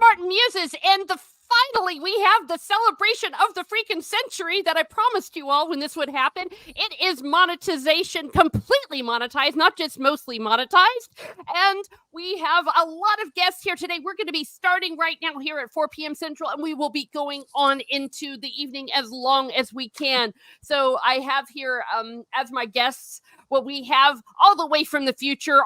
Martin Muses, and finally we have the celebration of the freaking century that I promised you all when this would happen. It is monetization, completely monetized, not just mostly monetized. And we have a lot of guests here today. We're going to be starting right now here at 4 p.m. Central, and we will be going on into the evening as long as we can. So I have here as my guests, well, we have all the way from the future,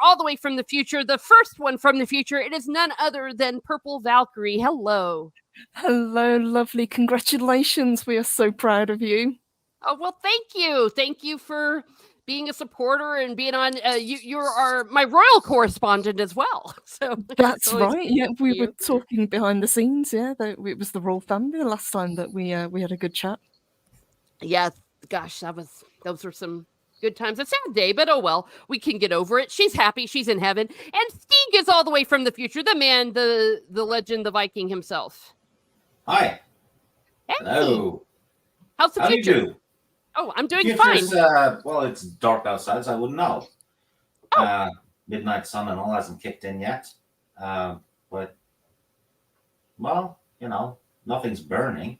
the first one from the future. It is none other than Purple Valkyrie. Hello. Hello, lovely. Congratulations. We are so proud of you. Oh, well, thank you. Thank you for being a supporter and being on. You are my royal correspondent as well. So that's right. Yeah, we were talking behind the scenes. Yeah, it was the royal family the last time that we had a good chat. Yeah, gosh, those were some good times. A sad day, but oh well, we can get over it. She's happy. She's in heaven. And Stig is all the way from the future. The man, the legend, the Viking himself. Hi. Hey. Hello. How's the future? How do you do? Oh, I'm doing fine. Well, it's dark outside, so I wouldn't know. Oh. Midnight sun and all hasn't kicked in yet. But, well, nothing's burning.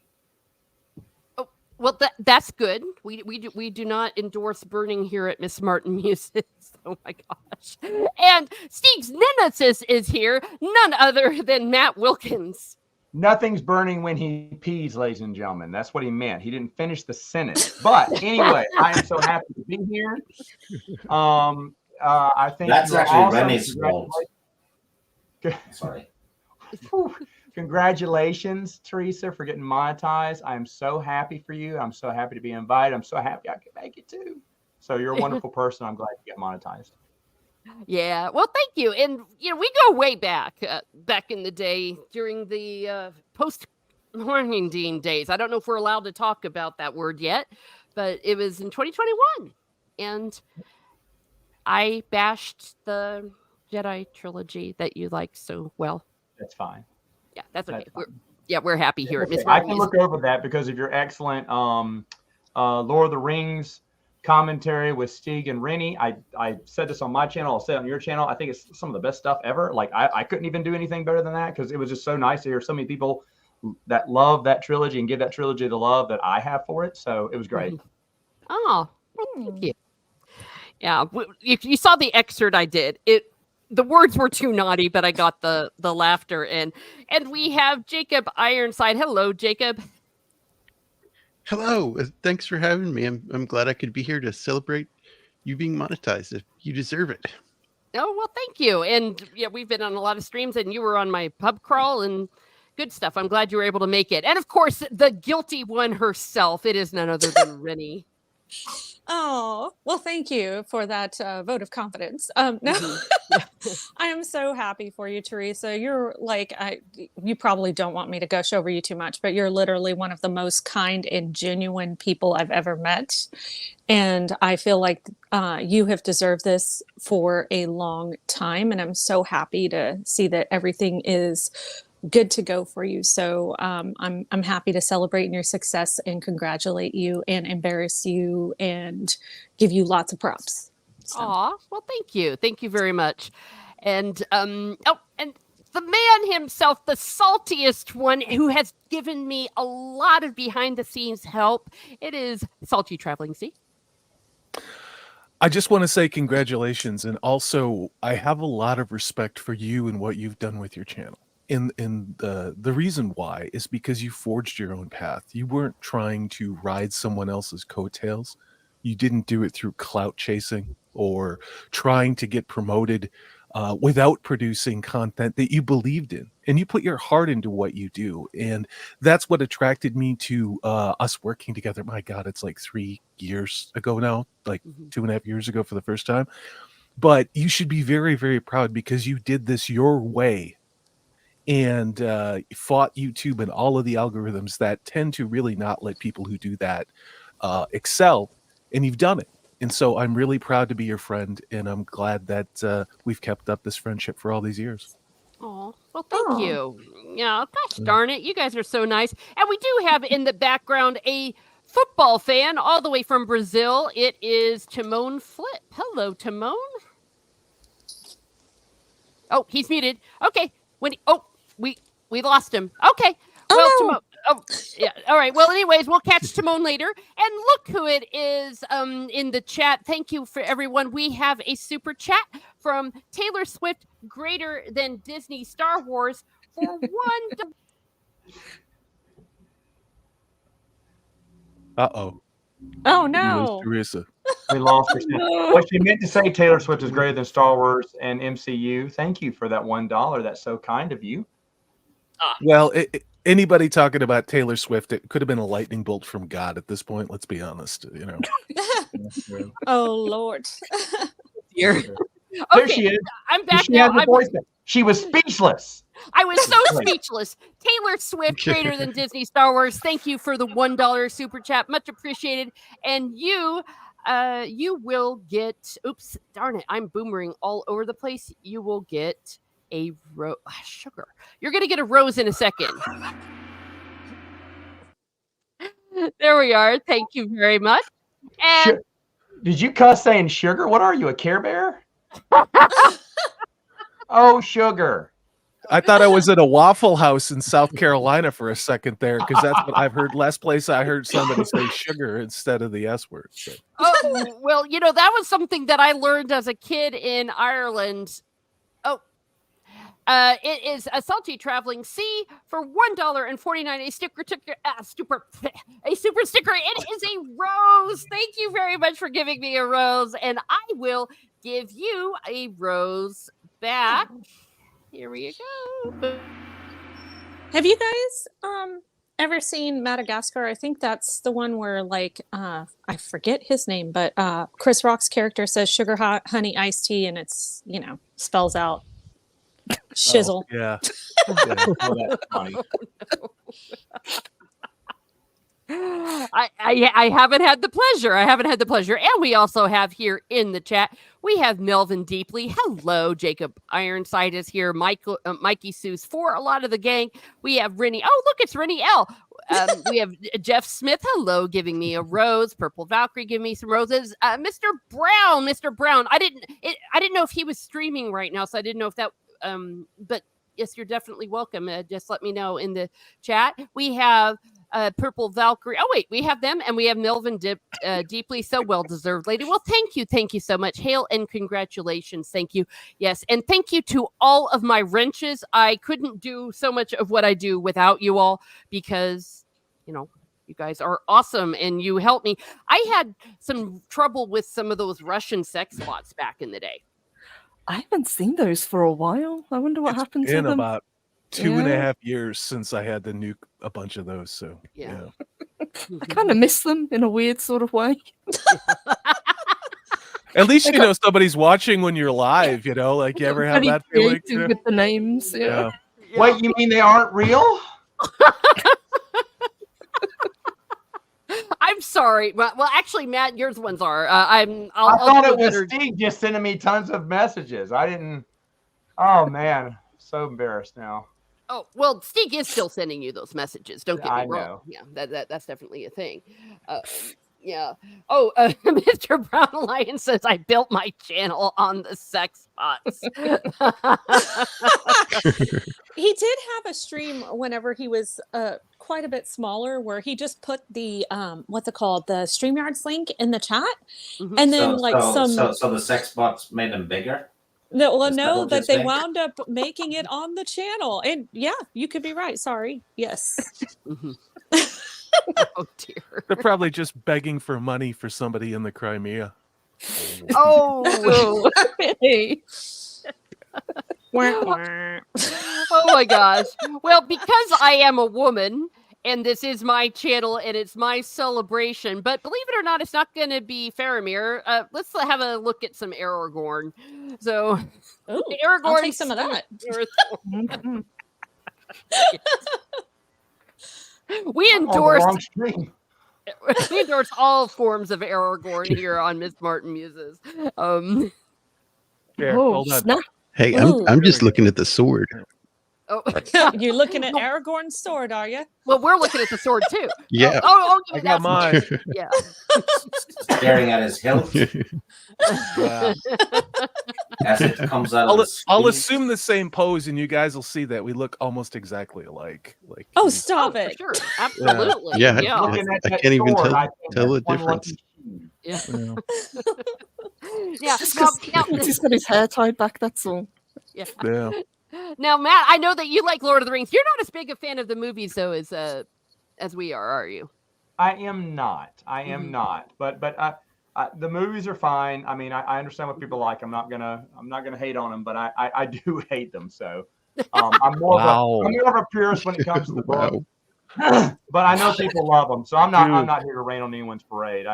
Oh, well, that's good. We do not endorse burning here at Miss Martin Muses. Oh my gosh. And Stig's nemesis is here, none other than Matt Wilkins. Nothing's burning when he pees, ladies and gentlemen. That's what he meant. He didn't finish the sentence. But anyway, I am so happy to be here. I think that's actually awesome. Renee's fault. Sorry. Congratulations, Teresa, for getting monetized. I am so happy for you. I'm so happy to be invited. I'm so happy I could make it too. So you're a wonderful person. I'm glad you get monetized. Yeah, well, thank you. And, we go way back in the day during the post-quarantine days. I don't know if we're allowed to talk about that word yet, but it was in 2021. And I bashed the Jedi trilogy that you like so well. That's fine. Yeah, that's okay. We're happy here at Miss I can look over that because of your excellent Lord of the Rings commentary with Stig and Rennie. I said this on my channel. I'll say it on your channel. I think it's some of the best stuff ever. Like I couldn't even do anything better than that because it was just so nice to hear so many people that love that trilogy and give that trilogy the love that I have for it. So it was great. Oh, thank you. Yeah, if you saw the excerpt I did, the words were too naughty, but I got the laughter in. And we have Jacob Ironside. Hello, Jacob. Hello. Thanks for having me. I'm glad I could be here to celebrate you being monetized. You deserve it. Oh, well, thank you. And yeah, we've been on a lot of streams and you were on my pub crawl and good stuff. I'm glad you were able to make it. And of course, the guilty one herself. It is none other than Rennie. Oh, well, thank you for that vote of confidence. No, I am so happy for you, Teresa. You're like, you probably don't want me to gush over you too much, but you're literally one of the most kind and genuine people I've ever met. And I feel like you have deserved this for a long time. And I'm so happy to see that everything is good to go for you. So I'm happy to celebrate in your success and congratulate you and embarrass you and give you lots of props. So. Aw, well, thank you. Thank you very much. And and the man himself, the saltiest one who has given me a lot of behind the scenes help. It is Salty Traveling Sea. I just want to say congratulations. And also I have a lot of respect for you and what you've done with your channel. And the reason why is because you forged your own path. You weren't trying to ride someone else's coattails. You didn't do it through clout chasing or trying to get promoted without producing content that you believed in. And you put your heart into what you do. And that's what attracted me to us working together. My God, it's like 3 years ago now, like 2.5 years ago for the first time. But you should be very, very proud because you did this your way. And fought YouTube and all of the algorithms that tend to really not let people who do that excel, and you've done it. And so I'm really proud to be your friend, and I'm glad that we've kept up this friendship for all these years. Oh, well, thank you. Yeah, gosh darn it. You guys are so nice. And we do have in the background a football fan all the way from Brazil. It is Timon Flip. Hello, Timon. Oh, he's muted. Okay. We lost him. Okay. Well, Timon. Oh, yeah. All right. Well, anyways, we'll catch Timon later. And look who it is in the chat. Thank you for everyone. We have a super chat from Taylor Swift, greater than Disney Star Wars, for $1. Uh-oh. Oh We no. lost Teresa. We lost her. No. What she meant to say, Taylor Swift is greater than Star Wars and MCU. Thank you for that $1. That's so kind of you. Well, anybody talking about Taylor Swift, it could have been a lightning bolt from God at this point. Let's be honest. You know. Oh Lord. There Okay, she is. I'm back She now. had the voice. She was speechless. I was so speechless. Taylor Swift, greater than Disney Star Wars. Thank you for the $1 super chat. Much appreciated. And you will get, oops, darn it, I'm boomering all over the place. You will get a sugar. You're going to get a rose in a second. There we are. Thank you very much. And Did you cuss saying sugar? What are you, a Care Bear? Oh, sugar. I thought I was at a Waffle House in South Carolina for a second there, because that's what I've heard. Last place I heard somebody say sugar instead of the S word. So. oh, well, you know, that was something that I learned as a kid in Ireland. Oh, it is a salty traveling sea for $1.49. A super sticker. It is a rose. Thank you very much for giving me a rose, and I will give you a rose back. Here we go. Have you guys ever seen Madagascar? I think that's the one where like I forget his name, but Chris Rock's character says sugar honey iced tea, and it's, you know, spells out shizzle. Oh, yeah. Oh, that's funny. I haven't had the pleasure. And we also have here in the chat, we have Melvin Deeply. Hello, Jacob Ironside is here. Mikey Seuss for a lot of the gang. We have Rennie. Oh, look, it's Rennie L. We have Jeff Smith. Hello, giving me a rose. Purple Valkyrie, give me some roses. Mr. Brown. I didn't know if he was streaming right now, so I didn't know if that. But yes, you're definitely welcome. Just let me know in the chat. We have Purple Valkyrie. Oh, wait, we have them, and we have Melvin Deeply. So well-deserved, lady. Well, thank you so much. Hail and congratulations. Thank you. Yes, and thank you to all of my wrenches. I couldn't do so much of what I do without you all, because, you know, you guys are awesome, and you helped me. I had some trouble with some of those Russian sex bots back in the day. I haven't seen those for a while. I wonder what happened to In them. about 2.5 years since I had to nuke a bunch of those. So Yeah. I kind of miss them in a weird sort of way. At least you know somebody's watching when you're live. You know, like you ever have Pretty that feeling? creative with the names. Yeah. Wait, you mean they aren't real? I'm sorry. Well, actually, Matt, yours ones are. I I'll thought do it was better. Steve just sending me tons of messages. I didn't. Oh man, so embarrassed now. Oh, well, Steve is still sending you those messages. Don't get me I wrong. know. Yeah, that's definitely a thing. Yeah. Oh, Mr. Brown Alliance says I built my channel on the sex bots. He did have a stream whenever he was quite a bit smaller, where he just put the what's it called, the StreamYards link in the chat, Mhm. and then So the sex bots made them bigger. no, well, Is that no, what that you're they saying? wound up making it on the channel, and yeah, you could be right. Sorry, yes. Mhm. Oh dear. They're probably just begging for money for somebody in the Crimea. Oh. Hey. Oh my gosh. Well, because I am a woman and this is my channel and it's my celebration, but believe it or not, it's not going to be Faramir. Let's have a look at some Aragorn. So, Ooh, Aragorn. I'll take some of that. Mhm. We On the endorse wrong stream. we endorse all forms of Aragorn here on Miss Martin Muses. Here, Oh, hold on. snap. Hey, Ooh. I'm just looking at the sword. Oh, You're looking at Aragorn's sword, are you? well, we're looking at the sword too. Yeah. Oh, I give got that mine. Yeah. Staring at his hilt. Yeah. as it comes out of the I'll screen. assume the same pose, and you guys will see that we look almost exactly alike. Like Oh, he's- stop For it. sure. Absolutely. Yeah, Yeah. Looking at I that can't even sword, tell- I think tell that's the one lucky Yeah. difference. Yeah. Yeah. Just Now, because he's got his hair tied back, that's all. yeah. Yeah. Now, Matt, I know that you like Lord of the Rings. You're not as big a fan of the movies, though, as we are you? I am not. I am Mhm. not. But the movies are fine. I mean, I understand what people like. I'm not gonna hate on them, but I do hate them. So I'm more Wow. of a purist when it comes to the book. Wow. But I know people love them, so I'm Dude. not here to rain on anyone's parade.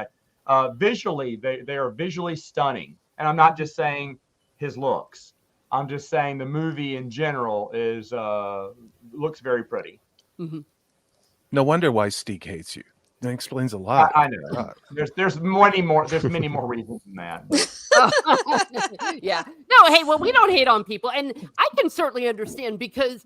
Visually, they are visually stunning, and I'm not just saying his looks. I'm just saying the movie in general is looks very pretty. No wonder why Steak hates you. That explains a lot. I know. God. There's many more reasons than that. But Yeah. No, hey, well, we don't hate on people. And I can certainly understand because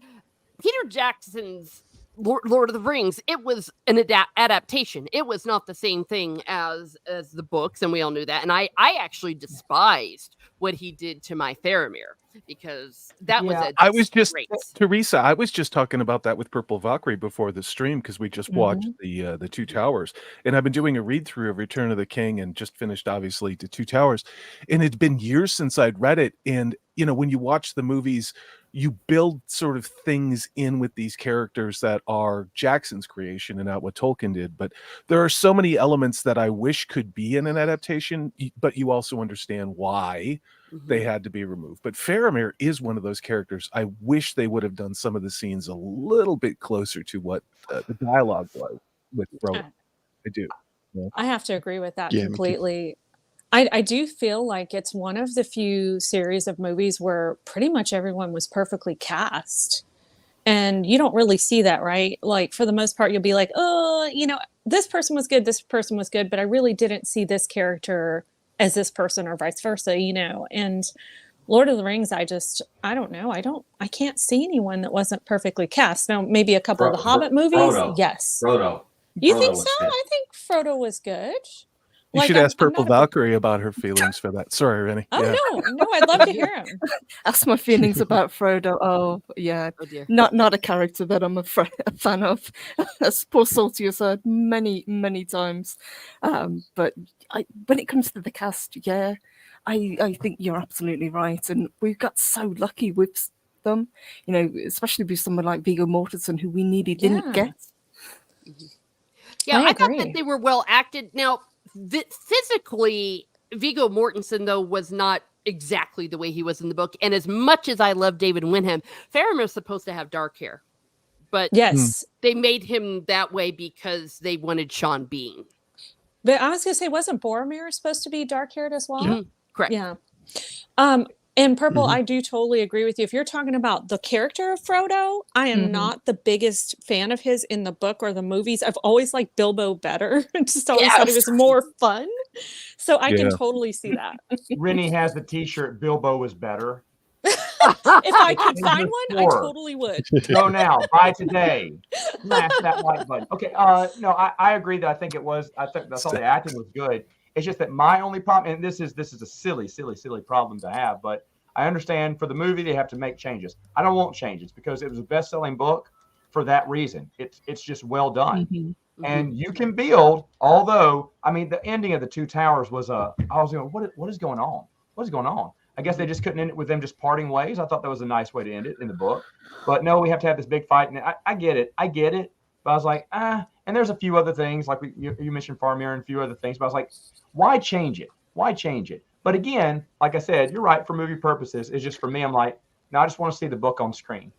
Peter Jackson's Lord of the Rings, it was an adaptation. It was not the same thing as the books, and we all knew that. And I actually despised what he did to my Faramir because that was Yeah. a I was just disgrace. Teresa. I was just talking about that with Purple Valkyrie before the stream because we just watched the Two Towers, and I've been doing a read through of Return of the King and just finished obviously the Two Towers, and it's been years since I'd read it. And when you watch the movies, you build sort of things in with these characters that are Jackson's creation and not what Tolkien did. But there are so many elements that I wish could be in an adaptation, but you also understand why they had to be removed. But Faramir is one of those characters. I wish they would have done some of the scenes a little bit closer to what the dialogue was with Frodo. I do. I have to agree with that Yeah, me too. completely. I do feel like it's one of the few series of movies where pretty much everyone was perfectly cast. And you don't really see that, right? Like, for the most part, you'll be like, oh, this person was good, but I really didn't see this character as this person or vice versa, And Lord of the Rings, I don't know. I can't see anyone that wasn't perfectly cast. Now, maybe a couple of the Hobbit movies. Frodo. Yes. Frodo. You Frodo think was so? good. I think Frodo was good. You Like, should ask I'm Purple not a big- Valkyrie about her feelings for that. Sorry, Rennie. Oh, Yeah. no, I'd love to hear him. That's my feelings about Frodo. Oh, yeah. Oh, dear. Not a character that I'm a fan of. As poor Salty has heard many, many times. But when it comes to the cast, yeah, I think you're absolutely right. And we've got so lucky with them, especially with someone like Viggo Mortensen, who we nearly didn't Yeah. get. Yeah, I I thought agree. that they were well acted. Now, physically, Viggo Mortensen, though, was not exactly the way he was in the book. And as much as I love David Wyndham, Faramir's supposed to have dark hair. But Yes. they made him that way because they wanted Sean Bean. But I was going to say, wasn't Boromir supposed to be dark-haired as well? Mhm. Correct. Yeah. And Purple, I do totally agree with you. If you're talking about the character of Frodo, I am not the biggest fan of his in the book or the movies. I've always liked Bilbo better. I just always thought he was more fun. So I can totally see that. Rennie has the T-shirt. Bilbo was better. If I could find one, I Sure. totally would. Go now. Buy today. Smash that like button. Okay. No, I agree that I think the acting was good. It's just that my only problem, and this is a silly problem to have, but I understand for the movie they have to make changes. I don't want changes because it was a best-selling book for that reason. It's just well done. And you can build, although I mean the ending of the Two Towers was I was going, what is going on? What is going on? I guess they just couldn't end it with them just parting ways. I thought that was a nice way to end it in the book. But no, we have to have this big fight. And I get it. But I was like, and there's a few other things, like you mentioned Faramir and a few other things. But I was like, why change it? Why change it? But again, like I said, you're right, for movie purposes. It's just for me, I'm like, no, I just want to see the book on screen.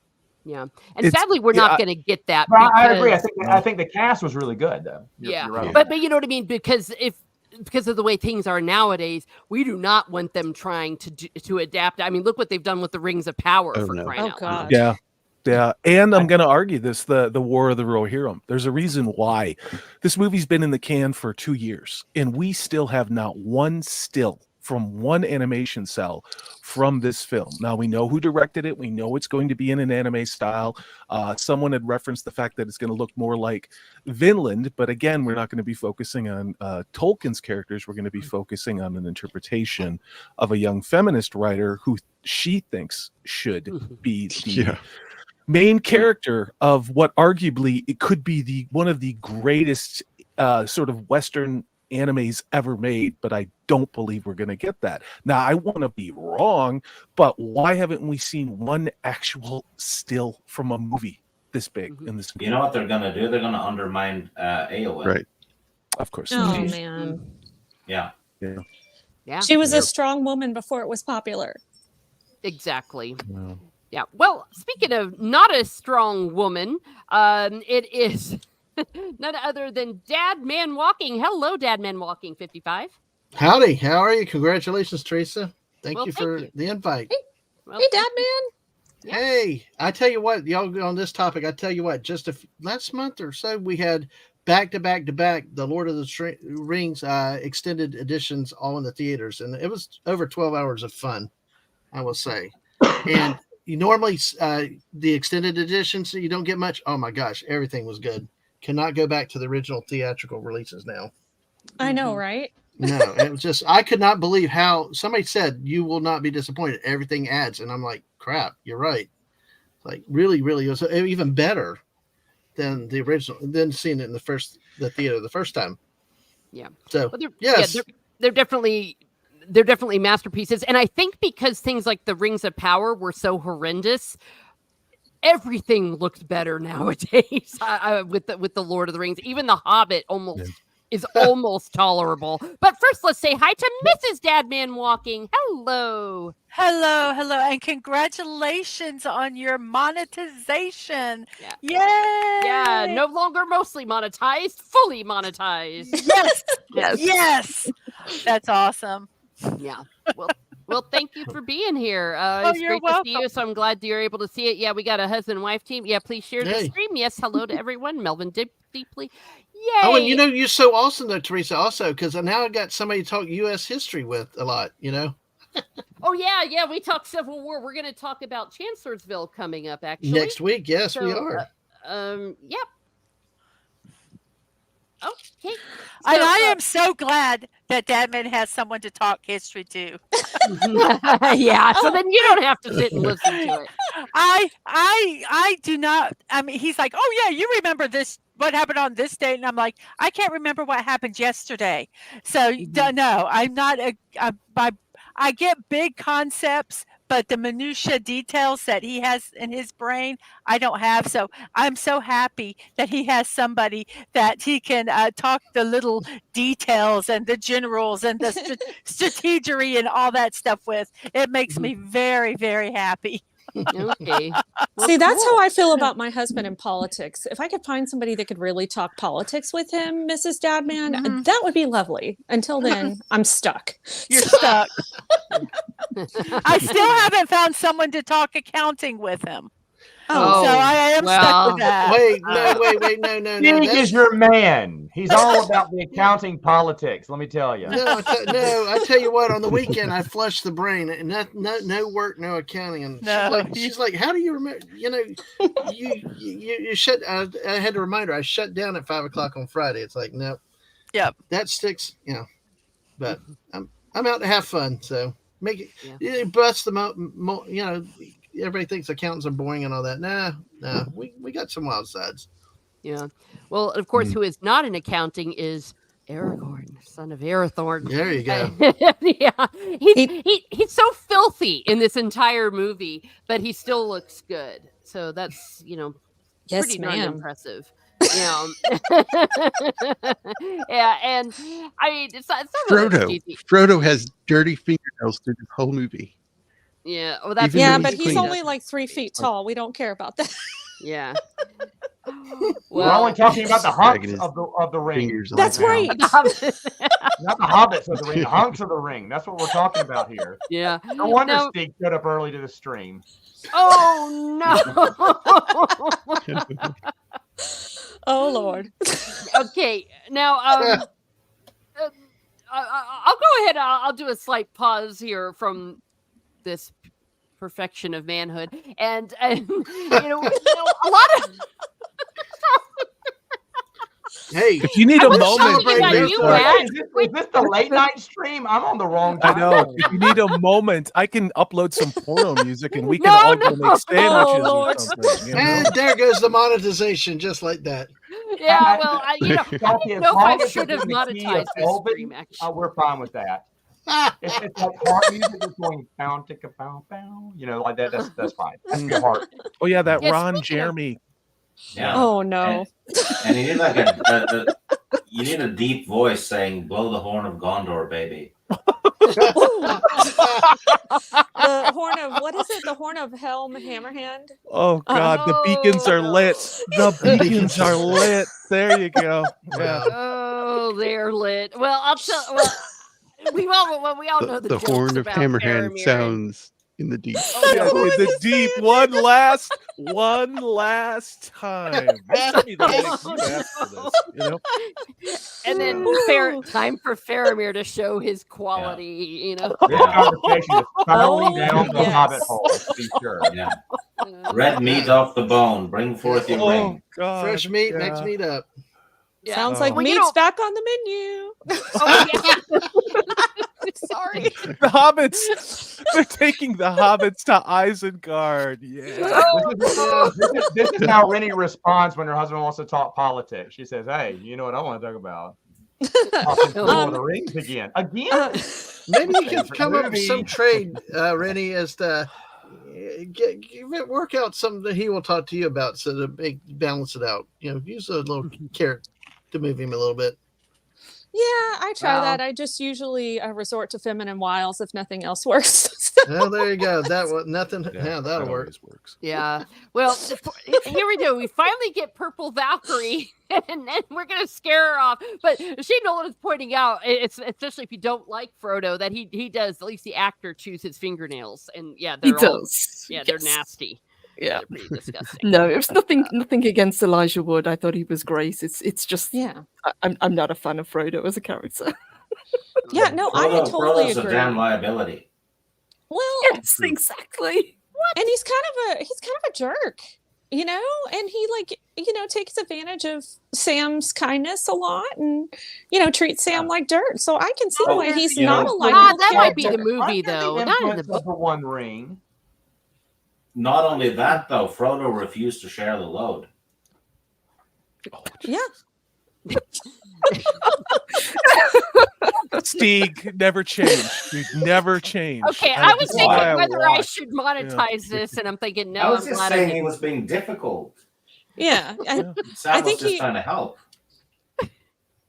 Yeah. And sadly, we're not going to get that. But I agree. I think the cast was really good, though. You're right on But that. you know what I mean? Because of the way things are nowadays, we do not want them trying to adapt. I mean, look what they've done with the Rings of Power for crying out loud. Yeah. Yeah. And I'm going to argue this, the War of the Rohirrim. There's a reason why this movie's been in the can for 2 years and we still have not one still from one animation cell from this film. Now we know who directed it. We know it's going to be in an anime style. Someone had referenced the fact that it's going to look more like Vinland, but again, we're not going to be focusing on Tolkien's characters. We're going to be focusing on an interpretation of a young feminist writer who she thinks should be the main character of what arguably it could be one of the greatest sort of Western animes ever made, but I don't believe we're going to get that. Now, I want to be wrong, but why haven't we seen one actual still from a movie this big in this movie? You know what they're going to do? They're going to undermine AOL. Right. Of course. Oh, man. Yeah. Yeah. She was a strong woman before it was popular. Exactly. Yeah. Yeah. Well, speaking of not a strong woman, it is none other than Dad Man Walking. Hello, Dad Man Walking 55. Howdy. How are you? Congratulations, Teresa. Thank you Thank for you. the invite. Well, Hey, Dad Man. Hey, I tell you what, y'all go on this topic. I tell you what, just last month or so, we had back to back the Lord of the Rings extended editions all in the theaters, and it was over 12 hours of fun, I will say. And you normally the extended editions, you don't get much. Oh my gosh, everything was good. Cannot go back to the original theatrical releases now. I know, right? No, it was just, I could not believe how somebody said you will not be disappointed. Everything adds. And I'm like, crap, you're right. Like really, it was even better than the original, than seeing it in the theater the first time. Yeah. So Well, yes, they're definitely masterpieces. And I think because things like the Rings of Power were so horrendous, everything looks better nowadays with the Lord of the Rings. Even the Hobbit is almost tolerable. But first, let's say hi to Mrs. Dadman Walking. Hello. Hello, and congratulations on your monetization. Yeah. Yay! Yeah, no longer mostly monetized, fully monetized. Yes. That's awesome. Yeah. Well, thank you for being here. It's you're great to see you, welcome. so I'm glad you're able to see it. Yeah, we got a husband and wife team. Yeah, please share the Hey. stream. Yes, hello to everyone. Melvin deeply. Yay! oh, and you're so awesome though, Teresa. Also, because now I got somebody to talk U.S. history with a lot. Oh yeah, we talk Civil War. We're going to talk about Chancellorsville coming up actually Next week. Yes, we are. Yep. Okay. And I am so glad that Dadman has someone to talk history to. Yeah, so then you don't have to sit and listen to it. I do not. I mean, he's like, oh yeah, you remember this? What happened on this date? And I'm like, I can't remember what happened yesterday. So no, I'm not. I get big concepts, but the minutia details that he has in his brain, I don't have. So I'm so happy that he has somebody that he can talk the little details and the generals and the strategery and all that stuff with. It makes me very, very happy. Okay. Well, See, that's cool. how I feel about my husband in politics. If I could find somebody that could really talk politics with him, Mrs. Dadman, that would be lovely. Until then, I'm stuck. You're stuck. I still haven't found someone to talk accounting with him. Oh, So I am stuck with that. Wait, no. Steve is your man. He's all about the accounting politics. Let me tell you. No, I tell you what. On the weekend, I flushed the brain, and no work, no accounting. And she's like, "How do you remember? You shut." I had to remind her. I shut down at 5:00 on Friday. It's like, no, Yep. that sticks. But I'm out to have fun. So make it. It busts the everybody thinks accountants are boring and all that. Nah. We got some wild sides. Yeah. Well, of course, who is not in accounting is Aragorn, son of Arathorn. There you go. Yeah. He's so filthy in this entire movie, but he still looks good. So that's, Yes, pretty darn ma'am. impressive. Yeah, and I mean, it's not really cheesy. Frodo has dirty fingernails through the whole movie. Yeah, well, that's Even though But he's he's clean. only like 3 feet tall. We don't care about that. yeah. We're only talking about the hunks Dragging his of the ring. fingers That's all down. right. Not the hobbits of the ring, the hunks of the ring. That's what we're talking about here. Yeah. No wonder Now- Steve showed up early to the stream. Oh no. Oh, Lord. Okay, now I'll go ahead. I'll do a slight pause here from this perfection of manhood, and a lot of. Hey, If you need I a was moment, thinking about Teresa, you, Matt. Is this the late night stream? I'm on the wrong I time. know. If you need a moment, I can upload some porno music and we can No, all go no. make sandwiches or Lord. something. You know? and there goes the monetization, just like that. Yeah, well, I Kathy, didn't as know if long I as it's should have in the key of monetized this Elvis, stream. Actually, we're fine with that. If it's like heart music, it's going pound, ticka, pound, pound. Like that. That's fine. That's your heart. Oh yeah, that Yeah, Ron speaking of- Jeremy. Yeah. Oh no. And you need like you need a deep voice saying, "Blow the horn of Gondor, baby." The horn of what is it? The horn of Helm Hammerhand. Oh God, the beacons are lit. The beacons are lit. There you go. Yeah. oh, they're lit. Well, I'll tell. Well, we all know the The jokes horn of about Hammerhand Faramir and- sounds in the deep. Oh, yeah, in the deep. One last time. Send me the link. You asked for this, you know? And then time for Faramir to show his quality. This conversation is tunneling down the yes. hobbit hole. To be sure. Yeah. Red meat off the bone. Bring forth your Oh ring. God. Fresh meat, yeah. next meat up. Yeah. Sounds like Well, meat's back on the menu. Oh, yeah. Sorry. The hobbits. They're taking the hobbits to Isengard. Yeah. This is how Rennie responds when her husband wants to talk politics. She says, "Hey, you know what I want to talk about? Lord of the Rings again. Maybe you can come up with some trade, Rennie, as to work out something that he will talk to you about, so to balance it out. Use a little carrot to move him a little bit. Yeah, I try Wow. that. I just usually resort to feminine wiles if nothing else works. Oh, there you go. That was nothing. Yeah, that that'll work. always works. Yeah. Well, here we go. We finally get Purple Valkyrie, and then we're gonna scare her off. But Shane Nolan is pointing out, it's especially if you don't like Frodo, that he does. At least the actor chews his fingernails, and yeah, He they're all, does. yeah, they're yes. nasty. Yeah. They're pretty disgusting. No, it was nothing against Elijah Wood. I thought he was great. It's just Yeah. I'm not a fan of Frodo as a character. Yeah, no, I totally Frodo's a agree. damn liability. Well, Yes, exactly. and he's kind of a jerk, and he takes advantage of Sam's kindness a lot, and treats Sam like dirt. So I can see Oh, why he's you not know- a likable that might be character. the movie, though. Not in the book. The One Ring. Not only that, though, Frodo refused to share the load. Yeah. Stieg never changed. Dude, never changed. Okay, And I was this is thinking why I whether I watch. should monetize this, and I'm thinking, no, I was I'm just glad I saying he didn't. was being difficult. Yeah. Sam think was just he- trying to help.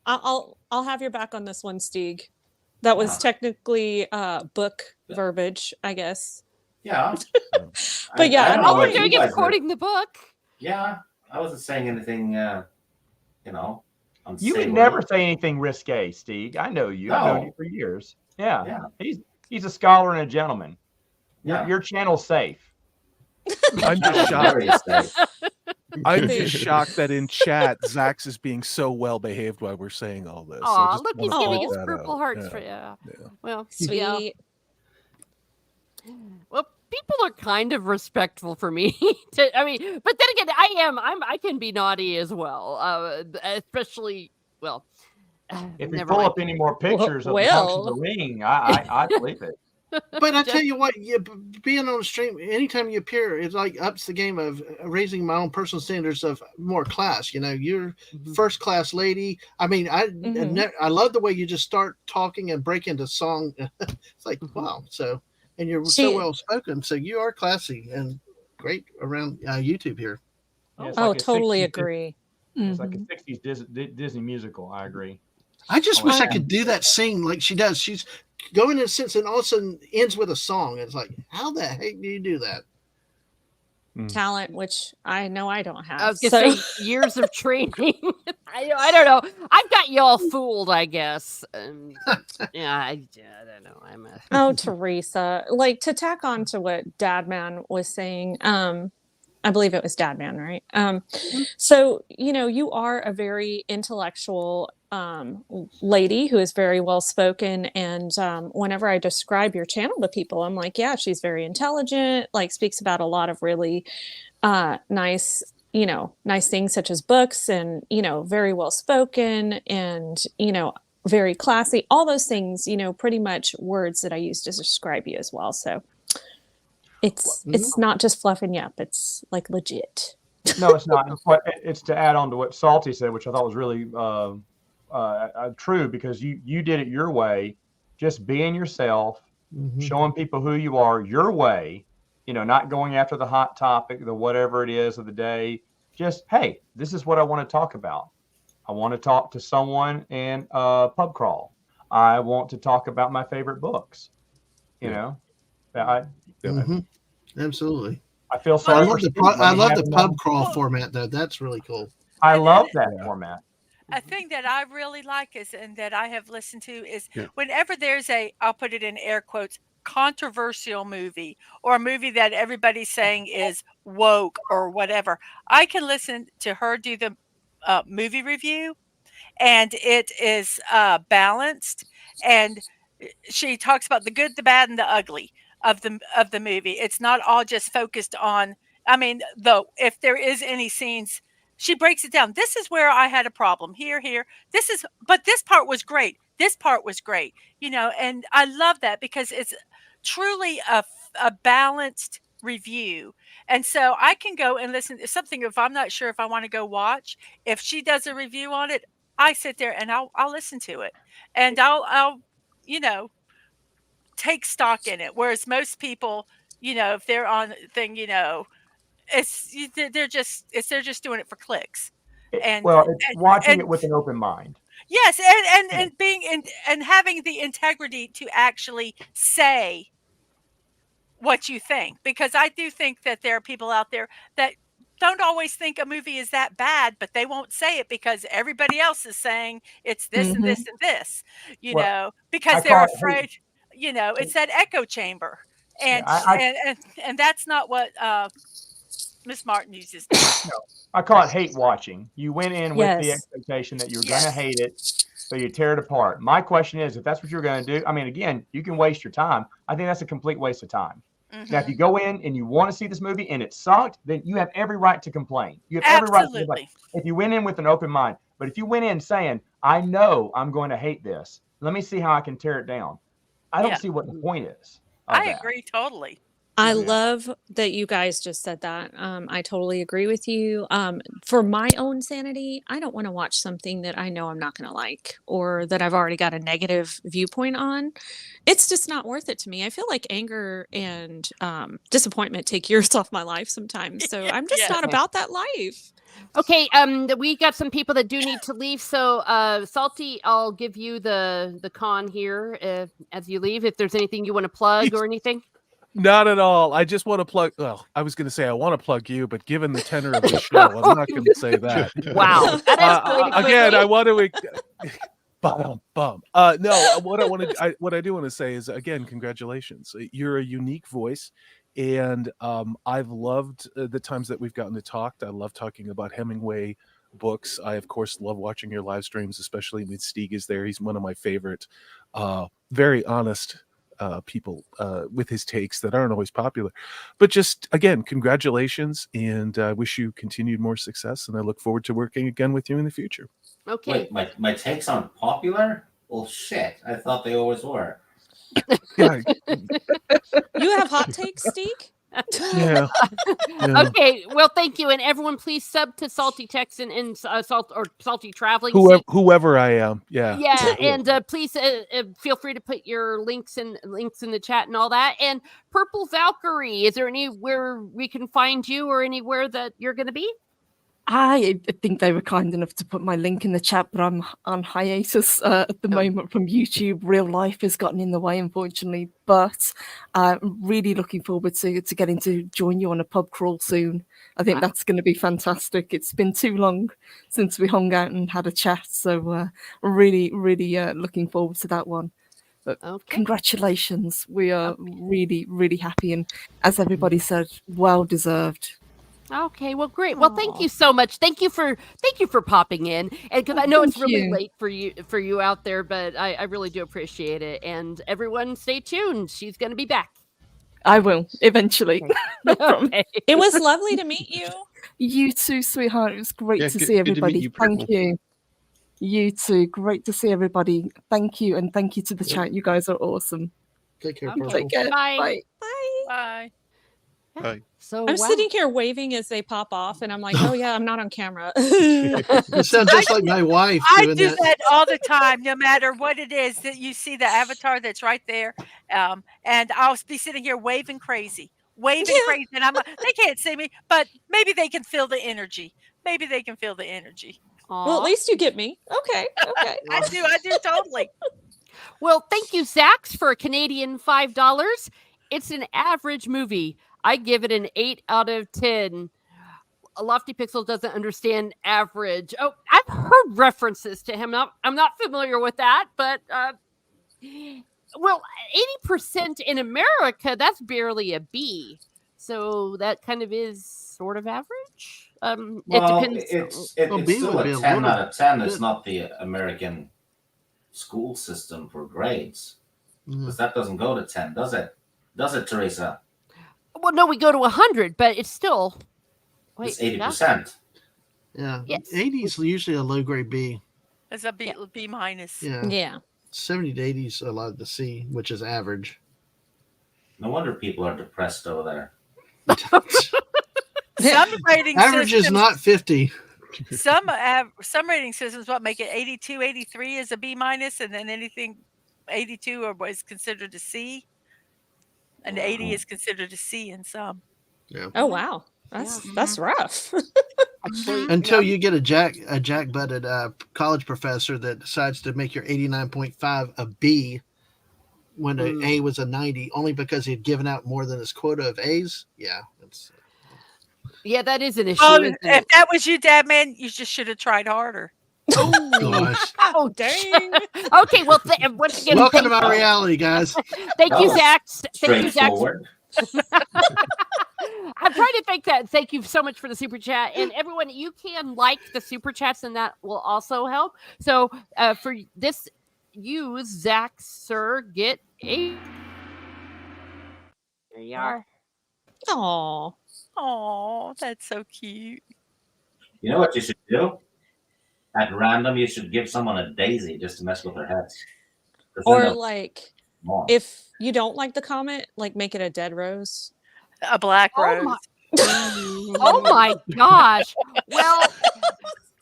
I'll have your back on this one, Stieg. That was technically book verbiage, I guess. Yeah. But yeah, I don't know All we're what you doing is guys were- quoting the book. Yeah, I wasn't saying anything, You would unsavory. never say anything risque, Steve. I know you. I've known No. you for years. Yeah. Yeah. He's a scholar and a gentleman. Yeah. Your channel's safe. I'm That just was shocked. very safe. I'm just shocked that in chat, Zax is being so well behaved while we're saying all this. I Aw, just look, wanna he's point giving his that purple out. hearts Yeah. for yeah. Yeah. Well, Sweet. yeah. Well, people are kind of respectful for me. But then again, I can be naughty as well. Especially, well, If we never pull mind. up any more pictures of the Well. House of the Ring, I believe it. But I tell you what, being on the stream, anytime you appear, it like ups the game of raising my own personal standards of more class. You're first class lady. I mean, I love the way you just start talking and break into song. It's like, wow. So, and you're so well spoken. So you are classy and great around YouTube here. Yeah, it's Oh, like a totally 60s agree. It's like a 60s Disney musical. I agree. I just Oh, wish I yeah. could do that scene like she does. She's going in a sense and all of a sudden ends with a song. It's like, how the heck do you do that? Talent, which I know I don't have. I was gonna say years of training. I don't know. I've got y'all fooled, I guess. Yeah, I don't know. I'm a Oh, Teresa, like to tack on to what Dadman was saying, I believe it was Dadman, right? So, you are a very intellectual lady who is very well spoken. And whenever I describe your channel to people, I'm like, yeah, she's very intelligent, like speaks about a lot of really nice, nice things such as books and, very well spoken and, very classy, all those things, pretty much words that I use to describe you as well. So it's not just fluffing you up. It's like legit. No, it's not. It's to add on to what Salty said, which I thought was really true, because you did it your way, just being yourself, showing people who you are your way, not going after the hot topic, the whatever it is of the day. Just, hey, this is what I want to talk about. I want to talk to someone in pub crawl. I want to talk about my favorite books. Absolutely. I feel sorry. I love the pub crawl format, though. That's really cool. I love that format. A thing that I really like and that I have listened to is whenever there's I'll put it in air quotes, controversial movie, or a movie that everybody's saying is woke or whatever, I can listen to her do the movie review, and it is balanced, and she talks about the good, the bad, and the ugly of the movie. It's not all just focused on, though, if there is any scenes, she breaks it down. This is where I had a problem here. But this part was great. This part was great, and I love that because it's truly a balanced review. And so I can go and listen to something if I'm not sure if I want to go watch. If she does a review on it, I sit there and I'll listen to it, and I'll take stock in it. Whereas most people, if they're on a thing, they're just doing it for clicks. And it's watching it with an open mind. Yes, and being and having the integrity to actually say what you think, because I do think that there are people out there that don't always think a movie is that bad, but they won't say it because everybody else is saying it's this and this and this, because they're afraid. It's that echo chamber, and that's not what Miss Martin uses. No, I call it hate watching. You went in with the expectation that you're going to hate it, so you tear it apart. My question is, if that's what you're going to do, again, you can waste your time. I think that's a complete waste of time. Now, if you go in and you want to see this movie and it sucked, then you have every right to complain. You have every right to complain. If you went in with an open mind. But if you went in saying, I know I'm going to hate this, let me see how I can tear it down, I don't see what the point is. I agree totally. I love that you guys just said that. I totally agree with you. For my own sanity, I don't want to watch something that I know I'm not going to like, or that I've already got a negative viewpoint on. It's just not worth it to me. I feel like anger and disappointment take years off my life sometimes. So I'm just not about that life. Okay, we got some people that do need to leave. So, Salty, I'll give you the con here as you leave. If there's anything you want to plug or anything. Not at all. I just want to plug. Well, I was going to say I want to plug you, but given the tenor of the show, I'm not going to say that. Wow. Again, I want to. Bum. No, what I do want to say is, again, congratulations. You're a unique voice, and I've loved the times that we've gotten to talk. I love talking about Hemingway books. I, of course, love watching your live streams, especially when Stieg is there. He's one of my favorite, very honest people with his takes that aren't always popular. But just, again, congratulations, and I wish you continued more success, and I look forward to working again with you in the future. Okay. Wait, my takes aren't popular? Well, shit. I thought they always were. Yeah. You have hot takes, Stieg? Yeah. Okay. Well, thank you, and everyone, please sub to Salty Texan and Salty Traveling. Whoever I am. Yeah. And please feel free to put your links in the chat and all that. And Purple Valkyrie, is there anywhere we can find you or anywhere that you're going to be? I think they were kind enough to put my link in the chat, but I'm on hiatus at the moment from YouTube. Real life has gotten in the way, unfortunately, but I'm really looking forward to getting to join you on a pub crawl soon. I think that's going to be fantastic. It's been too long since we hung out and had a chat, so really looking forward to that one. But congratulations. We are really, really happy, and as everybody said, well deserved. Okay, well, great. Well, thank Aw. you so much. Thank you for popping in, and because I know it's Thank really you. late for you out there, but I really do appreciate it. And everyone, stay tuned. She's going to be back. I will eventually. I promise. Okay. It was lovely to meet you. You too, sweetheart. It was great Yeah, to good- see good to meet everybody. you, Thank Purple. you. You too. Great to see everybody. Thank you, and thank you to the chat. You guys are awesome. Take care, Okay. Purple. Take care. Bye. Bye. Bye. Bye. Bye. So I'm wow. sitting here waving as they pop off, and I'm like, oh yeah, I'm not on camera. You sound just like my wife I doing do that. that all the time, no matter what it is that you see the avatar that's right there. And I'll be sitting here waving crazy, Yeah. crazy. And I'm like, they can't see me, but maybe they can feel the energy. Maybe they can feel the energy. Well, at Aw. least you get me. Okay. Okay. I do totally. Well, thank you, Zax, for a Canadian $5. It's an average movie. I give it an 8 out of 10. A Lofty Pixel doesn't understand average. Oh, I've heard references to him. I'm not familiar with that, but well, 80% in America, that's barely a B. So that kind of is sort of average. Well, it depends. Well, it's B still would be a a 10 little out of 10. It's good. not the American school system for grades. Mm. Because that doesn't go to 10, does it? Does it, Teresa? Well, no, we go to 100, but it's still. It's Wait, yeah? 80%. Yeah. Yes. 80 is usually a low grade B. It's a B minus. Yeah. Yeah. 70 to 80 is a lot of the C, which is average. No wonder people are depressed over there. Some rating Average is systems, not 50. some rating systems what make it 82, 83 is a B minus, and then anything 82 or what is considered a C, and 80 is considered a C in some. Oh wow. That's rough. Actually, Until you get a jack-butted college professor that decides to make your 89.5 a B when an A was a 90, only because he had given out more than his quota of A's. Yeah, that's yeah, that is an issue. Well, isn't if it? that was you, Dad, man, you just should have tried harder. gosh. Oh, Dang. Okay, well, once again, Welcome to thank, my reality, guys. thank you, Oh, Zach. Thank you, Zach. Straightforward. I'm trying to think that. Thank you so much for the super chat, and everyone, you can like the super chats, and that will also help. So, for this, use Zach Sir get a. There you are. Aw. Oh, that's so cute. You know what you should do? At random, you should give someone a daisy just to mess with their heads. 'Cause then Or they'll like, come on. if you don't like the comment, like make it a dead rose. A black Oh rose. my- Oh my gosh! Well,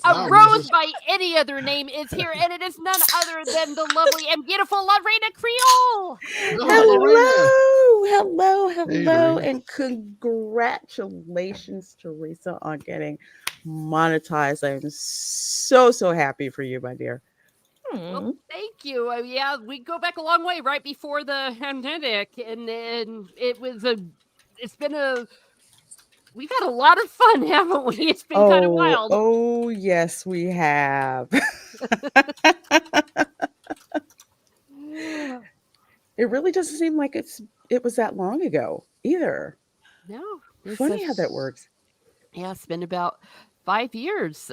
a Wow, rose Moses. by any other name is here, and it is none other than the lovely and beautiful Lorena Creole. Hello, Hey, hello, Lorena. and congratulations, Teresa, on getting monetized. I'm so happy for you, my dear. Well, thank you. Yeah, we go back a long way, right before the pandemic, and then we've had a lot of fun, haven't we? It's been kind of wild. Oh, yes, we have. It really doesn't seem like it was that long ago either. No, Funny how that works. Yeah, it's been about 5 years.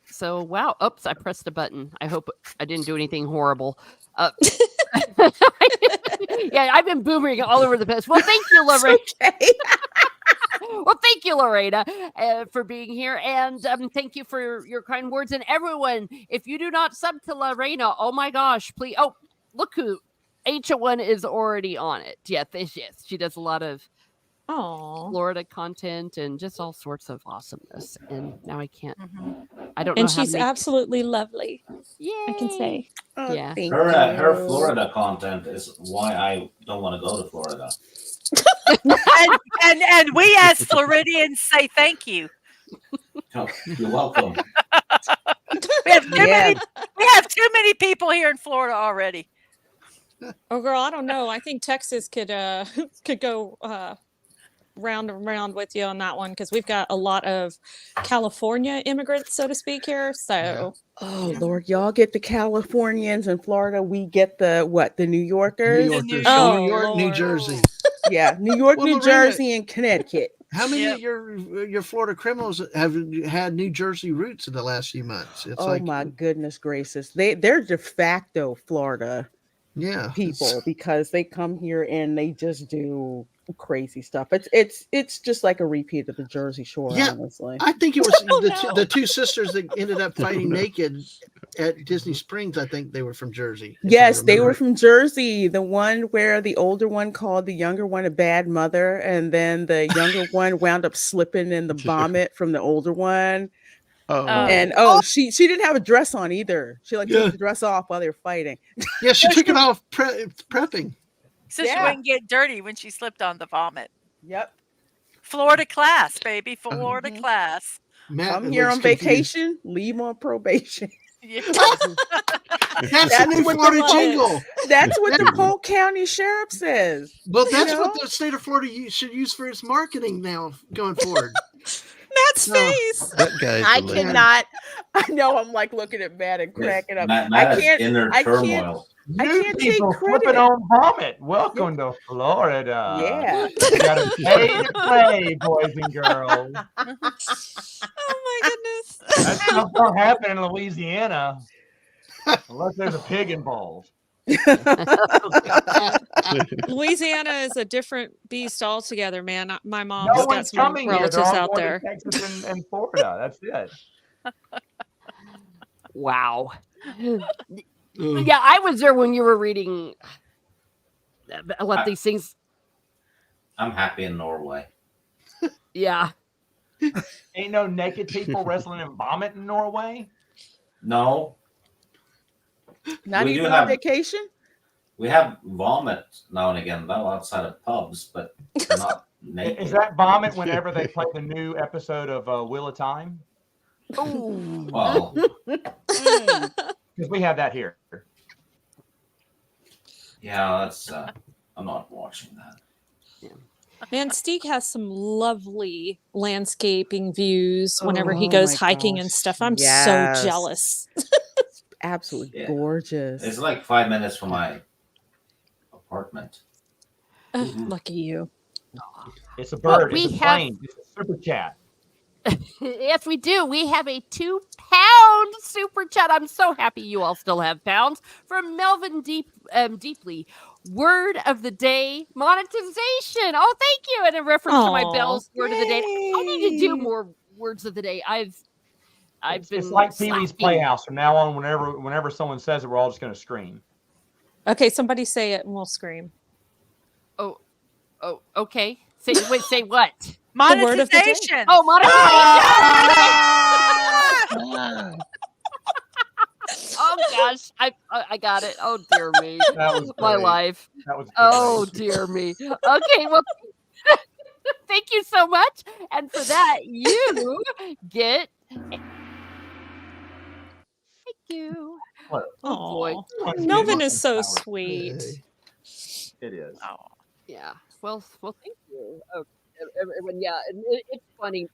So wow. Oops, I pressed a button. I hope I didn't do anything horrible. Yeah, I've been boomering all over the place. Well, thank you, Lorena. Okay. Well, thank you, Lorena, for being here, and thank you for your kind words. And everyone, if you do not sub to Lorena, oh my gosh, please! Oh, look who H1 is already on it. Yes, she does a lot of Florida content and just all sorts of awesomeness. And now I can't. I don't know. And how she's to make absolutely lovely. Yay. I can say. Oh, Yeah. thank Her you. Florida content is why I don't want to go to Florida. and we as Floridians say thank you. Oh, you're welcome. We have too Yeah. too many people here in Florida already. Oh, girl, I don't know. I think Texas could could go round and round with you on that one because we've got a lot of California immigrants, so to speak, here. So, Oh Lord, y'all get the Californians in Florida. We get the New Yorkers. New Yorkers. Oh, New York, New Lord. Jersey. Yeah, New York, Well, New Lorena- Jersey, and Connecticut. How many Yep. of your Florida criminals have had New Jersey roots in the last few months? It's Oh like, my goodness gracious. They're de facto Florida yeah, people because they come here and they just do crazy stuff. It's just like a repeat of the Jersey Shore, Yeah. honestly. I think it was Oh, the no. two sisters that ended up fighting naked at Disney Springs. I think they were from Jersey. if I Yes, they were remember. from Jersey. The one where the older one called the younger one a bad mother, and then the younger one wound up slipping in the vomit from the older one. Oh, And she didn't have a dress on either. She like Yeah. took the dress off while they were fighting. Yeah, she took it off prepping. So she Yeah. wouldn't get dirty when she slipped on the vomit. Yep. Florida class, baby. Florida Mhm. class. Matt Come here looks on confused. vacation, leave on probation. Yeah. That's the new what Florida the- jingle. That's what the Polk County Sheriff says. Well, that's You what know? the state of Florida should use for its marketing now going forward. Matt's No. face. that guy's I hilarious. cannot. I know I'm like looking at Matt and cracking up. Matt I has can't. inner I can't. turmoil. I New can't take people credit. flipping on vomit. Welcome to Florida. Yeah. You gotta pay to play, boys and girls. Oh my goodness. That stuff don't happen in Louisiana unless there's a pig involved. Louisiana is a different beast altogether, man. My mom's No got one's some coming here. They're relatives all out going there. to Texas and Florida. That's it. Wow. Ugh. Yeah, I was there when you were reading about these things. I'm happy in Norway. Yeah. Ain't no naked people wrestling in vomit in Norway. No, Not We even do on have- vacation. we have vomit now and again, though, outside of pubs, but they're not naked. Is that vomit whenever they play the new episode of Wheel of Time? Ooh. Well, Because we have that here. yeah, that's. I'm not watching that. Man, Steeg has some lovely landscaping views whenever he Oh goes my hiking and gosh. stuff. I'm Yes. so jealous. Absolutely Yeah. gorgeous. It's like 5 minutes from my apartment. Lucky you. It's a Well, bird. we It's a have- plane. It's a super chat. Yes, we do. We have a £2 super chat. I'm so happy you all still have pounds from Melvin Deeply. Word of the day, monetization. Oh, thank you. And in reference to my Aw. Bell's word of the day, I need to do Yay. more words of the day. I've It's been like Pee Wee's slacking. Playhouse. From now on, whenever someone says it, we're all just going to scream. Okay, somebody say it and we'll scream. Oh, okay. Say what? The word of the day. Monetization. Oh, monetization. Oh gosh, I got it. Oh dear me, That was my great. life. That was Oh great. dear me. Okay, well, thank you so much, and for that you get. Thank you. What? Oh boy. Aw. Melvin is so sweet. It is. Oh. Yeah. Well, thank you. Oh, everyone. Yeah, and it's funny.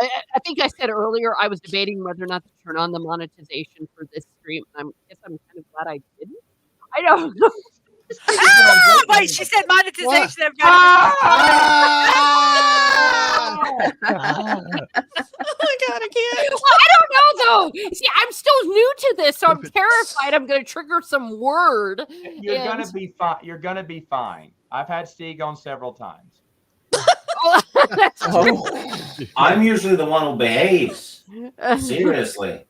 I think I said earlier I was debating whether or not to turn on the monetization for this stream. I guess I'm kind of glad I didn't. I don't know. Ah, wait, she said monetization. Everybody. Oh my god, I can't. Well, I don't know though. See, I'm still new to this, so I'm terrified I'm going to trigger some word. You're And- gonna be fine. You're gonna be fine. I've had Steve on several times. Oh, that's Oh. I'm usually the one who behaves. Seriously.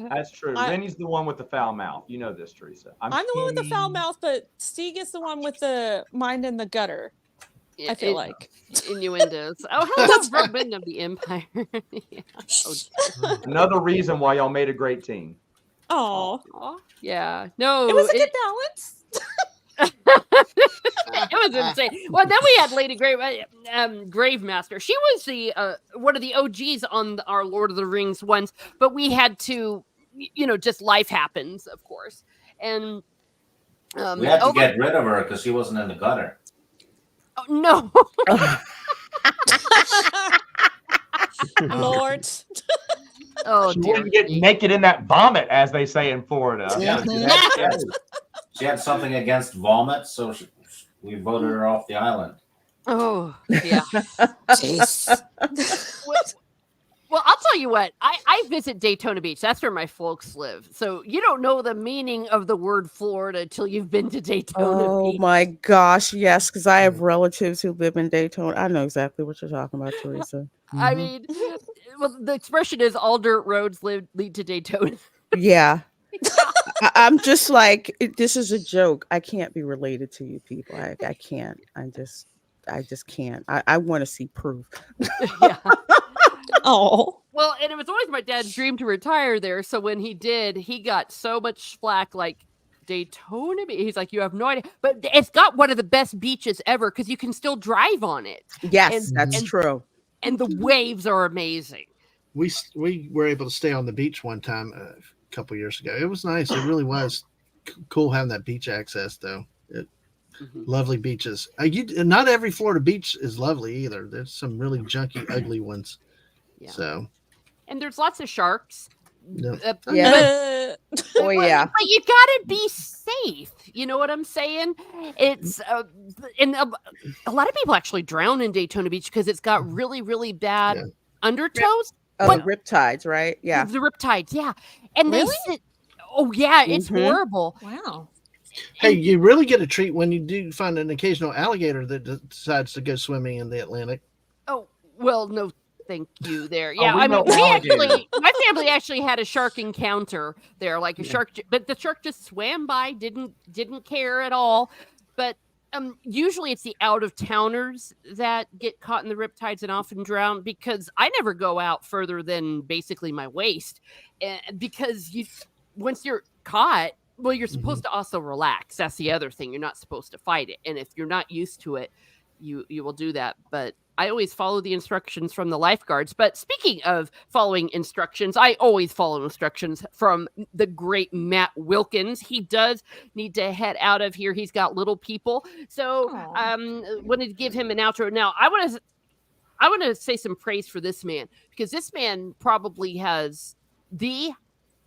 That's true. I- Rennie's the one with the foul mouth. You know this, Teresa. I'm the one with the foul kidding. mouth, but Steeg is the one with the mind in the gutter. I feel like. innuendos. Oh, hello, Robin of the Empire. Yeah. Oh, Another reason why y'all made a great team. Oh, aw, yeah. No, it was a good balance. it was insane. Well, then we had Lady Gravemaster. She was the one of the OGs on our Lord of the Rings ones, but we had to, just life happens, of course, and We had to get rid of her because she wasn't in the gutter. Oh, no. Lord. Oh, She dear. wouldn't get naked in that vomit, as they say in Florida. Yeah. She had something against vomit, so we voted her off the island. Oh, yeah. Jeez. Well, I'll tell you what. I visit Daytona Beach. That's where my folks live. So you don't know the meaning of the word Florida until you've been to Daytona Oh Beach. my gosh, yes, because I have relatives who live in Daytona. I know exactly what you're talking about, Teresa. I Mhm. mean, well, the expression is all dirt roads lead to Daytona. Yeah. I'm just like, this is a joke. I can't be related to you people. I can't. I just can't. I want to see proof. Yeah. Oh. Well, and it was always my dad's dream to retire there. So when he did, he got so much flack, like Daytona Beach. He's like, you have no idea, but it's got one of the best beaches ever because you can still drive on it. Yes, that's true. And the waves are amazing. We were able to stay on the beach one time a couple years ago. It was nice. It really was cool having that beach access, though. Lovely beaches. Not every Florida beach is lovely either. There's some really junky, ugly ones. Yeah. So, and there's lots of sharks. yeah. Yeah. Oh yeah. But you gotta be safe. You know what I'm saying? It's and a lot of people actually drown in Daytona Beach because it's got really, really bad undertows. Oh, the riptides, right? Yeah. The riptides, yeah. And Really? they sit. Oh yeah, it's Mhm. horrible. Wow. Hey, you really get a treat when you do find an occasional alligator that decides to go swimming in the Atlantic. Oh well, no, thank you. There, Oh, yeah. we I mean, know alligators. my family actually had a shark encounter there, like a shark, but the shark just swam by, didn't care at all. But usually it's the out of towners that get caught in the riptides and often drown because I never go out further than basically my waist, because once you're caught. Well, you're supposed to also relax. That's the other thing. You're not supposed to fight it. And if you're not used to it, you will do that. But I always follow the instructions from the lifeguards. But speaking of following instructions, I always follow instructions from the great Matt Wilkins. He does need to head out of here. He's got little people. So wanted to give him an outro. Now, I want to say some praise for this man because this man probably has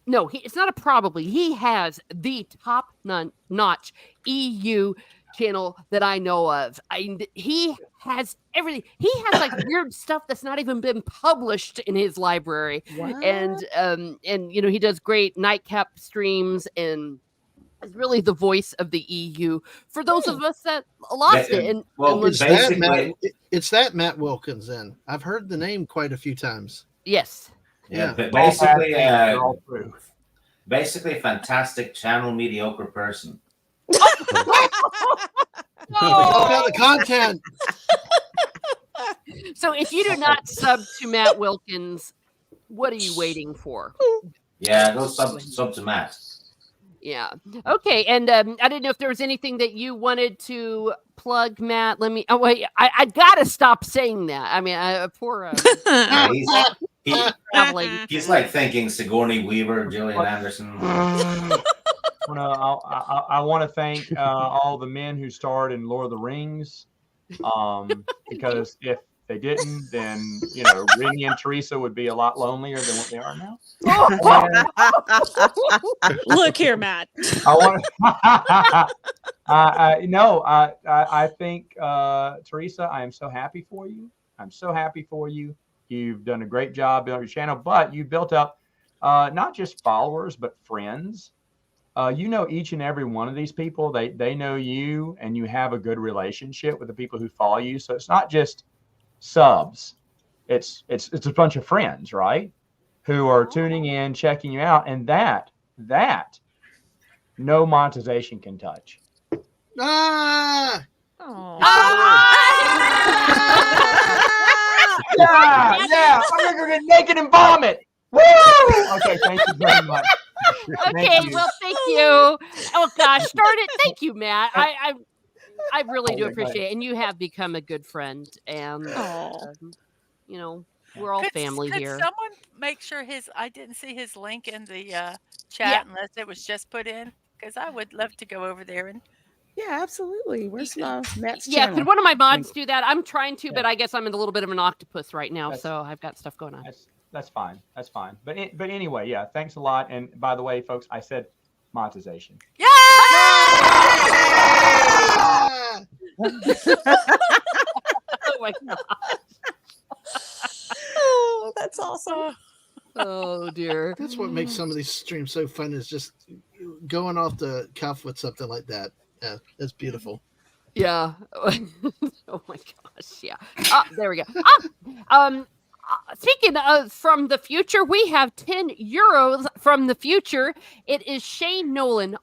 it's not a probably. He has the top-notch EU channel that I know of. He has everything. He has like weird stuff that's not even been published in his library. What? And he does great nightcap streams and is really the voice of the EU for those of us that lost it. And It's that Matt Wilkins. Then I've heard the name quite a few times. Yes. Yeah, but basically a fantastic channel, mediocre person. About the content. So if you do not sub to Matt Wilkins, what are you waiting for? Yeah, go sub to Matt. Yeah. Okay. And I didn't know if there was anything that you wanted to plug, Matt. Let me. Oh wait, I gotta stop saying that. I mean, poor. He's like thinking Sigourney Weaver, Gillian Anderson. I want to thank all the men who starred in Lord of the Rings, because if they didn't, then Rennie and Teresa would be a lot lonelier than what they are now. Look here, Matt. I think Teresa, I am so happy for you. I'm so happy for you. You've done a great job building your channel, but you built up not just followers but friends. Each and every one of these people. They know you, and you have a good relationship with the people who follow you. So it's not just subs. It's a bunch of friends, right? Who are tuning in, checking you out, and that no monetization can touch. Ah! Yeah, I'm gonna go get naked and vomit. Woo! Okay, thank you very much. Okay, well, thank you. Oh gosh, darn it! Thank you, Matt. I really do appreciate it, and you have become a good friend. And we're all family could here. Someone make sure I didn't see his link in the chat unless it was just put in, because I would love to go over there and. Yeah, absolutely. Where's Matt's Yeah, channel? could one of my mods do that? I'm trying to, but I guess I'm in a little bit of an octopus right now, so I've got stuff going on. That's fine. That's fine. But anyway, yeah, thanks a lot. And by the way, folks, I said monetization. Yeah! my god. Oh, that's awesome. Oh dear. That's what makes some of these streams so fun, is just going off the cuff with something like that. Yeah, it's beautiful. Yeah. Oh my gosh. Yeah. There we go. Speaking of from the future, we have 10 euros from the future. It is Shane Nolan.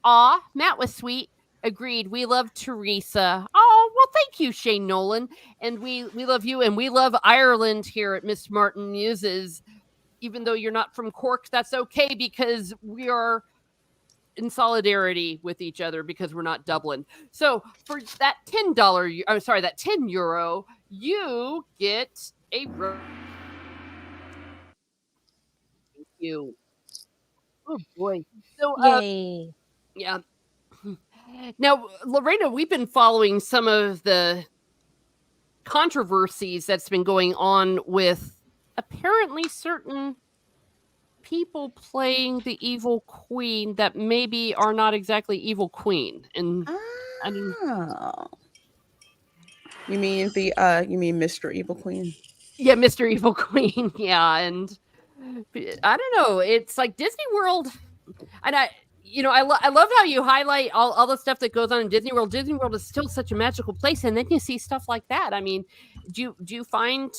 Matt was sweet. Agreed. We love Teresa. Oh, well, thank you, Shane Nolan. And we love you, and we love Ireland here at Miss Martin Muses. Even though you're not from Cork, that's okay, because we are in solidarity with each other because we're not Dublin. So for that $10, I'm sorry, that 10 euro, you get a thank you. Oh boy. So Yay. yeah. Now, Lorena, we've been following some of the controversies that's been going on with apparently certain people playing the evil queen that maybe are not exactly evil queen. And I mean, Oh. You mean Mr. Evil Queen? yeah, Mr. Evil Queen. Yeah, and I don't know. It's like Disney World, and I love how you highlight all the stuff that goes on in Disney World. Disney World is still such a magical place, and then you see stuff like that. I mean, do you find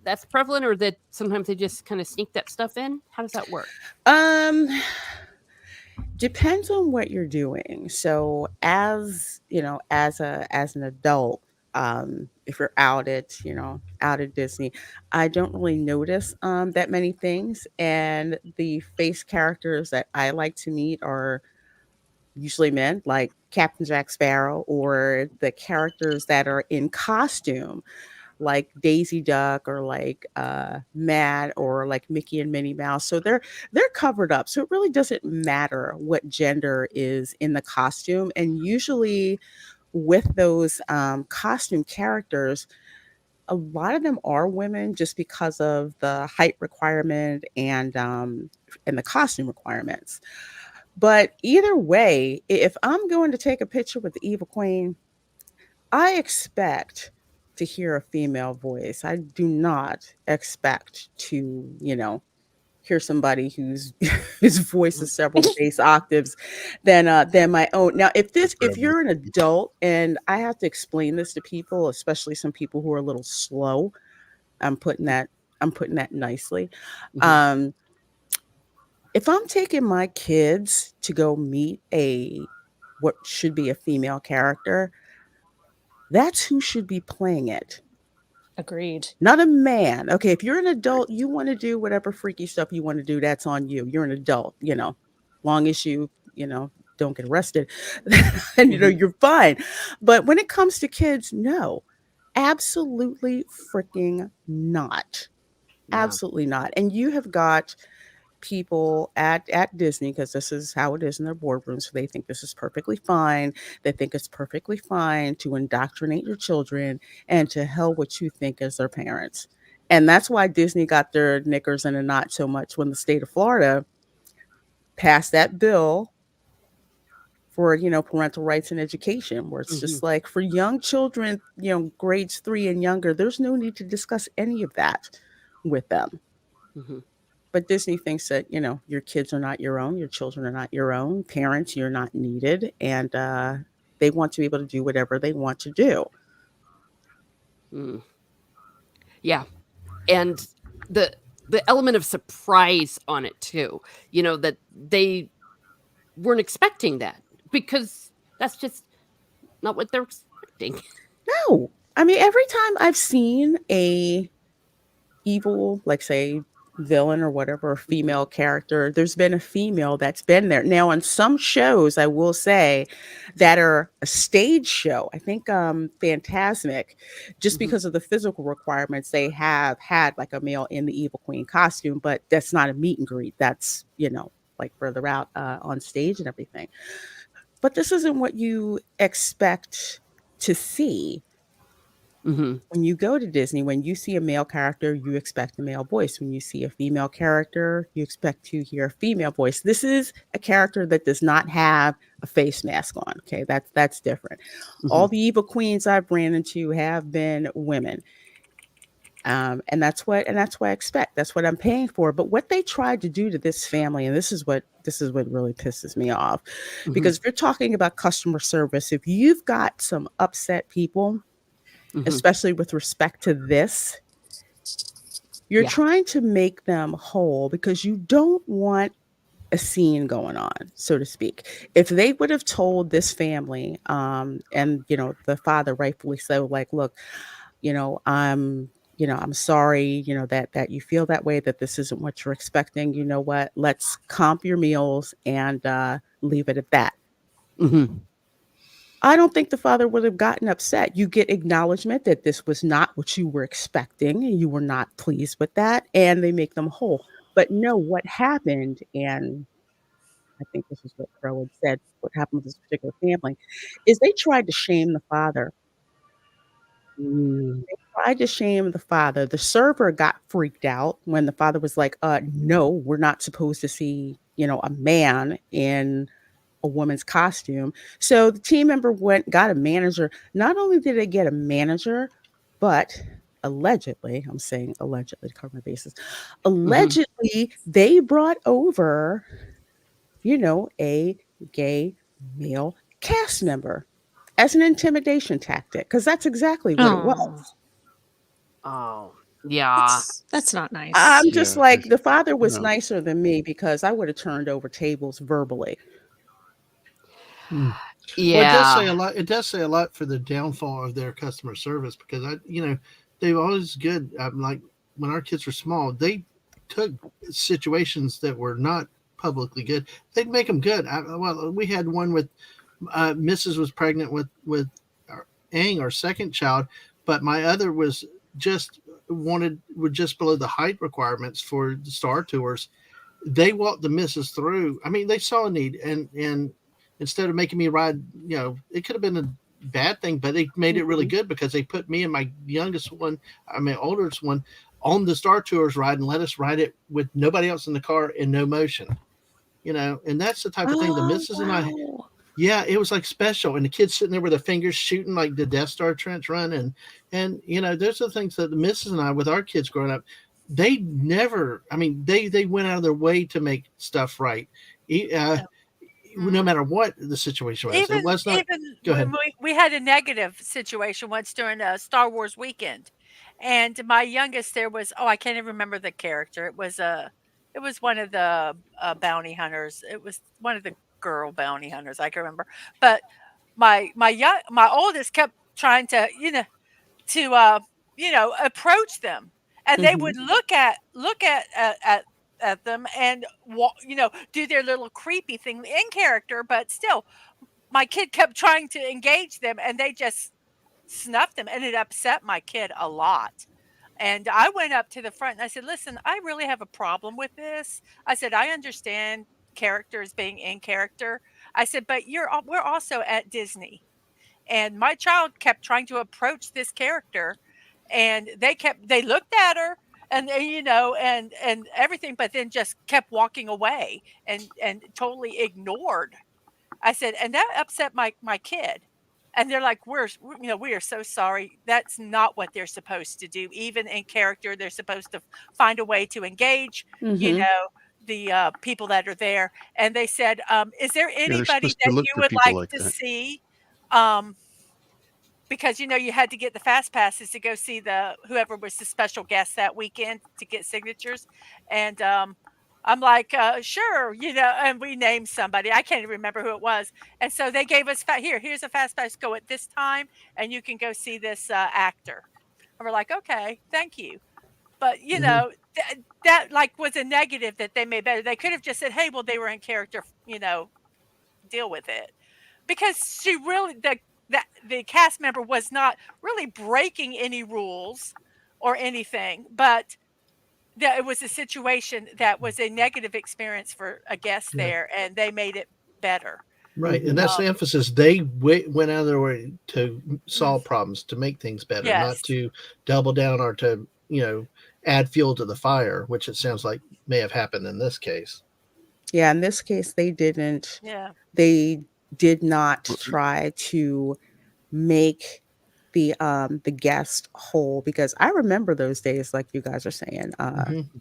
that's prevalent, or that sometimes they just kind of sneak that stuff in? How does that work? Depends on what you're doing. So as an adult, if you're out at Disney, I don't really notice that many things. And the face characters that I like to meet are usually men, like Captain Jack Sparrow, or the characters that are in costume, like Daisy Duck, or like Mad, or like Mickey and Minnie Mouse. So they're covered up. So it really doesn't matter what gender is in the costume. And usually with those costume characters, a lot of them are women, just because of the height requirement and the costume requirements. But either way, if I'm going to take a picture with the Evil Queen, I expect to hear a female voice. I do not expect to, hear somebody whose voice is several bass octaves than my own. Now, if you're an adult, and I have to explain this to people, especially some people who are a little slow, I'm putting that nicely. Mhm. If I'm taking my kids to go meet what should be a female character, that's who should be playing it. Agreed. Not a man. Okay, if you're an adult, you want to do whatever freaky stuff you want to do, that's on you. You're an adult, long as you don't get arrested, and you're fine. But when it comes to kids, no, absolutely freaking not. Yeah. Absolutely not. And you have got people at Disney, because this is how it is in their boardrooms. So they think this is perfectly fine. They think it's perfectly fine to indoctrinate your children, and to hell what you think as their parents. And that's why Disney got their knickers in a knot so much when the state of Florida passed that bill for parental rights and education, where it's just like, for young children, grades 3 and younger, there's no need to discuss any of that with them. Mhm. But Disney thinks that, your kids are not your own, your children are not your own, parents, you're not needed, and they want to be able to do whatever they want to do. Mm. Yeah, and the element of surprise on it too, that they weren't expecting that, because that's just not what they're expecting. No, I mean, every time I've seen a evil, like, say, villain or whatever, female character, there's been a female that's been there. Now, on some shows, I will say, that are a stage show, I think Fantasmic, just because of the physical requirements, they have had like a male in the Evil Queen costume, but that's not a meet and greet. That's like further out on stage and everything. But this isn't what you expect to see When you go to Disney, when you see a male character, you expect a male voice. When you see a female character, you expect to hear a female voice. This is a character that does not have a face mask on. Okay, that's different. All the evil queens I've ran into have been women. And that's what I expect. That's what I'm paying for. But what they tried to do to this family, and this is what really pisses me off, because if you're talking about customer service, if you've got some upset people, especially with respect to this, you're Yeah. trying to make them whole because you don't want a scene going on, so to speak. If they would have told this family, and the father rightfully so, like, look, I'm sorry, that you feel that way, that this isn't what you're expecting. You know what? Let's comp your meals and leave it at that. I don't think the father would have gotten upset. You get acknowledgement that this was not what you were expecting and you were not pleased with that, and they make them whole. But no, what happened, and I think this is what Crow had said, what happened with this particular family, is they tried to shame the father. They tried to shame the father. The server got freaked out when the father was like, no, we're not supposed to see, a man in a woman's costume. So the team member got a manager. Not only did they get a manager, but allegedly, I'm saying allegedly to cover my bases, allegedly they brought over, a gay male cast member as an intimidation tactic, because that's exactly what it was. Oh, yeah. That's not nice. I'm just Yeah, like, the father was no. nicer than me because I would have turned over tables verbally. Well, it does say a lot. It does say a lot for the downfall of their customer service, because they've always good. Like when our kids were small, they took situations that were not publicly good. They'd make them good. Well, we had one with Mrs. was pregnant with Aang, our second child, but my other was were just below the height requirements for the Star Tours. They walked the missus through. I mean, they saw a need, and instead of making me ride, it could have been a bad thing, but they made it really good because they put me and my oldest one, on the Star Tours ride and let us ride it with nobody else in the car in no motion. And that's the type of thing the missus and I. Yeah, it was like special, and the kids sitting there with their fingers shooting like the Death Star trench run, and those are the things that the missus and I, with our kids growing up, they never. I mean, they went out of their way to make stuff right, no matter what the situation was. It was not. Go ahead. We had a negative situation once during a Star Wars weekend, and my youngest there was I can't even remember the character. It was one of the bounty hunters. It was one of the girl bounty hunters. I can remember, but my oldest kept trying to approach them, and they would look at them and do their little creepy thing in character, but still my kid kept trying to engage them and they just snuffed them, and it upset my kid a lot. And I went up to the front and I said, listen, I really have a problem with this. I said, I understand characters being in character. I said, but we're also at Disney, and my child kept trying to approach this character, and they looked at her, and and everything, but then just kept walking away and totally ignored. I said, and that upset my kid. And they're like, we are so sorry. That's not what they're supposed to do. Even in character, they're supposed to find a way to engage, the people that are there. And they said, is there Yeah, they're anybody supposed to that look you for would people like like to that. see? Because you had to get the fast passes to go see whoever was the special guest that weekend to get signatures. And I'm like, sure, and we named somebody. I can't even remember who it was. And so they gave us here's a fast pass, go at this time, and you can go see this actor. And we're like, okay, thank you. But that like was a negative that they made better. They could have just said, hey, well, they were in character, deal with it. Because she really the cast member was not really breaking any rules or anything, but that it was a situation that was a negative experience for a guest Yeah. there, and they made it better. Right, and that's the emphasis. They went out of their way to solve problems, to make things better, Yes. not to double down or to add fuel to the fire, which it sounds like may have happened in this case. Yeah, in this case, they didn't. Yeah. They did not try to make the guest whole, because I remember those days, like you guys are saying,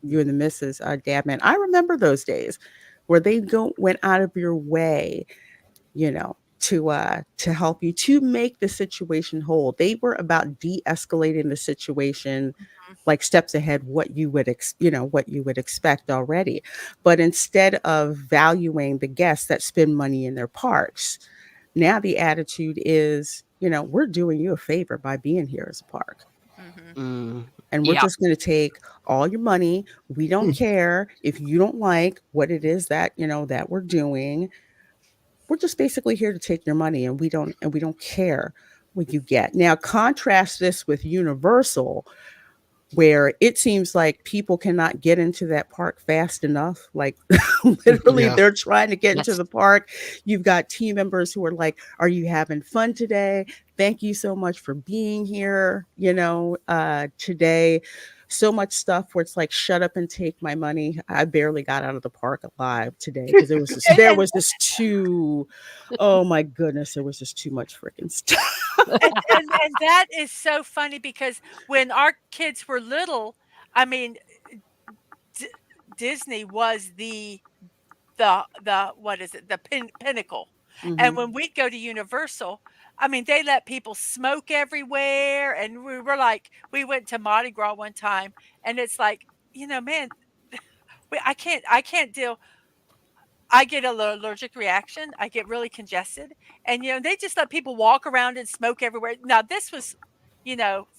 you and the Mrs. Dadman. I remember those days where they went out of your way, to help you, to make the situation whole. They were about de-escalating the situation, like steps ahead what you would expect already. But instead of valuing the guests that spend money in their parks, now the attitude is, we're doing you a favor by being here as a park. And we're just going to take all your money. We don't care if you don't like what it is that, that we're doing. We're just basically here to take your money, and we don't care what you get. Now contrast this with Universal, where it seems like people cannot get into that park fast enough. Like literally they're trying to get into the park. You've got team members who are like, are you having fun today? Thank you so much for being here, today. So much stuff where it's like, shut up and take my money. I barely got out of the park alive today because there was just too, oh my goodness, there was just too much freaking stuff. And that is so funny, because when our kids were little, I mean, Disney was the what is it, the pinnacle. And when we go to Universal, I mean, they let people smoke everywhere, and we were like, we went to Mardi Gras one time, and it's like, man, I can't deal. I get an allergic reaction. I get really congested, and they just let people walk around and smoke everywhere. Now this was,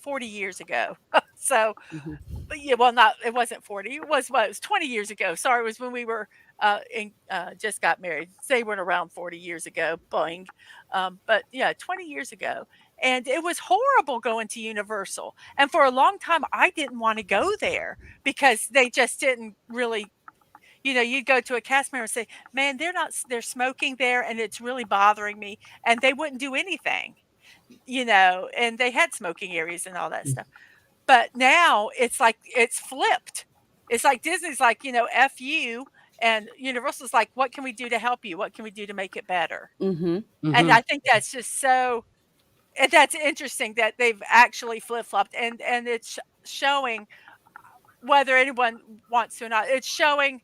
40 years ago. So, well, it wasn't 40. It was 20 years ago. Sorry, it was when we were just got married. They weren't around 40 years ago. Boing. But yeah, 20 years ago. And it was horrible going to Universal. And for a long time, I didn't want to go there because they just didn't really, you'd go to a cast member and say, man, they're smoking there and it's really bothering me. And they wouldn't do anything, and they had smoking areas and all that stuff. But now it's like, it's flipped. It's like Disney's like, F you. And Universal's like, what can we do to help you? What can we do to make it better? And I think that's just that's interesting that they've actually flip-flopped, and it's showing, whether anyone wants to or not, it's showing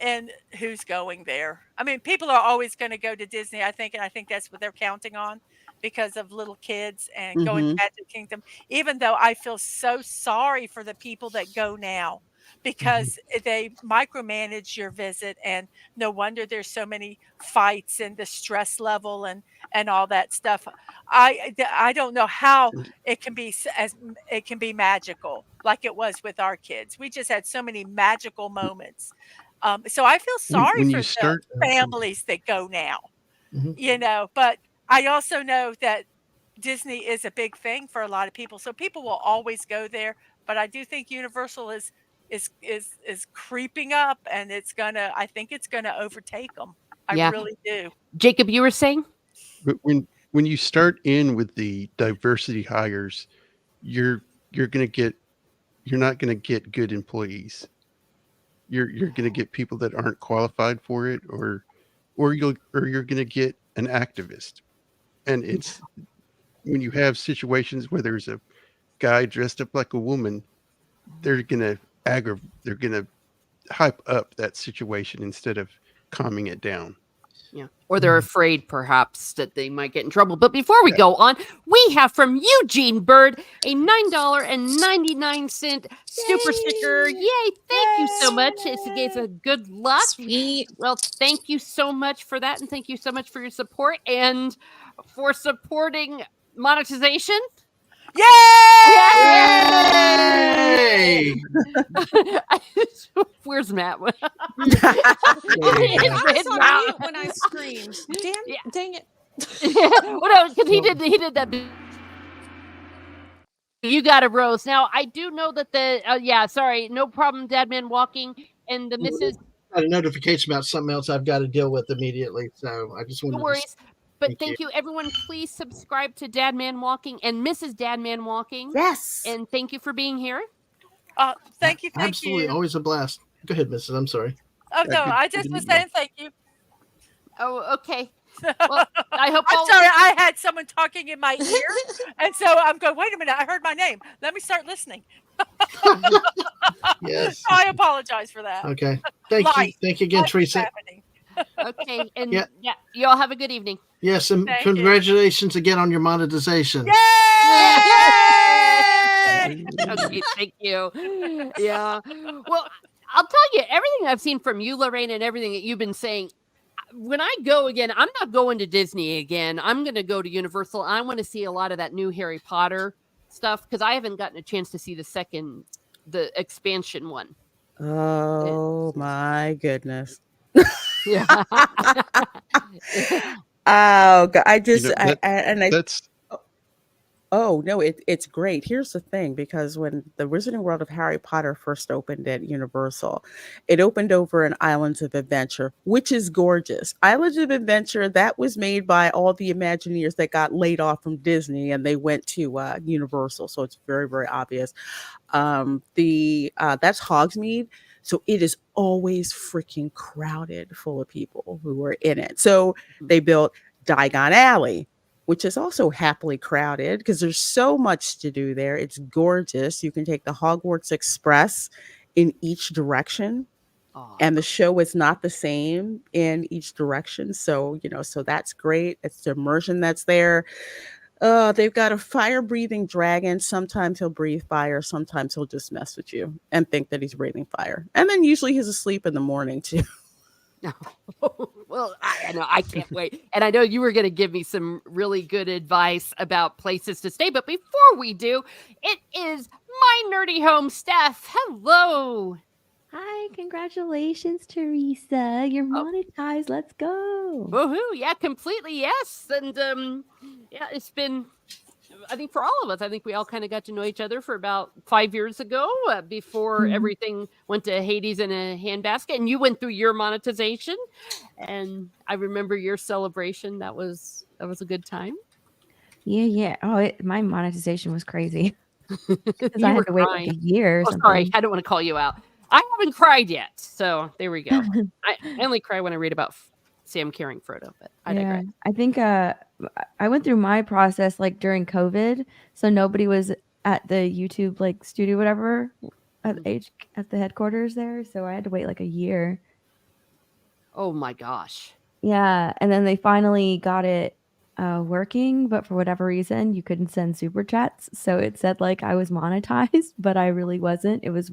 and who's going there. I mean, people are always going to go to Disney, I think, and I think that's what they're counting on because of little kids and going to Magic Kingdom, even though I feel so sorry for the people that go now, because they micromanage your visit, and no wonder there's so many fights and the stress level and all that stuff. I don't know how it can be magical like it was with our kids. We just had so many magical moments. So I feel sorry for the families that go now, but I also know that Disney is a big thing for a lot of people. So people will always go there, but I do think Universal is creeping up, and I think it's gonna overtake them. I really do. Jacob, you were saying? But when you start in with the diversity hires, you're not going to get good employees. You're going to get people that aren't qualified for it, or you're going to get an activist. And it's when you have situations where there's a guy dressed up like a woman, they're going to hype up that situation instead of calming it down. Yeah. Or they're afraid, perhaps, that they might get in trouble. But before we go on, we have from Eugene Bird a $9.99 super sticker. Yay! Thank you so much. It gives a good luck. Sweet. Well, thank you so much for that, and thank you so much for your support and for supporting monetization. Yay! Where's Matt? I saw you when I screamed. Dang it. Well, no, because he did that. You got a rose. Now, I do know that sorry, no problem, Dadman walking, and the Mrs. got a notification about something else I've got to deal with immediately. So I just wanted No to worries. But thank thank you, everyone. Please subscribe to Dad Man Walking and Mrs. Dad Man Walking. Yes. And thank you for being here. Thank you. Thank absolutely you. always a blast. Go ahead, Mrs. I'm sorry. Oh, no, good- I good just to was meet y'all. saying thank you. Oh, okay. Well, I hope I'm all. sorry. I had someone talking in my ear. And so I'm going, wait a minute. I heard my name. Let me start listening. Yes. So I apologize for that. Okay. Thank you. Life. Thank you again, Life is Teresa. happening. Okay, and Yeah. yeah, you all have a good evening. Yes, and Thank you. congratulations again on your monetization. Yay! Okay, thank you. Yeah. Well, I'll tell you, everything I've seen from you, Lorraine, and everything that you've been saying, when I go again, I'm not going to Disney again. I'm going to go to Universal. I want to see a lot of that new Harry Potter stuff because I haven't gotten a chance to see the expansion one. Oh my goodness. Yeah. Oh, God, I just, You know, that's oh no, it's great. Here's the thing, because when the Wizarding World of Harry Potter first opened at Universal, it opened over in Islands of Adventure, which is gorgeous. Islands of Adventure, that was made by all the Imagineers that got laid off from Disney and they went to Universal. So it's very, very obvious. That's Hogsmeade. So it is always freaking crowded full of people who are in it. So they built Diagon Alley, which is also happily crowded because there's so much to do there. It's gorgeous. You can take the Hogwarts Express in each direction, and the show is not the same in each direction. So, so that's great. It's the immersion that's there. They've got a fire-breathing dragon. Sometimes he'll breathe fire. Sometimes he'll just mess with you and think that he's breathing fire. And then usually he's asleep in the morning too. Well, I know I can't wait. And I know you were going to give me some really good advice about places to stay. But before we do, it is my nerdy home, Steph. Hello. Hi, congratulations, Teresa. You're Oh. monetized. Let's go. Woohoo. Yeah, completely. Yes. And yeah, it's been, I think for all of us, I think we all kind of got to know each other for about 5 years ago before everything went to Hades in a handbasket. And you went through your monetization. And I remember your celebration. That was a good time. Yeah. Oh, my monetization was crazy. Because You I were had to wait crying. like a year or Oh, something. sorry. I don't want to call you out. I haven't cried yet. So there we go. I only cry when I read about Sam carrying Frodo, but I digress. I think I went through my process like during COVID. So nobody was at the YouTube like studio, whatever, at the headquarters there. So I had to wait like a year. Oh my gosh. Yeah. And then they finally got it working, but for whatever reason, you couldn't send super chats. So it said like I was monetized, but I really wasn't. It was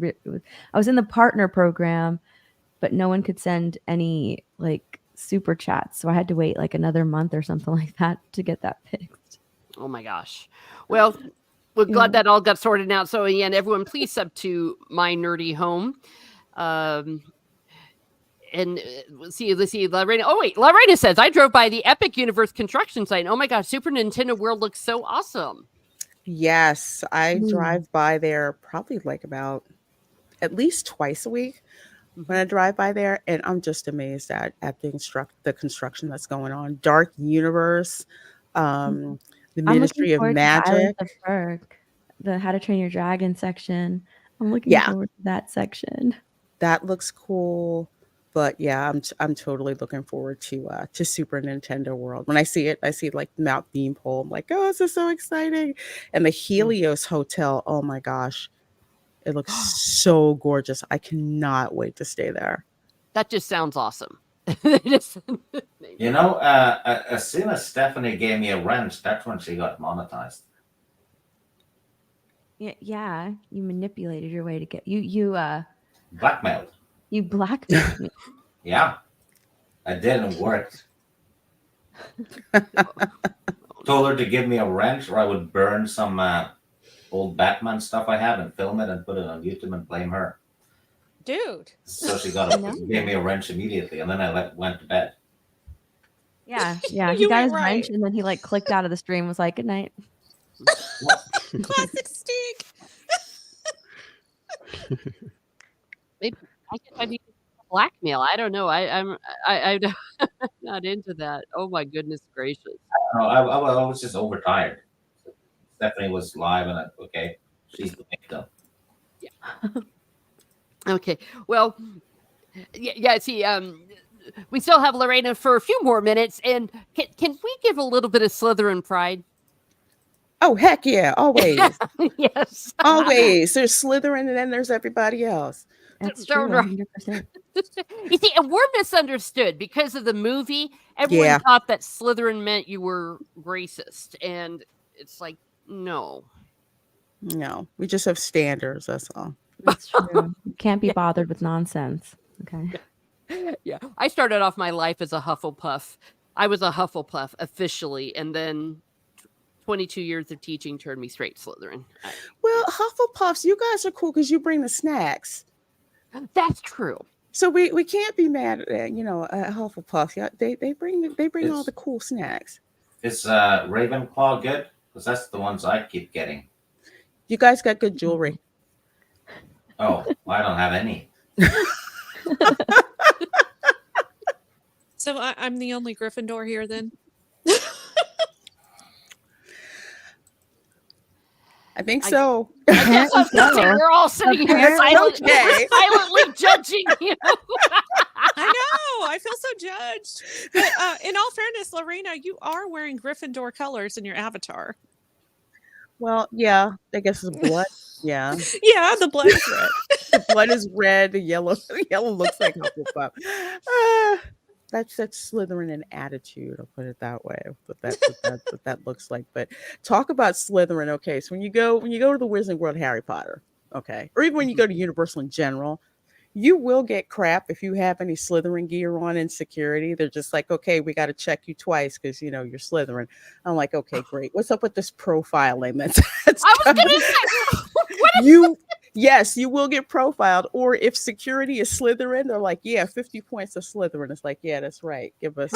I was in the partner program, but no one could send any like super chats. So I had to wait like another month or something like that to get that fixed. Oh my gosh. Well, we're glad that all got sorted out. So again, everyone, please sub to My Nerdy Home. And let's see, Lorena. Oh wait, Lorena says I drove by the Epic Universe construction site. Oh my gosh, Super Nintendo World looks so awesome. Yes, I drive by there probably like about at least twice a week when I drive by there, and I'm just amazed at the construction that's going on. Dark Universe, the Ministry of Magic. The Berk, the How to Train Your Dragon section. I'm looking forward to that section. That looks cool. But yeah, I'm totally looking forward to Super Nintendo World. When I see like Mount Beanpole, I'm like, oh, this is so exciting. And the Helios Hotel, oh my gosh, it looks so gorgeous. I cannot wait to stay there. That just sounds awesome. You know, as soon as Stephanie gave me a wrench, that's when she got monetized. Yeah, you manipulated your way to get you Blackmailed. You blackmailed me. Yeah, it didn't work. Told her to give me a wrench or I would burn some old Batman stuff I have and film it and put it on YouTube and blame her. Dude. So she gave me a wrench immediately, and then I went to bed. Yeah. He got his wrench and then he like clicked out of the stream. Was like, good night. Classic Stig. Maybe I need to blackmail. I don't know. I'm not into that. Oh my goodness gracious. No, I was just overtired. Stephanie was live, and okay, she's the victim. Okay. Well, yeah. See, we still have Lorena for a few more minutes, and can we give a little bit of Slytherin pride? Oh, heck yeah. Always. Yes. Always. There's Slytherin and then there's everybody else. That's They're true. right. 100%. You see, and we're misunderstood because of the movie. Everyone Yeah. thought that Slytherin meant you were racist, and it's like, no. No, we just have standards. That's all. That's true. You can't be bothered with nonsense. Okay. Yeah. I started off my life as a Hufflepuff. I was a Hufflepuff officially, and then 22 years of teaching turned me straight Slytherin. Well, Hufflepuffs, you guys are cool because you bring the snacks. That's true. So we can't be mad at at Hufflepuff. Yeah, they bring all the cool snacks. Is Ravenclaw good? Because that's the ones I keep getting. You guys got good jewelry. Oh, well, I don't have any. So I'm the only Gryffindor here then. I think so. I guess I'm So. we're all sitting here silently judging you. I know. I feel so judged. But in all fairness, Lorena, you are wearing Gryffindor colors in your avatar. Well, yeah, I guess it's blood. Yeah, Yeah, the blood is red. the blood is red. The yellow looks like Hufflepuff. That's Slytherin in attitude. I'll put it that way. What that looks like. But talk about Slytherin. Okay, so when you go to the Wizarding World, Harry Potter, okay, or even when you go to Universal in general, you will get crap if you have any Slytherin gear on in security. They're just like, okay, we got to check you twice because you're Slytherin. I'm like, okay, great. What's up with this profiling? That's I was gonna say, yes, you will get profiled. Or if security is Slytherin, they're like, yeah, 50 points of Slytherin. It's like, yeah, that's right. Give us,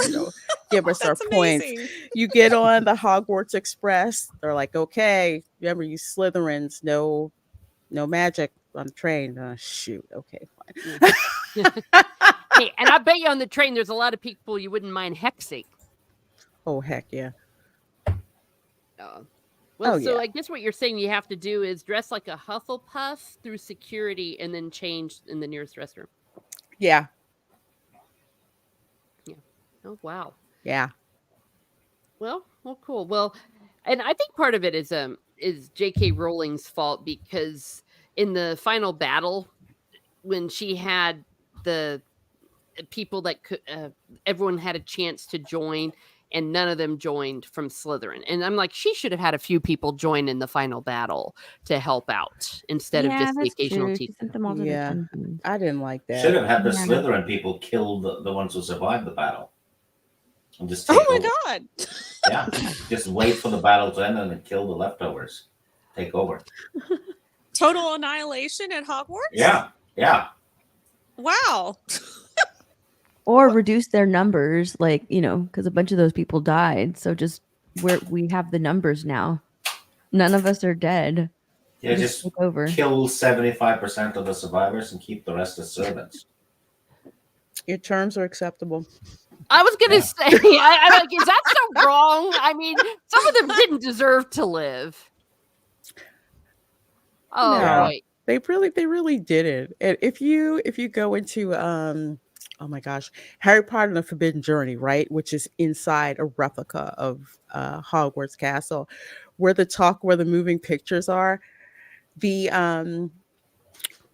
give us our That's points. amazing. You get on the Hogwarts Express. They're like, okay, remember you Slytherins, no magic on the train. Shoot, okay, fine. hey, and I bet you on the train there's a lot of people you wouldn't mind hexing. Oh heck yeah. Well, Oh, so yeah. I guess what you're saying you have to do is dress like a Hufflepuff through security and then change in the nearest restroom. Yeah. Oh, wow. Yeah. Well, cool. Well, and I think part of it is J.K. Rowling's fault because in the final battle, when she had the people that could, everyone had a chance to join, and none of them joined from Slytherin. And I'm like, she should have had a few people join in the final battle to help out instead of just the that's occasional true. teacher. She sent them all to the Yeah. dungeons. I didn't like that. Should have had the Yeah. Slytherin people kill the ones who survived the battle. And just take Oh my over. god. Yeah, just wait for the battle to end and then kill the leftovers. Take over. Total annihilation at Hogwarts? Yeah. Wow. Or reduce their numbers, because a bunch of those people died. So just we have the numbers now. None of us are dead. Yeah, We just take over. kill 75% of the survivors and keep the rest as servants. Your terms are acceptable. I was gonna say, I'm like, is that so wrong? I mean, some of them didn't deserve to live. Oh, No. right. They really did it. And if you go into oh my gosh, Harry Potter and the Forbidden Journey, right, which is inside a replica of Hogwarts Castle, where the moving pictures are, the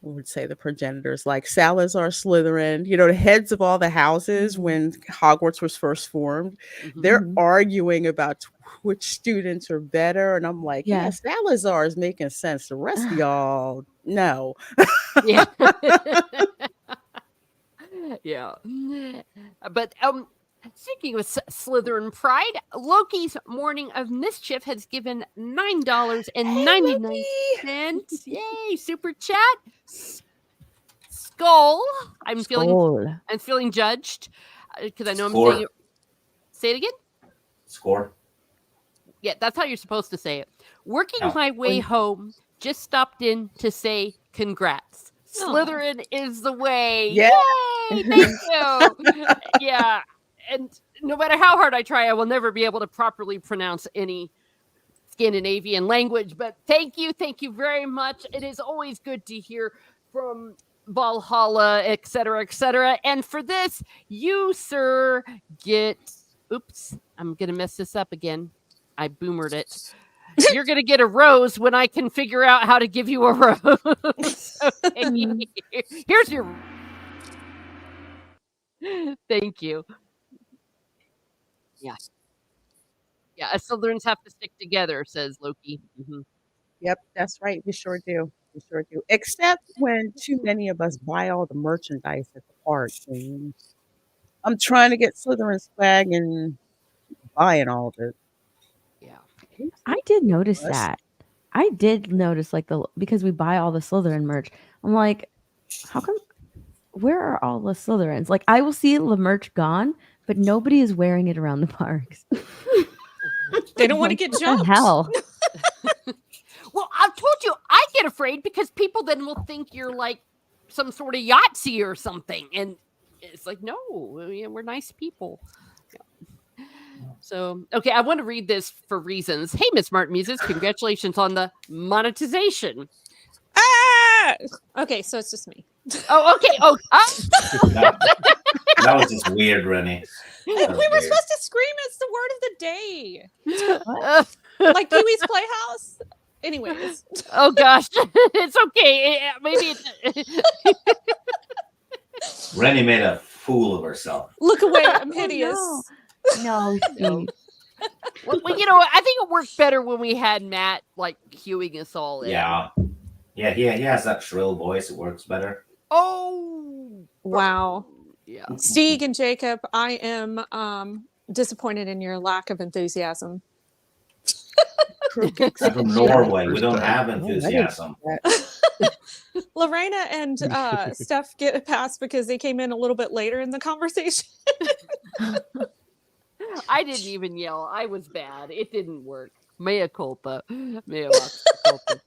what would say the progenitors, like Salazar Slytherin, the heads of all the houses when Hogwarts was first formed, they're arguing about which students are better. And I'm like, yeah, Salazar is making sense. The rest of y'all, no. Yeah. Yeah. But speaking of Slytherin pride, Loki's Morning of Mischief has given $9.99. Yay! Super chat. Skull. I'm feeling judged because I know I'm saying it. Say it again. Score. Yeah, that's how you're supposed to say it. Working my way home, just stopped in to say congrats. Slytherin is the way. Yeah. Yay! Thank you. Yeah, and no matter how hard I try, I will never be able to properly pronounce any Scandinavian language. But thank you very much. It is always good to hear from Valhalla, etc., etc. And for this, you, sir, get. Oops, I'm gonna mess this up again. I boomered it. You're gonna get a rose when I can figure out how to give you a rose. Okay. Here's your. Thank you. Yeah. Yeah, Slytherins have to stick together, says Loki. Mhm. Yep, that's right. We sure do. We sure do. Except when too many of us buy all the merchandise at the park. And I'm trying to get Slytherin swag and buying all of it. Yeah. I did notice Us. that. I did notice because we buy all the Slytherin merch. I'm like, how come? Where are all the Slytherins? Like, I will see the merch gone, but nobody is wearing it around the parks. They don't want to Like, get what the jumped. hell? Well, I've told you, I get afraid because people then will think you're like some sort of Yahtzee or something. And it's like, no, we're nice people. Yeah. So, okay, I want to read this for reasons. Hey, Miss Martin Muses, congratulations on the monetization. Ah! Okay, so it's just me. Oh, okay. Oh, That was just weird, Rennie. We That were was weird. supposed to scream it's the word of the day. Like Pee-wee's Playhouse. Anyways. Oh gosh, it's okay. Maybe Rennie made a fool of herself. Look away, I'm hideous. No, No. Well, I think it worked better when we had Matt like cueing us all in. Yeah. Yeah, he has that shrill voice. It works better. Oh. Wow. Yeah. Stieg and Jacob, I am disappointed in your lack of enthusiasm. I'm from Norway. We First don't time. have enthusiasm. Lorena and Steph get a pass because they came in a little bit later in the conversation. I didn't even yell. I was bad. It didn't work. Mea culpa. Mea culpa.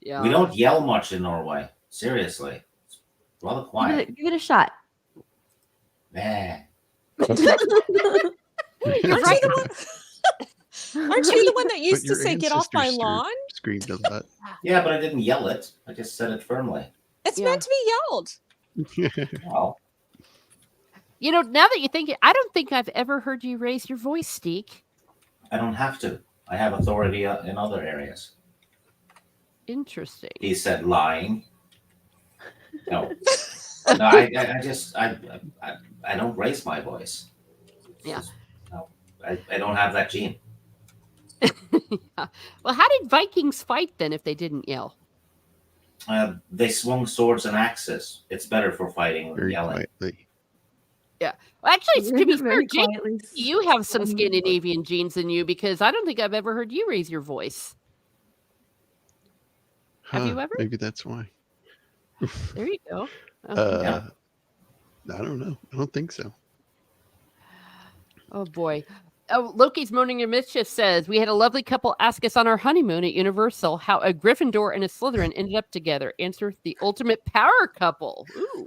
Yeah. We don't yell much in Norway. Seriously. It's rather quiet. give it a shot. Nah. Aren't you the one? Aren't you the one that used to your say, "Get off my ancestors lawn"? Screamed a lot. Yeah, but I didn't yell it. I just said it firmly. It's Yeah. meant to be yelled. Well, Now that you think it, I don't think I've ever heard you raise your voice, Steek. I don't have to. I have authority in other areas. Interesting. He said lying. No. No, I don't raise my voice. Yeah. No, I don't have that gene. Yeah. Well, how did Vikings fight then if they didn't yell? They swung swords and axes. It's better for fighting than Very yelling. quietly. Well, actually, to be fair, Very Jake, quietly. you have some Scandinavian genes in you because I don't think I've ever heard you raise your voice. Have you ever? Maybe that's why. There you go. I don't know. I don't think so. Oh boy. Oh, Loki's Moaning and Mischief says we had a lovely couple ask us on our honeymoon at Universal how a Gryffindor and a Slytherin ended up together. Answer: the ultimate power couple. Ooh.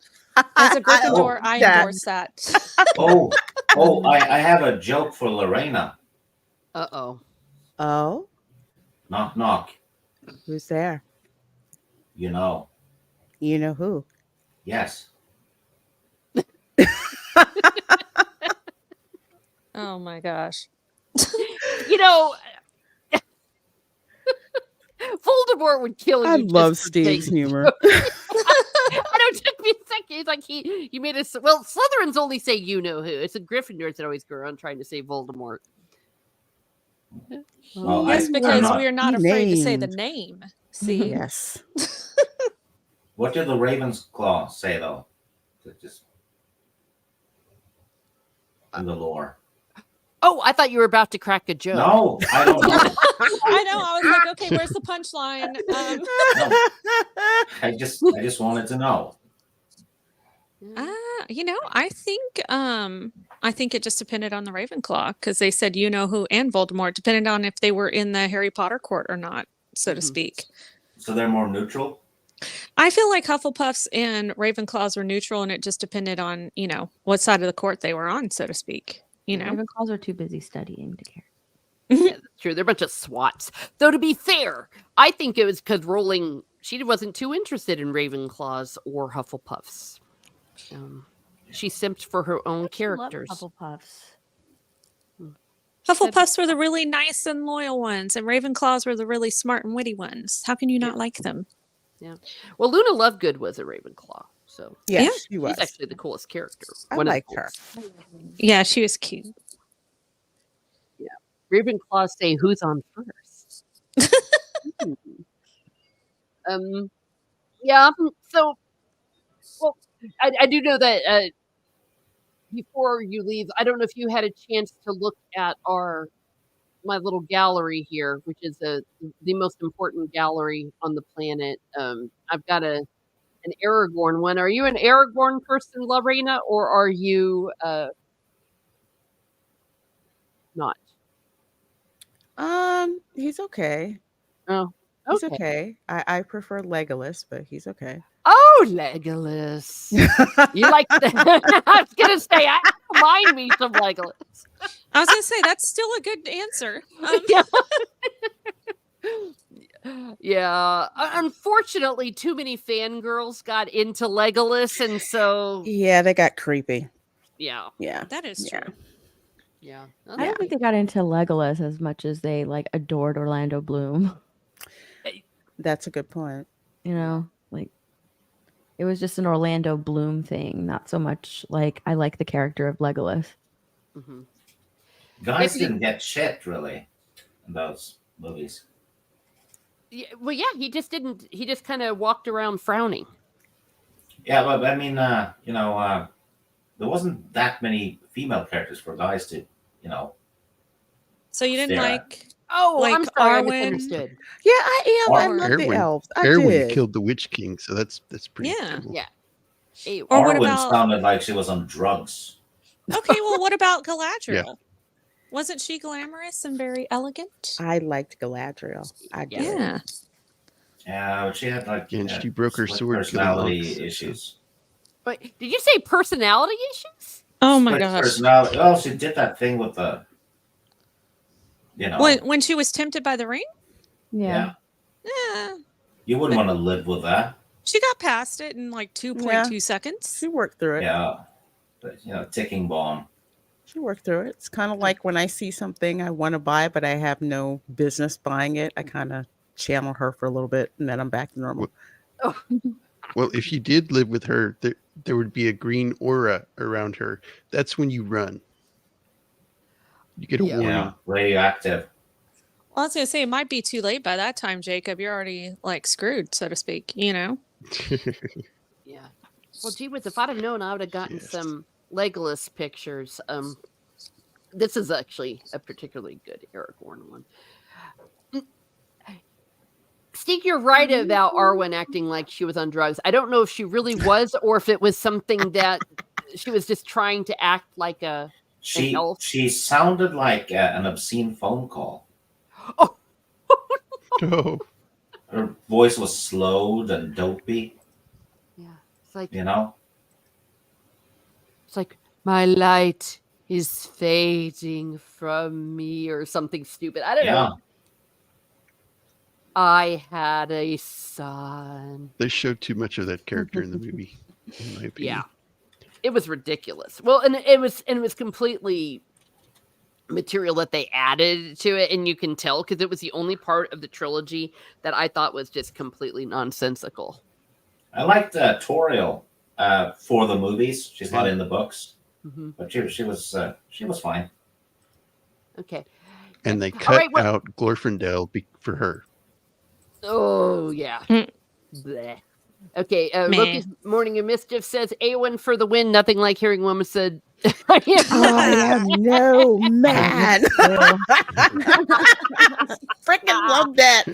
As a Gryffindor, I endorse that. Oh, I have a joke for Lorena. Uh-oh. Oh, Knock, knock. who's there? You know. You know who? Yes. Oh my gosh. Voldemort would kill you. I love just for Steve's saying- humor. I know, it took me a second. It's like you made us. Well, Slytherins only say you know who. It's the Gryffindors that always go around trying to say Voldemort. Well, Yes, I'm because not- we are not afraid to say the named. name. See? Yes. What did the Ravensclaw say though? Just in the lore. Oh, I thought you were about to crack a joke. No, I don't know. I know. I was like, okay, where's the punchline? No. I just wanted to know. I think it just depended on the Ravenclaw because they said you know who and Voldemort, depending on if they were in the Harry Potter court or not, so to Mhm. speak. So they're more neutral. I feel like Hufflepuffs and Ravenclaws were neutral, and it just depended on, what side of the court they were on, so to speak. Ravenclaws are too busy studying to care. Yeah, that's true. They're a bunch of swats. Though to be fair, I think it was because Rowling, she wasn't too interested in Ravenclaws or Hufflepuffs. She simped for her own characters. Hufflepuffs. Hufflepuffs were the really nice and loyal ones, and Ravenclaws were the really smart and witty ones. How can you not like them? Yeah. Well, Luna Lovegood was a Ravenclaw, so Yeah, Yeah. she was. she's actually the coolest character. I One of the liked her. coolest. Yeah, she was cute. Ravenclaws say, "Who's on first?" Yeah. So, well, I do know that before you leave, I don't know if you had a chance to look at my little gallery here, which is the most important gallery on the planet. I've got an Aragorn one. Are you an Aragorn person, Lorena, or are you not? He's okay. Oh, He's okay. okay. I prefer Legolas, but he's okay. Oh, Legolas. You like the I was gonna say, I remind me some Legolas. I was going to say, that's still a good answer. Yeah. Unfortunately, too many fangirls got into Legolas, and so Yeah, they got creepy. yeah. Yeah. That is Yeah. true. Yeah. I don't think they got into Legolas as much as they like adored Orlando Bloom. That's a good point. Like it was just an Orlando Bloom thing, not so much like I like the character of Legolas. Mm-hmm. Guys didn't get shit really in those movies. Yeah, well, yeah, he just didn't. He just kind of walked around frowning. Yeah, but I mean, there wasn't that many female characters for guys to, So you didn't Yeah. like Oh, Like I'm sorry, I Arwen? misunderstood. Yeah, I Or- love the Erwin- elves. I Erwin did. killed the Witch King, so that's pretty Yeah. cool. Yeah. Hey, Or what Arwen about- sounded like she was on drugs. Okay, well, what about Galadriel? Wasn't she glamorous and very elegant? I liked Galadriel. I did. Yeah. Yeah, but she had like And she broke her split sword killing personality monks. issues. but did you say personality issues? Oh my Split gosh. personality. Oh, she did that thing with the, When she was tempted by the ring? yeah. Yeah. You wouldn't want to live with that. She got past it in like 2.2 seconds. She worked through it. Yeah, but ticking bomb. She worked through it. It's kind of like when I see something I want to buy, but I have no business buying it. I kind of channel her for a little bit, and then I'm back to normal. Well, if you did live with her, there would be a green aura around her. That's when you run. You get a warning. Yeah, radioactive. Well, I was going to say, it might be too late by that time, Jacob. You're already like screwed, so to speak, Yeah. Well, gee whiz, if I'd have known, I would have gotten Yes. some Legolas pictures. This is actually a particularly good Aragorn one. Steve, you're right about Arwen acting like she was on drugs. I don't know if she really was, or if it was something that she was just trying to act like an elf. She sounded like an obscene phone call. Oh, Her voice was slowed and dopey. Yeah, it's like my light is fading from me, or something stupid. I don't Yeah. know. I had a son. they showed too much of that character in the movie, in my opinion. Yeah, it was ridiculous. Well, and it was completely material that they added to it, and you can tell because it was the only part of the trilogy that I thought was just completely nonsensical. I liked Toriel for the movies. She's not in the books, Mhm. but she was fine. Okay. And they All cut right, well- out Glorfindel for her. Oh yeah. Mm. Bleh. Okay. Meh. Loki's Morning of Mischief says A1 for the win. Nothing like hearing women said. Oh, yeah, no, man. Freaking love that.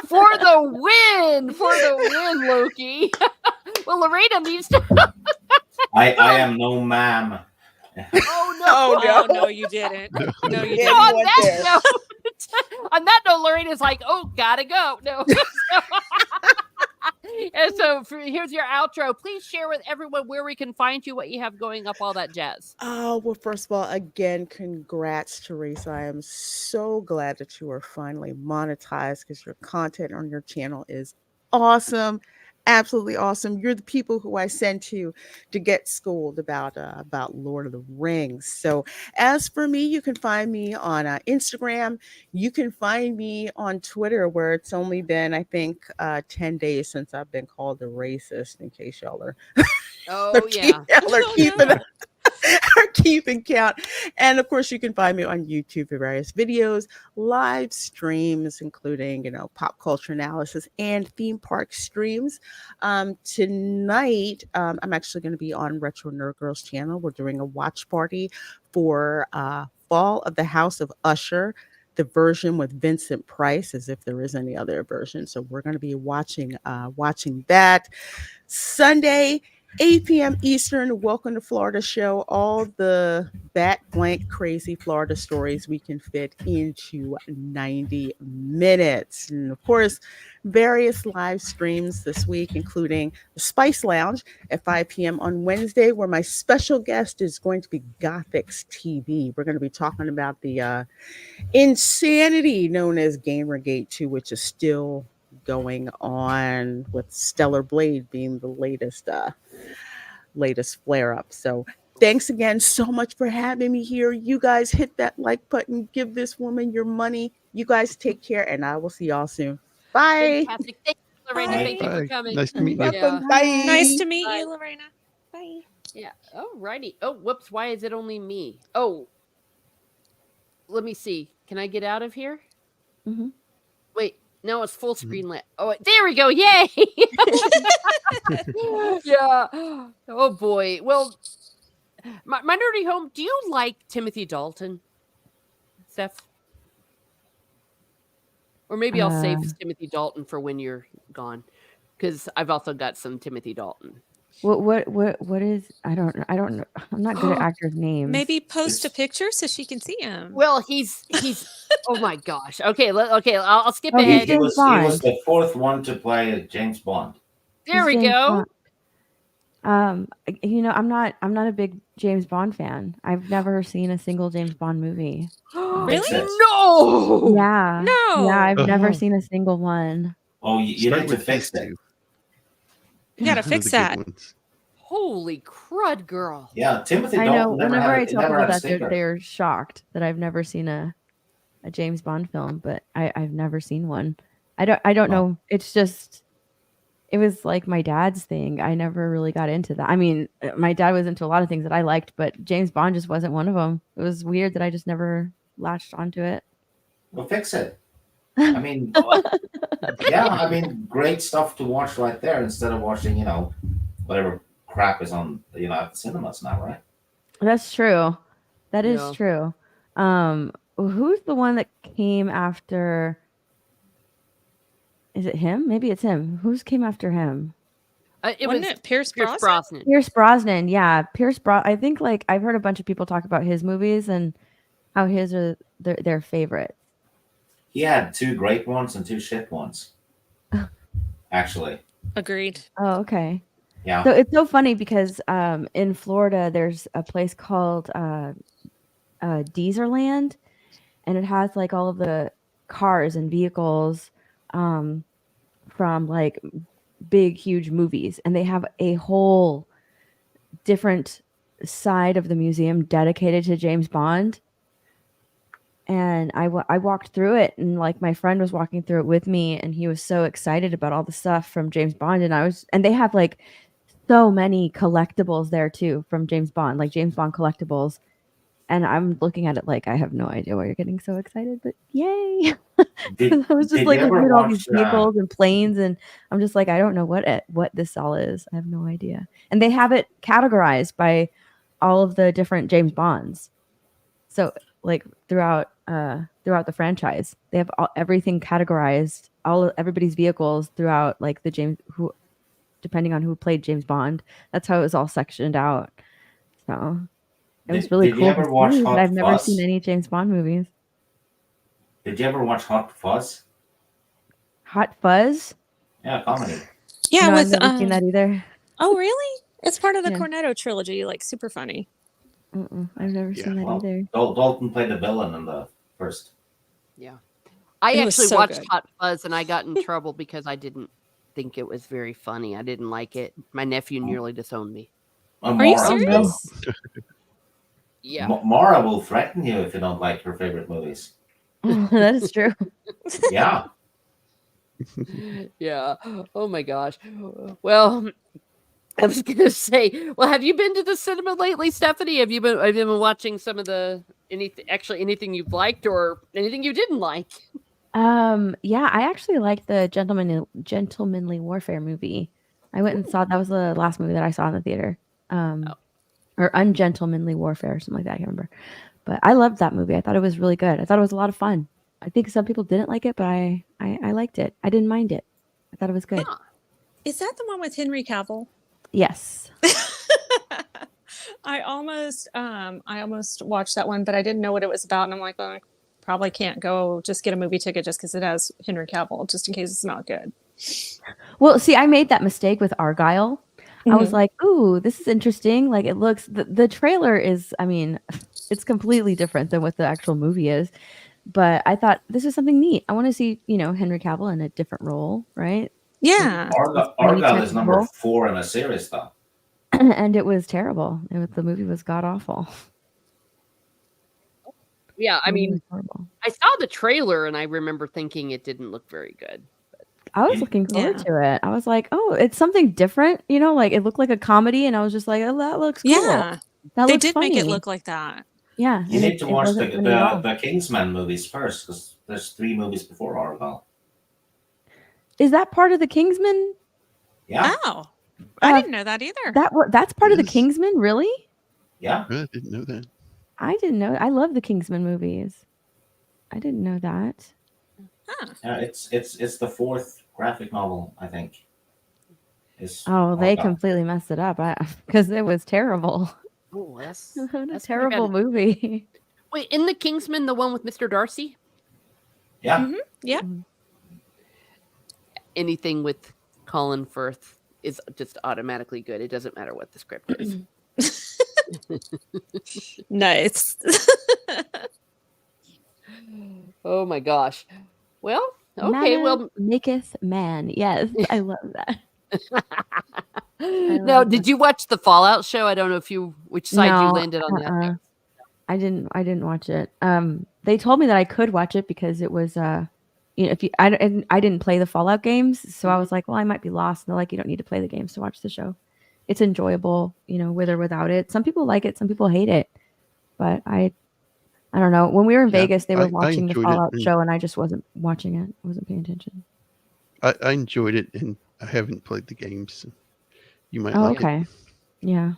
For the win, Loki. Well, Lorena needs to. I am no ma'am. Oh no! Oh, Oh, no, you didn't. No, you Yeah, didn't. on you went that there. note, On that note, Lorena's like, oh, gotta go. No. And so here's your outro. Please share with everyone where we can find you, what you have going up, all that jazz. Oh, well, first of all, again, congrats, Teresa. I am so glad that you are finally monetized because your content on your channel is awesome. Absolutely awesome. You're the people who I send to get schooled about Lord of the Rings. So as for me, you can find me on Instagram. You can find me on Twitter, where it's only been, I think, 10 days since I've been called a racist, in case y'all are Oh, yeah. y'all are keeping are keeping count. And of course, you can find me on YouTube for various videos, live streams, including, pop culture analysis and theme park streams. Tonight, I'm actually going to be on Retro Nerd Girls channel. We're doing a watch party for Fall of the House of Usher, the version with Vincent Price, as if there is any other version. So we're going to be watching that. Sunday, 8 p.m. Eastern, Welcome to Florida show. All the bat blank crazy Florida stories we can fit into 90 minutes. And of course, various live streams this week, including the Spice Lounge at 5 p.m. on Wednesday, where my special guest is going to be Gothix TV. We're going to be talking about the insanity known as Gamergate 2, which is still going on, with Stellar Blade being the latest flare up. So thanks again so much for having me here. You guys hit that like button, give this woman your money. You guys take care, and I will see y'all soon. Bye. Fantastic. Thank you, Lorena. Bye. Thank you for Bye. coming. Nice to meet you. Welcome. Yeah. Bye. Nice to meet Bye. you, Lorena. Bye. Yeah. Oh, righty. Oh, whoops. Why is it only me? Oh, let me see. Can I get out of here? Mhm. Wait. No, it's full screen lit. Oh, wait, there we go. Yay. Yeah. Oh, boy. Well, my nerdy home, do you like Timothy Dalton, Steph? Or maybe I'll save Timothy Dalton for when you're gone, because I've also got some Timothy Dalton. What is? I don't know. I'm not good at actors' names. Maybe post a picture so she can see him. Well, he's. Oh my gosh. Okay, I'll skip Oh, he's ahead. He was Bond. the fourth one to play James Bond. There we James go. Bond. I'm not a big James Bond fan. I've never seen a single James Bond movie. Really? No. Yeah. No. Yeah, I've never Oh. seen a single one. Oh, you Start need to with fix these it. two. You gotta Those are fix the good that. ones. Holy crud, girl. Yeah, Timothy I know. Dalton never Whenever I had, tell never people had a that, stinker. they're shocked that I've never seen a James Bond film, but I've never seen one. I don't know. It's just, it was like my dad's thing. I never really got into that. I mean, my dad was into a lot of things that I liked, but James Bond just wasn't one of them. It was weird that I just never latched onto it. Well, fix it. I mean, yeah, I mean, great stuff to watch right there instead of watching, whatever crap is on, at the cinemas now, right? That's true. That is Yeah. true. Who's the one that came after? Is it him? Maybe it's him. Who's came after him? Wasn't it Pierce Brosnan? Pierce Brosnan. Yeah, Pierce Brosnan. I think I've heard a bunch of people talk about his movies and how his are their favorite. He had 2 great ones and 2 shit ones. Actually. Agreed. Oh, okay. Yeah. So it's so funny because in Florida there's a place called Deezerland, and it has all of the cars and vehicles from big huge movies, and they have a whole different side of the museum dedicated to James Bond. And I walked through it, and my friend was walking through it with me, and he was so excited about all the stuff from James Bond, and they have so many collectibles there too from James Bond, James Bond collectibles. And I'm looking at it I have no idea why you're getting so excited, but yay. I was just looking at all these vehicles and planes, and I'm just I don't know what this all is. I have no idea. And they have it categorized by all of the different James Bonds. So throughout the franchise, they have everything categorized, everybody's vehicles throughout the James, who depending on who played James Bond. That's how it was all sectioned out. So it was really Did cool you ever to watch see, Hot but I've never Fuzz? seen any James Bond movies. Did you ever watch Hot Fuzz? Hot Fuzz? Yeah, comedy. Yeah, No, I've with never seen that either. oh really? It's part of the Yeah. Cornetto trilogy, like super funny. I've never Yeah. seen that Well, either. Dalton played the villain in the first. Yeah. I It was actually so watched good. Hot Fuzz and I got in trouble because I didn't think it was very funny. I didn't like it. My nephew nearly disowned me. And Are you Mara, too. serious? Yeah. Mara will threaten you if you don't like her favorite movies. That is true. Yeah. Yeah. Oh my gosh. Well, I was gonna say, well, have you been to the cinema lately, Stephanie? Have you been watching some of the anything you've liked or anything you didn't like? Yeah, I actually liked the Gentlemanly Warfare movie. I went and saw that was the last movie that I saw in the theater. Or Ungentlemanly Warfare or something like that. I can't remember. But I loved that movie. I thought it was really good. I thought it was a lot of fun. I think some people didn't like it, but I liked it. I didn't mind it. I thought it was good. Is that the one with Henry Cavill? Yes. I almost watched that one, but I didn't know what it was about, and I'm like, well, I probably can't go just get a movie ticket just because it has Henry Cavill, just in case it's not good. Well, see, I made that mistake with Argyle. I was Mhm. like, ooh, this is interesting. Like it looks the trailer is, I mean, it's completely different than what the actual movie is. But I thought this is something neat. I want to see, Henry Cavill in a different role, right? Yeah. Argyle is number 4 in a series, though. And it was terrible. The movie was god awful. Yeah, I It mean, was horrible. I saw the trailer and I remember thinking it didn't look very good. I was looking forward to it. I was like, oh, it's something different, like it looked like a comedy, and I was just like, oh, that looks cool. Yeah. That They looks did make it funny. look like that. Yeah. You and need to it watch wasn't funny at all. the Kingsman movies first, because there's 3 movies before Argyle. Is that part of the Kingsman? Yeah. Oh, I didn't know that either. That's part of the Yes. Kingsman, really? Yeah. I didn't know that. I didn't know. I love the Kingsman movies. I didn't know that. It's the 4th graphic novel, I think. Oh, they Argyle. completely messed it up because it was terrible. Oh, that's What a that's pretty terrible bad. movie. Wait, in the Kingsman, the one with Mr. Darcy? Yeah. Yeah. Anything with Colin Firth is just automatically good. It doesn't matter what the script is. Nice. Oh my gosh. Well, okay, Matter well, maketh man. Yes, I love that. now, love did you watch the Fallout show? I don't know which side you No, landed on that. I didn't watch it. They told me that I could watch it because it was if you I didn't play the Fallout games, so I was like, well, I might be lost. And they're like, you don't need to play the games to watch the show. It's enjoyable, with or without it. Some people like it, some people hate it. But I don't know. When we were in Yeah, Vegas, they were I watching the enjoyed it, Fallout and- show, and I just wasn't watching it. I wasn't paying attention. I enjoyed it, and I haven't played the games. So you might Oh, like okay. it. Yeah.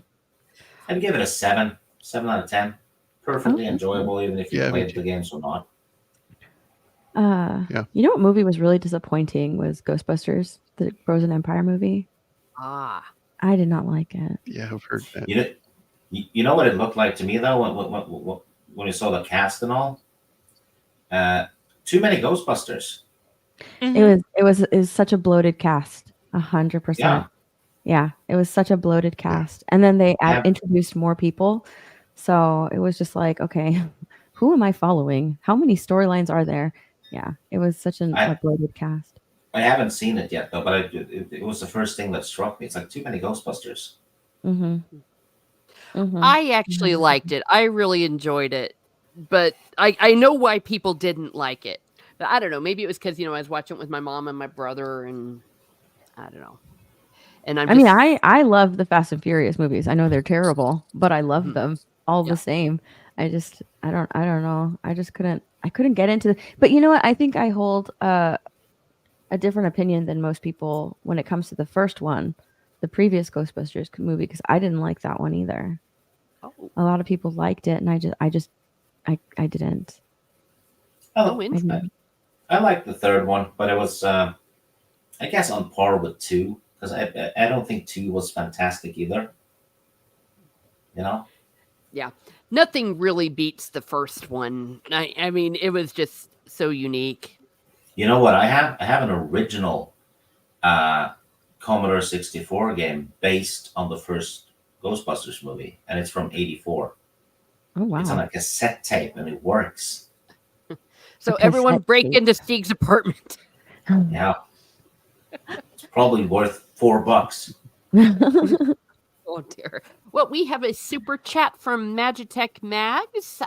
I'd give it a 7 out of 10. Perfectly Okay. enjoyable, even if you Yeah, me played too. the games or not. Yeah. You know what movie was really disappointing was Ghostbusters, the Frozen Empire movie. Ah. I did not like it. Yeah, I've heard that. You know what it looked like to me, though, when you saw the cast and all? Too many Ghostbusters. Mhm. It was such a bloated cast. 100%. Yeah. Yeah, it was such a bloated cast. And then they Yeah. introduced more people. So it was just like, okay, who am I following? How many storylines are there? Yeah, it was such a bloated cast. I haven't seen it yet, though, but it was the first thing that struck me. It's like too many Ghostbusters. Mm-hmm. Mm-hmm. I actually liked it. I really enjoyed it. But I know why people didn't like it. But I don't know. Maybe it was because, I was watching it with my mom and my brother, and I don't know. And I mean, I love the Fast and Furious movies. I know they're terrible, but I love Mhm. them all Yeah. the same. I don't know. I couldn't get into the, but you know what? I think I hold a different opinion than most people when it comes to the first one, the previous Ghostbusters movie, because I didn't like that one either. Oh, A lot of people liked it, and I didn't. oh, interesting. I liked the third one, but it was, I guess, on par with 2, because I don't think 2 was fantastic either. Yeah. Nothing really beats the first one. I mean, it was just so unique. You know what I have? I have an original Commodore 64 game based on the first Ghostbusters movie, and it's from '84. Oh wow. It's on a cassette tape, and it works. So A everyone cassette break tape. into Steve's apartment. Yeah, it's probably worth $4. Oh dear. Well, we have a super chat from Magitech Mags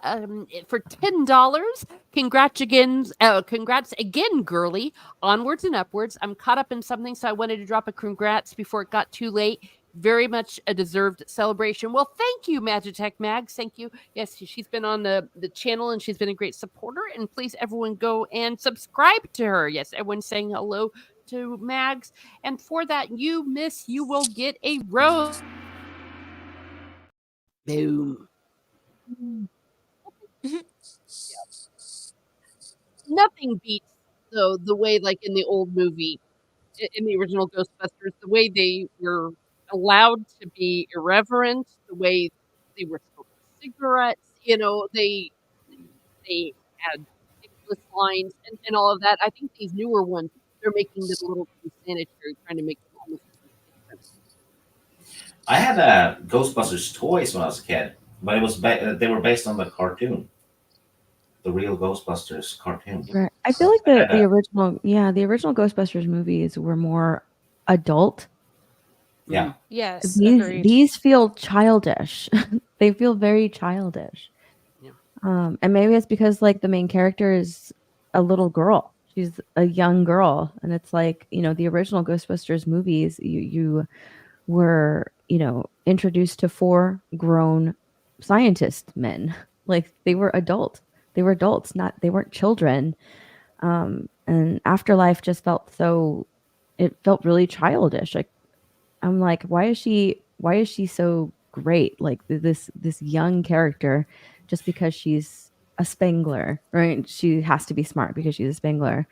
for $10. Congrats again, girly. Onwards and upwards. I'm caught up in something, so I wanted to drop a congrats before it got too late. Very much a deserved celebration. Well, thank you, Magitech Mags. Thank you. Yes, she's been on the channel and she's been a great supporter. And please, everyone, go and subscribe to her. Yes, everyone's saying hello to Mags. And for that, you will get a rose. Boom. Nothing beats the way, like in the old movie, in the original Ghostbusters, the way they were allowed to be irreverent, the way they were smoking cigarettes, they had ridiculous lines and all of that. I think these newer ones, they're making them a little too sanitary, trying to make them almost different. I had Ghostbusters toys when I was a kid, but it was they were based on the cartoon, the real Ghostbusters cartoon. Right. I feel like the original Ghostbusters movies were more adult. Yeah. Yes, agreed. These feel childish. They feel very childish. Yeah. And maybe it's because like the main character is a little girl. She's a young girl, and it's like, the original Ghostbusters movies, you were, introduced to 4 grown scientist men. Like they were adult. They were adults, they weren't children. And Afterlife just felt it felt really childish. Like I'm like, why is she so great? Like this young character, just because she's a Spangler, right? She has to be smart because she's a Spangler.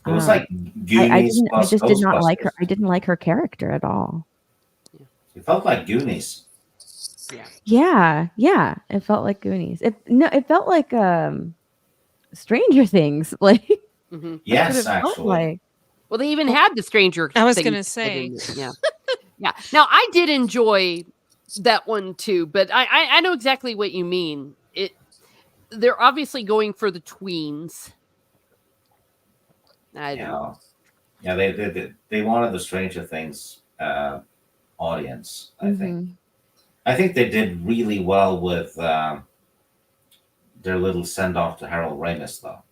It was like I Goonies plus just did not like her. Ghostbusters. I didn't like her character at all. It felt like Goonies. Yeah. It felt like Goonies. It felt like Stranger Things. Like Mm-hmm. Yes, it felt actually. like. Well, they even had the Stranger I was Things gonna say. within it, yeah. Yeah. Now, I did enjoy that one too, but I know exactly what you mean. They're obviously going for the tweens. I don't know. Yeah, they wanted the Stranger Things audience, I think. I think they did really well with their little send-off to Harold Ramis, though.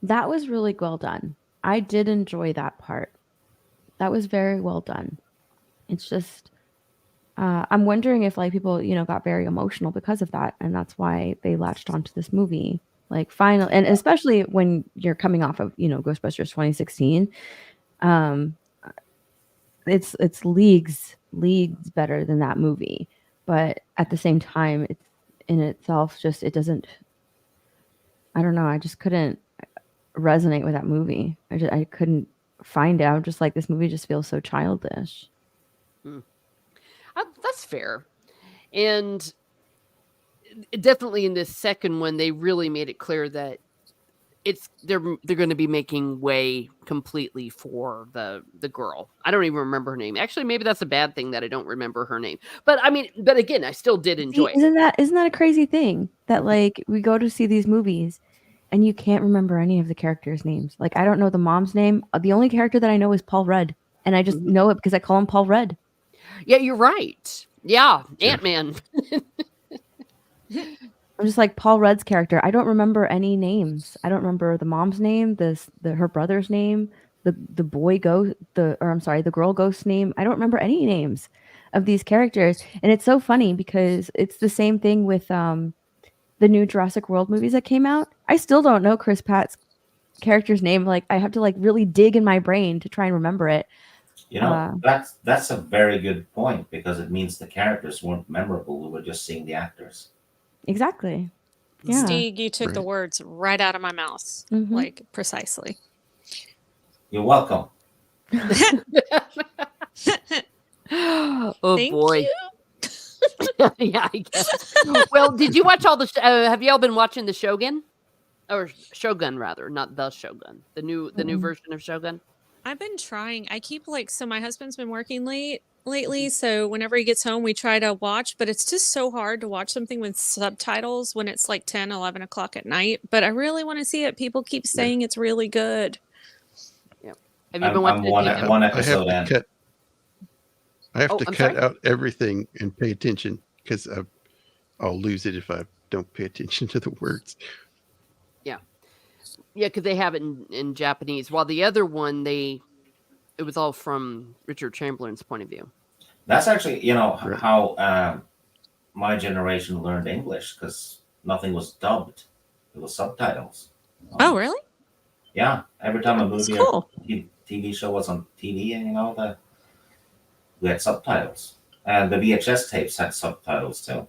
That was really well done. I did enjoy that part. That was very well done. It's just, I'm wondering if like people, got very emotional because of that, and that's why they latched onto this movie. Like finally, and especially when you're coming off of, Ghostbusters 2016, it's leagues better than that movie. But at the same time, it's in itself just, it doesn't, I don't know. I just couldn't resonate with that movie. I couldn't find out. Just like this movie just feels so childish. That's fair. And definitely in this second one, they really made it clear that they're going to be making way completely for the girl. I don't even remember her name. Actually, maybe that's a bad thing that I don't remember her name. But I mean, but again, I still did enjoy it. Isn't that a crazy thing that like we go to see these movies and you can't remember any of the characters' names? Like I don't know the mom's name. The only character that I know is Paul Rudd, and I just know it because I call him Paul Rudd. Yeah, you're right. Yeah, Ant-Man. I'm just like Paul Rudd's character. I don't remember any names. I don't remember the mom's name, her brother's name, the girl ghost's name. I don't remember any names of these characters. And it's so funny because it's the same thing with the new Jurassic World movies that came out. I still don't know Chris Pratt's character's name. Like I have to like really dig in my brain to try and remember it. That's a very good point, because it means the characters weren't memorable. We were just seeing the actors. Exactly. Yeah. Stieg, you took the words right out of my mouth. Like precisely. You're welcome. Oh Thank boy. you. Yeah, I guess. Well, did you watch all the have you all been watching the Shogun? or Shogun rather, not the Shogun. The new version of Shogun. I've been trying. I keep so my husband's been working late lately, so whenever he gets home, we try to watch, but it's just so hard to watch something with subtitles when it's like 10, 11 o'clock at night. But I really want to see it. People keep saying it's really good. Yeah. Have you been watching one episode I have to I'm cut sorry? out everything and pay attention because I'll lose it if I don't pay attention to the words. Yeah, because they have it in Japanese. While the other one, it was all from Richard Chamberlain's point of view. That's actually, Right. how my generation learned English, because nothing was dubbed; it was subtitles. Oh, really? Yeah, every time a That's movie cool. or TV show was on TV, and we had subtitles, and the VHS tapes had subtitles too.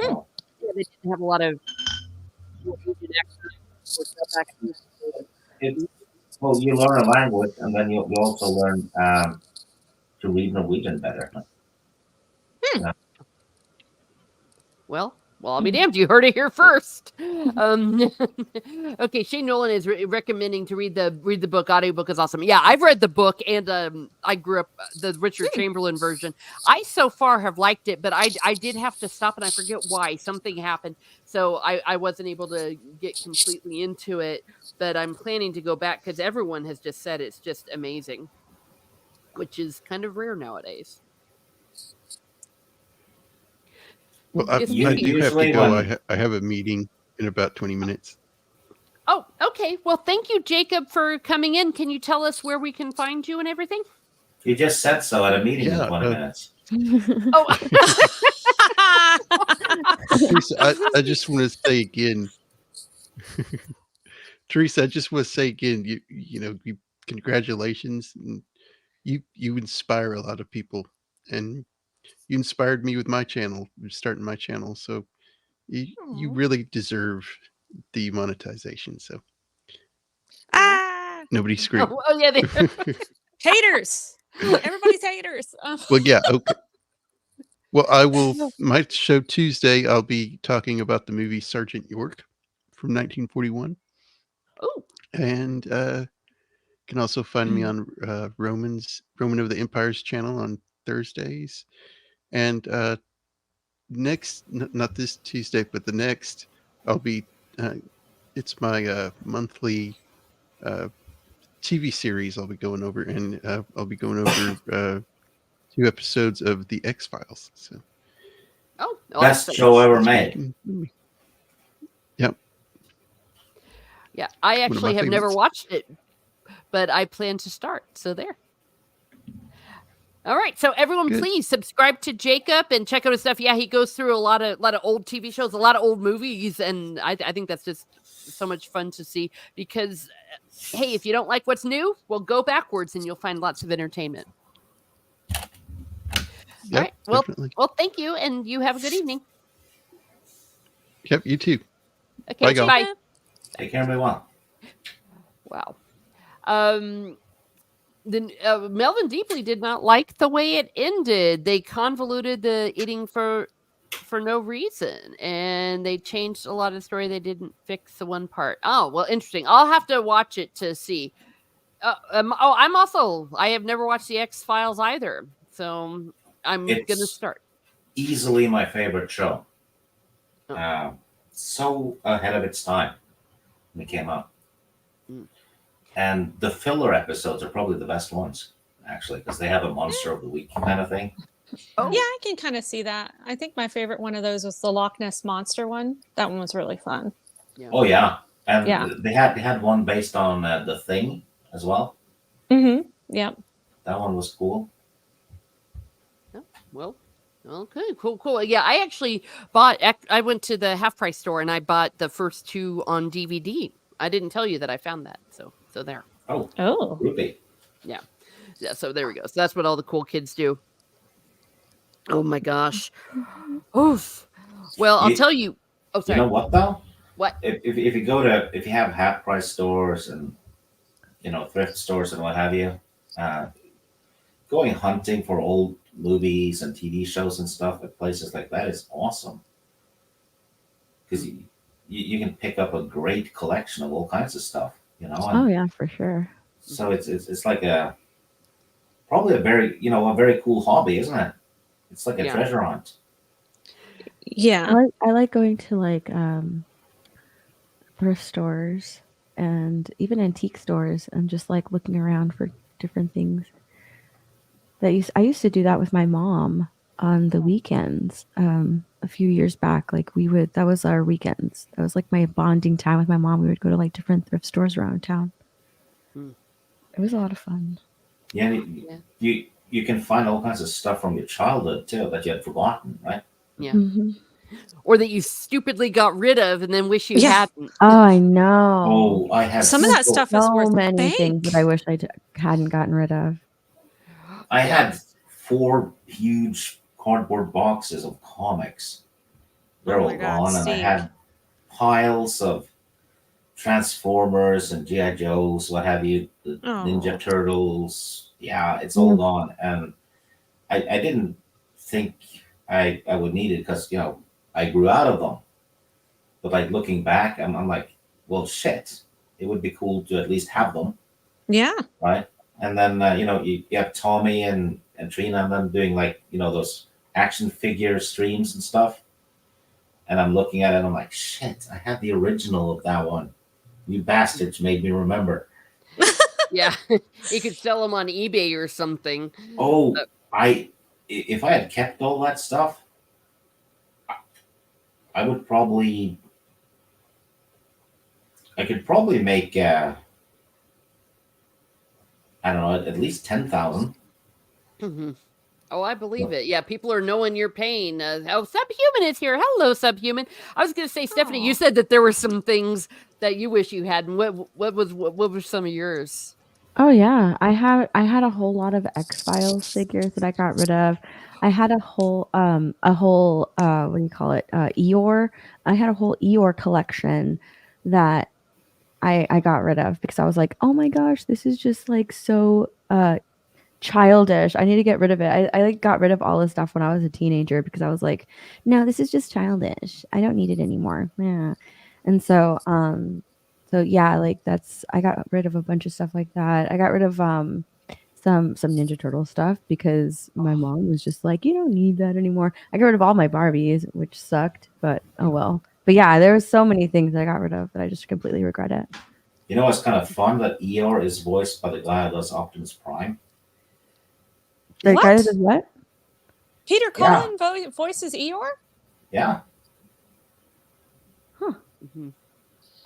So, Yeah, they didn't have a lot of well, you learn a language, and then you also learn to read Norwegian better. Well, I'll be damned. You heard it here first. Okay, Shane Nolan is recommending to read the book. Audiobook is awesome. Yeah, I've read the book, and I grew up the Richard Chamberlain version. I so far have liked it, but I did have to stop, and I forget why. Something happened, so I wasn't able to get completely into it. But I'm planning to go back because everyone has just said it's just amazing, which is kind of rare nowadays. Well, I Yes, do You- have to usually go. when- I have a meeting in about 20 minutes. Oh, okay. Well, thank you, Jacob, for coming in. Can you tell us where we can find you and everything? You just said so at a meeting Yeah, in 20 minutes. Oh, Teresa, I just want to say again, Teresa, I just want to say again, you congratulations. And you inspire a lot of people, and you inspired me with my channel, starting my channel. So you really deserve the monetization. So Ah, nobody scream. oh yeah. haters. Everybody's haters. Well, yeah, okay. Well, I will. My show Tuesday, I'll be talking about the movie Sergeant York from 1941, Oh, and can also find me on Roman of the Empire's channel on Thursdays, and not this Tuesday, but the next, I'll be. It's my monthly TV series. I'll be going over, and I'll be going over 2 episodes of the X-Files. So. Best that's show ever That's where you made. can- Yep. Yeah, I One of actually my have never favorites. watched it, but I plan to start. So there. All right, so everyone, Good. please subscribe to Jacob and check out his stuff. Yeah, he goes through a lot of old TV shows, a lot of old movies, and I think that's just so much fun to see. Because, hey, if you don't like what's new, well, go backwards and you'll find lots of entertainment. Yep, All right, well, definitely. thank you, and you have a good evening. Yep, you too. Okay, Bye, y'all. bye. Take care, everyone. Wow. Melvin Deeply did not like the way it ended. They convoluted the eating for no reason, and they changed a lot of the story. They didn't fix the one part. Oh, well, interesting. I'll have to watch it to see. I have never watched the X-Files either, so I'm gonna It's start. easily my favorite show. Oh. So ahead of its time when it came out. Mm. And the filler episodes are probably the best ones, actually, because they have a monster of the week kind of thing. Oh, Yeah, I can kind of see that. I think my favorite one of those was the Loch Ness Monster one. That one was really fun. Oh yeah, and Yeah. they had one based on The Thing as well. Mm-hmm. Yep. That one was cool. Well, okay, cool. Yeah, I actually I went to the half price store and I bought the first 2 on DVD. I didn't tell you that I found that. So there. Oh, Oh. groupie. Yeah. So there we go. So that's what all the cool kids do. Oh my gosh. Oof. Well, I'll tell you. Oh, You sorry. know what though? What? If you have half price stores and thrift stores and what have you, going hunting for old movies and TV shows and stuff at places like that is awesome. Because you can pick up a great collection of all kinds of stuff, you know. Oh And yeah, for sure. so it's like probably a very cool hobby, isn't it? It's like a Yeah. treasure hunt. Yeah. I like going to like thrift stores and even antique stores and just like looking around for different things. I used to do that with my mom on the weekends. A few years back, like that was our weekends. That was like my bonding time with my mom. We would go to like different thrift stores around town. Hmm. It was a lot of fun. Yeah, Yeah. you can find all kinds of stuff from your childhood too that you had forgotten, right? Yeah. Mhm. Or that you stupidly got rid of and then wish you Yeah. hadn't. Oh, I know. Oh, I had Some of that stuff is So worth many bank. things that I wish I hadn't gotten rid of. I Yeah. had 4 huge cardboard boxes of comics. They're Oh all my God, gone, and I Steve. had piles of Transformers and GI Joes, what have you, the Ninja Oh. Turtles. Yeah, it's all Yeah. gone, and I didn't think I would need it because I grew out of them. But like looking back, I'm like, well, shit, it would be cool to at least have them, Yeah. right? And then you have Tommy and Trina and them doing like those action figure streams and stuff. And I'm looking at it and I'm like, shit, I had the original of that one. You bastards made me remember. Yeah. You could sell them on eBay or something. Oh, if I had kept all that stuff, I could probably make I don't know, at least 10,000. Mhm. Oh, I believe it. Yeah, people are knowing your pain. Subhuman is here. Hello, Subhuman. I was going to say, Stephanie, you Aw. said that there were some things that you wish you had. And what were some of yours? Oh yeah, I had a whole lot of X-Files figures that I got rid of. I had a whole what do you call it? Eeyore. I had a whole Eeyore collection that I got rid of because I was like, "Oh my gosh, this is just like so childish. I need to get rid of it." I like got rid of all this stuff when I was a teenager because I was like, "No, this is just childish. I don't need it anymore." Yeah. And so yeah, like I got rid of a bunch of stuff like that. I got rid of some Ninja Turtle stuff because my mom was just like, "You don't need that anymore." I got rid of all my Barbies, which sucked, but oh well. But yeah, there was so many things I got rid of that I just completely regret it. You know, it's kind of fun that Eeyore is voiced by the guy who does Optimus Prime. The guy that What? does what? Peter Yeah. Cullen voices Eeyore? Yeah, Mhm.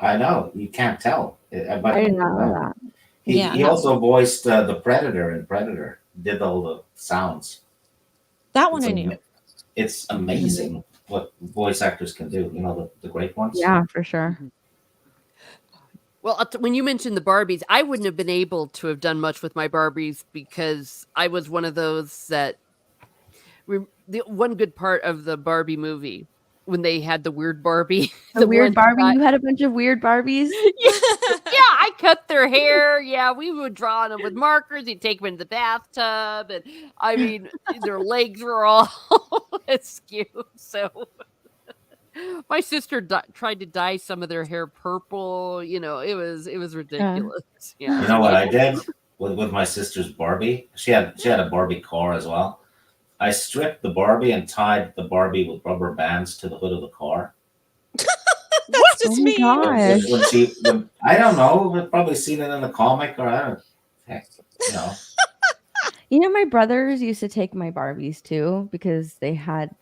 I know. You can't tell. But I did not know that. he, Yeah, he no. also voiced the Predator in Predator. Did all the sounds. That one It's, I knew. it's amazing what voice actors can do. You know, the great ones. Yeah, for sure. Well, when you mentioned the Barbies, I wouldn't have been able to have done much with my Barbies because I was one of those that the one good part of the Barbie movie when they had the weird Barbie, The weird one Barbie. guy- You had a bunch of weird Barbies. yeah, I cut their hair. Yeah, we would draw on them with markers. You'd take them into the bathtub, and I mean, their legs were all askew. So my sister tried to dye some of their hair purple. You know, it was ridiculous. Yeah. You know what I did with my sister's Barbie? She had a Barbie car as well. I stripped the Barbie and tied the Barbie with rubber bands to the hood of the car. That's just Oh my me. gosh. I don't know, we've probably seen it in the comic or I don't heck, you know. You know, my brothers used to take my Barbies too because they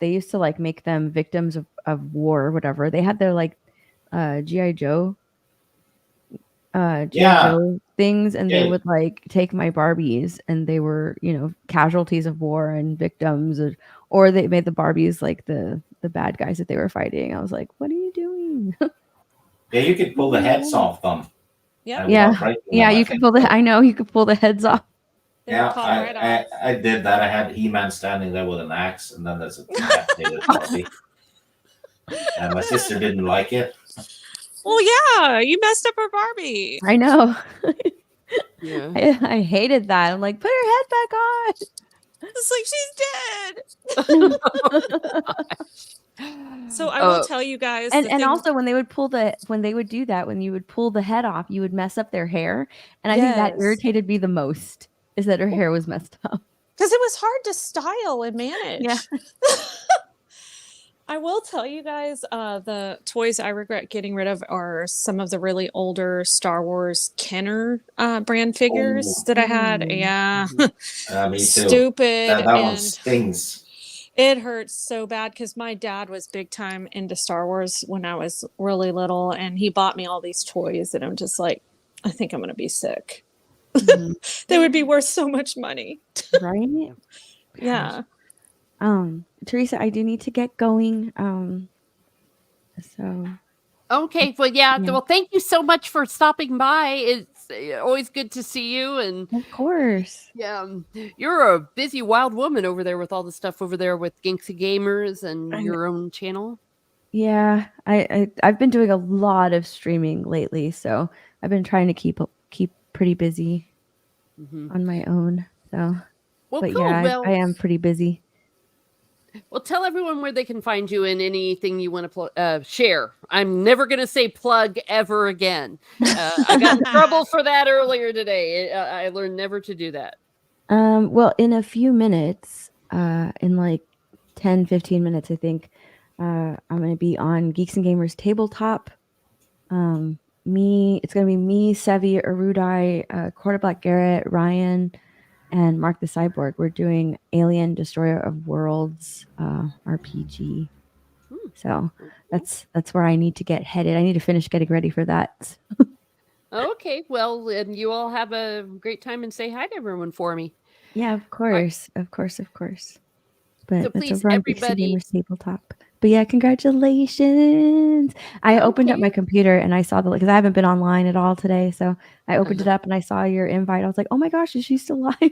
used to like make them victims of war or whatever. They had their like GI Joe Joe things, and they Yeah. would like take my Barbies, and they were, you know, casualties of war and victims, or they made the Barbies like the bad guys that they were fighting. I was like, what are you doing? Yeah, you could pull the heads off them. Yep. and Yeah. without breaking Yeah, them, I you could think. pull I know you could pull the heads off. They would Yeah, pop right off. I did that. I had He-Man standing there with an axe, and then there's a decapitated Barbie. And my sister didn't like it. Well, yeah, you messed up her Barbie. I know. Yeah. I hated that. I'm like, put her head back on. It's like she's dead. So I will tell you guys, and also when they would do that, when you would pull the head off, you would mess up their hair, and I think that Yes. irritated me the most, is that her hair was messed up. because it was hard to style and manage. Yeah. I will tell you guys, the toys I regret getting rid of are some of the really older Star Wars Kenner brand figures that I had. Yeah. Me too. Stupid. That one and stings. it hurts so bad because my dad was big time into Star Wars when I was really little, and he bought me all these toys, and I'm just like, I think I'm going to be sick. They would be worth so much money. Right? Yeah. Teresa, I do need to get going. So Okay, well, yeah. Yeah. Well, thank you so much for stopping by. It's always good to see you, and of course. yeah, you're a busy wild woman over there with all the stuff over there with Ginksy Gamers and your own channel. Yeah, I've been doing a lot of streaming lately, so I've been trying to keep pretty busy on my own. So, Well, but cool. yeah, Well, I am pretty busy. Well, tell everyone where they can find you and anything you want to share. I'm never going to say plug ever again. I got in trouble for that earlier today. I learned never to do that. Well, in a few minutes, in like 10, 15 minutes, I think, I'm going to be on Geeks and Gamers Tabletop. It's going to be me, Sevi, Erudai, Quarter Black Garrett, Ryan, and Mark the Cyborg. We're doing Alien Destroyer of Worlds RPG. So that's where I need to get headed. I need to finish getting ready for that. Okay, well, and you all have a great time and say hi to everyone for me. Yeah, of course. Of course. But So that's please, over on Geeks and everybody- Gamers Tabletop. But yeah, congratulations. I opened up my computer and I saw because I haven't been online at all today. So I opened it up and I saw your invite. I was like, oh my gosh, is she still live?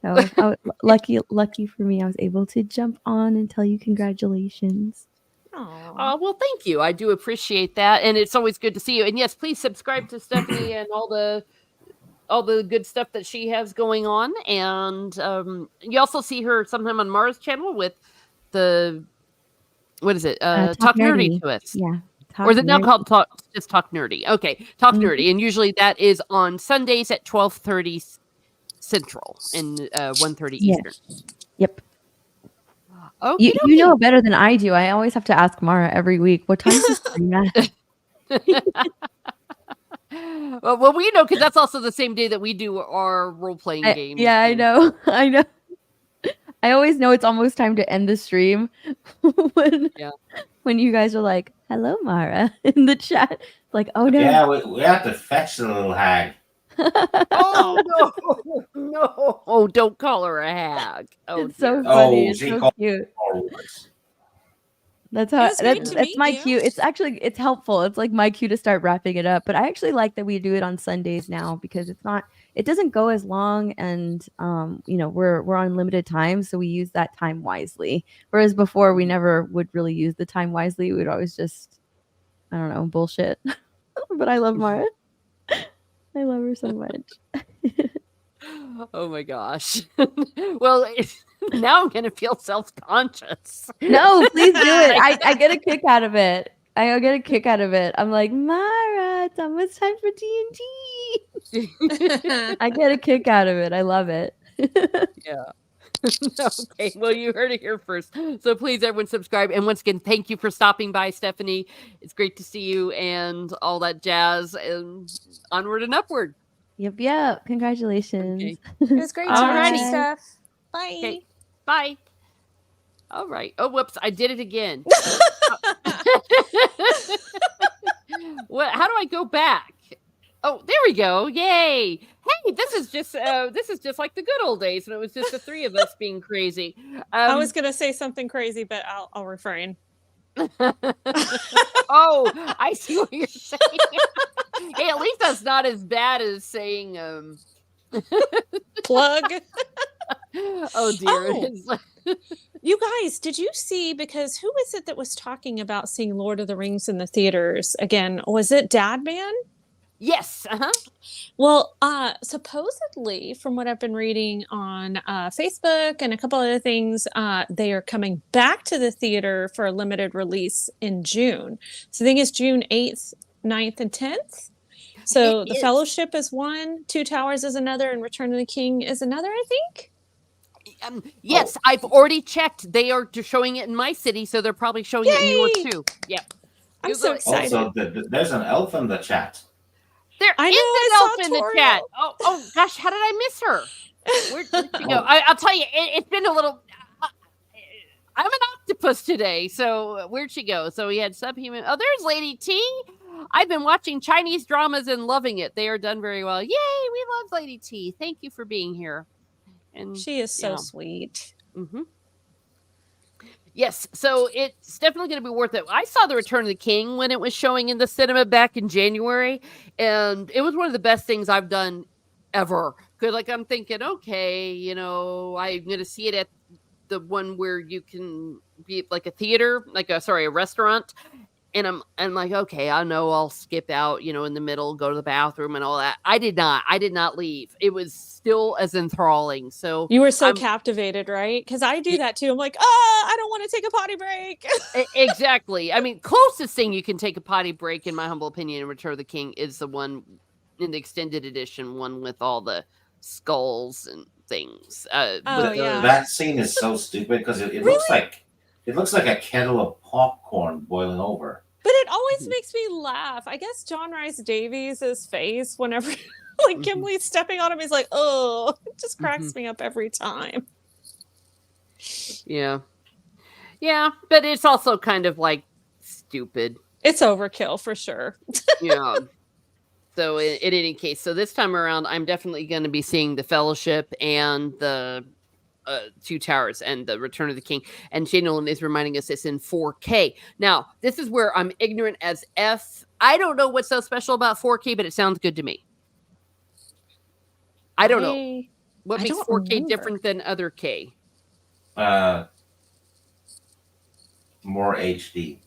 So lucky for me, I was able to jump on and tell you congratulations. Oh, well, thank you. I do appreciate that. And it's always good to see you. And yes, please subscribe to Stephanie and all the good stuff that she has going on. And you also see her sometime on Mara's channel with what is it? Talk Nerdy to Us. Yeah. Or is it now called just Talk Nerdy? Okay. Talk Nerdy. And usually that is on Sundays at 12:30 Central and 1:30 Eastern. Yep. Okay, you know better than I do. I always have to ask Mara every week, what time is this stream at? Well, we know because that's also the same day that we do our role-playing game. Yeah, I know. I always know it's almost time to end the stream when you guys are like, hello, Mara, in the chat. Like, oh no. Yeah, we have to fetch the little hag. Oh no! Oh, don't call her a hag. Oh, it's so dear. funny. It's so cute. That's how. It was great to That's meet my you. cue. It's helpful. It's like my cue to start wrapping it up. But I actually like that we do it on Sundays now because it doesn't go as long, and we're on limited time, so we use that time wisely. Whereas before, we never would really use the time wisely. We'd always just, I don't know, bullshit. But I love Mara. I love her so much. Oh my gosh. Well, now I'm gonna feel self-conscious. No, please do it. I get a kick out of it. I get a kick out of it. I'm like, Mara, it's almost time for D&D. I get a kick out of it. I love it. Yeah. Okay, well, you heard it here first. So please, everyone, subscribe. And once again, thank you for stopping by, Stephanie. It's great to see you and all that jazz. And onward and upward. Yep. Congratulations. Okay. It was great to meet you, Steph. Bye. Okay. Bye. All right. Oh, whoops. I did it again. What? How do I go back? Oh, there we go. Yay. Hey, this is just like the good old days when it was just the three of us being crazy. I was going to say something crazy, but I'll refrain. Oh, I see what you're saying. Hey, at least that's not as bad as saying plug. Oh dear. You guys, did you see, because who was it that was talking about seeing Lord of the Rings in the theaters again? Was it Dad Man? Yes. Well, supposedly, from what I've been reading on Facebook and a couple other things, they are coming back to the theater for a limited release in June. So I think it's June 8th, 9th, and 10th. So It The is. Fellowship is one, Two Towers is another, and Return of the King is another, I think. Yes, I've already checked. They are showing it in my city, so they're probably showing it in yours Yay! too. Yeah. I'm so excited. Also, there's an elf in the chat. There I is know, an I elf saw in the chat. Toriel. Oh gosh, how did I miss her? Where'd she go? Oh. I'll tell you, it's been a little. I'm an octopus today, so where'd she go? So we had subhuman. Oh, there's Lady T. I've been watching Chinese dramas and loving it. They are done very well. Yay, we love Lady T. Thank you for being here. And She is so yeah. sweet. Mm-hmm. Yes, so it's definitely going to be worth it. I saw The Return of the King when it was showing in the cinema back in January, and it was one of the best things I've done ever. Because, like, I'm thinking, okay, you know, I'm going to see it at the one where you can be like a theater, like a restaurant. And I'm like, okay, I know I'll skip out, you know, in the middle, go to the bathroom and all that. I did not leave. It was still as enthralling. So You were so captivated, right? Because I do that too. I'm like, I don't want to take a potty break. Exactly. I mean, closest thing you can take a potty break, in my humble opinion, in Return of the King is the one in the extended edition, one with all the skulls and things. That scene is so stupid because it looks like a kettle of popcorn boiling over. But it always makes me laugh. I guess John Rhys Davies' face whenever like Gimli's stepping on him, he's like, oh, it just cracks me up every time. Yeah. Yeah, but it's also kind of like stupid. It's overkill for sure. Yeah. So in any case, so this time around, I'm definitely going to be seeing The Fellowship and the Two Towers and The Return of the King. And Shane Nolan is reminding us it's in 4K. Now, this is where I'm ignorant as F. I don't know what's so special about 4K, but it sounds good to me. I don't know. What makes 4K different than other K? More HD.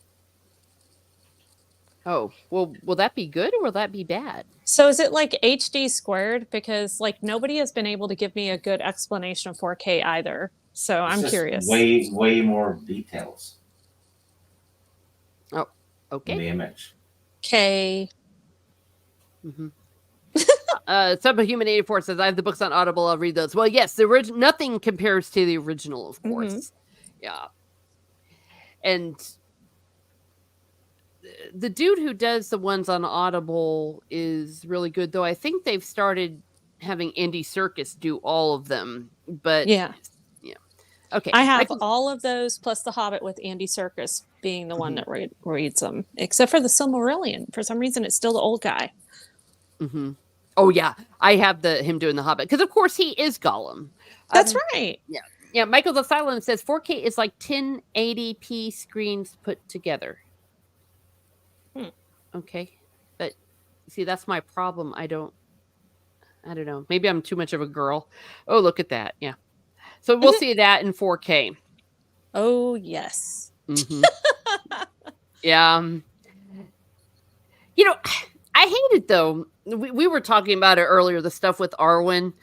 Oh, well, will that be good or will that be bad? So is it like HD squared? Because like nobody has been able to give me a good explanation of 4K either. So I'm curious. Way more details. Oh, okay. In the image. Okay. Subhuman 84 says, I have the books on Audible. I'll read those. Well, yes, nothing compares to the original, of course. Yeah. And the dude who does the ones on Audible is really good, though I think they've started having Andy Serkis do all of them. But yeah. Okay. I have all of those plus The Hobbit with Andy Serkis being the one that reads them, except for the Silmarillion. For some reason, it's still the old guy. Oh yeah, I have him doing The Hobbit because of course he is Gollum. That's right. Yeah. Yeah, Michael the Silent says 4K is like 1080p screens put together. Okay. But see, that's my problem. I don't know. Maybe I'm too much of a girl. Oh, look at that. Yeah. So we'll see that in 4K. Oh, yes. Yeah. You know, I hate it though. We were talking about it earlier, the stuff with Arwen.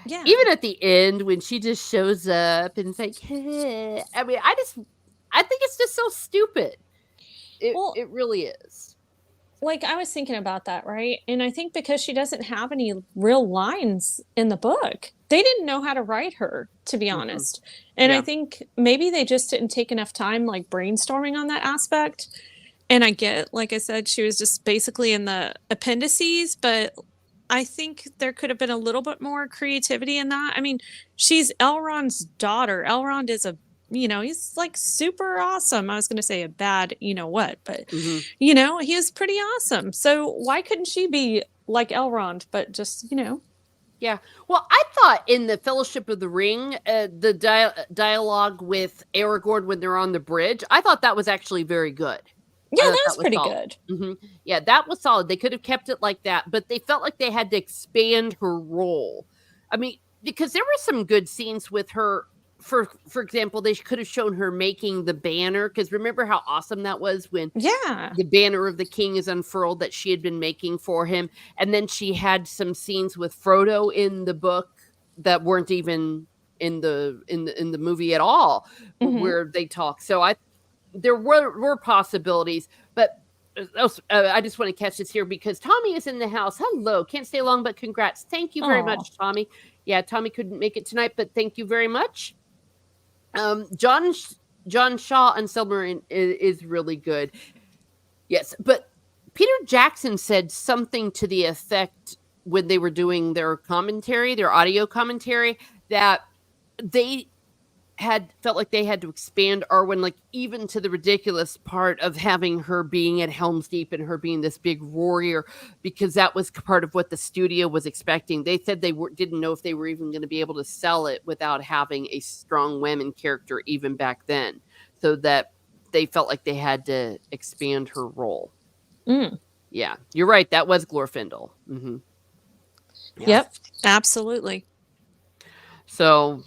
Yeah. Even at the end when she just shows up and it's like, hey. I mean, I think it's just so stupid. It really is. Like I was thinking about that, right? And I think because she doesn't have any real lines in the book, they didn't know how to write her, to be honest. And I think maybe they just didn't take enough time like brainstorming on that aspect. And I get, like I said, she was just basically in the appendices, but I think there could have been a little bit more creativity in that. I mean, she's Elrond's daughter. Elrond is he's like super awesome. I was going to say a bad, but he is pretty awesome. So why couldn't she be like Elrond, but just, Yeah. Well, I thought in the Fellowship of the Ring, the dialogue with Aragorn when they're on the bridge, I thought that was actually very good. Yeah, that was pretty good. Yeah, that was solid. They could have kept it like that, but they felt like they had to expand her role. I mean, because there were some good scenes with her for example, they could have shown her making the banner, because remember how awesome that was when Yeah. the banner of the king is unfurled that she had been making for him, and then she had some scenes with Frodo in the book that weren't even in the movie at all, Mhm. where they talk. So there were possibilities, but I just want to catch this here because Tommy is in the house. Hello, can't stay long, but congrats. Thank you very Aw. much, Tommy. Yeah, Tommy couldn't make it tonight, but thank you very much. John Shaw and Silmarin is really good. Yes, but Peter Jackson said something to the effect when they were doing their commentary, their audio commentary, that they had felt like they had to expand Arwen, like even to the ridiculous part of having her being at Helm's Deep and her being this big warrior, because that was part of what the studio was expecting. They said they didn't know if they were even going to be able to sell it without having a strong women character even back then, so that they felt like they had to expand her role. Mm. Yeah, you're right. That was Glorfindel. Mm-hmm. Yeah. Yep, absolutely. So,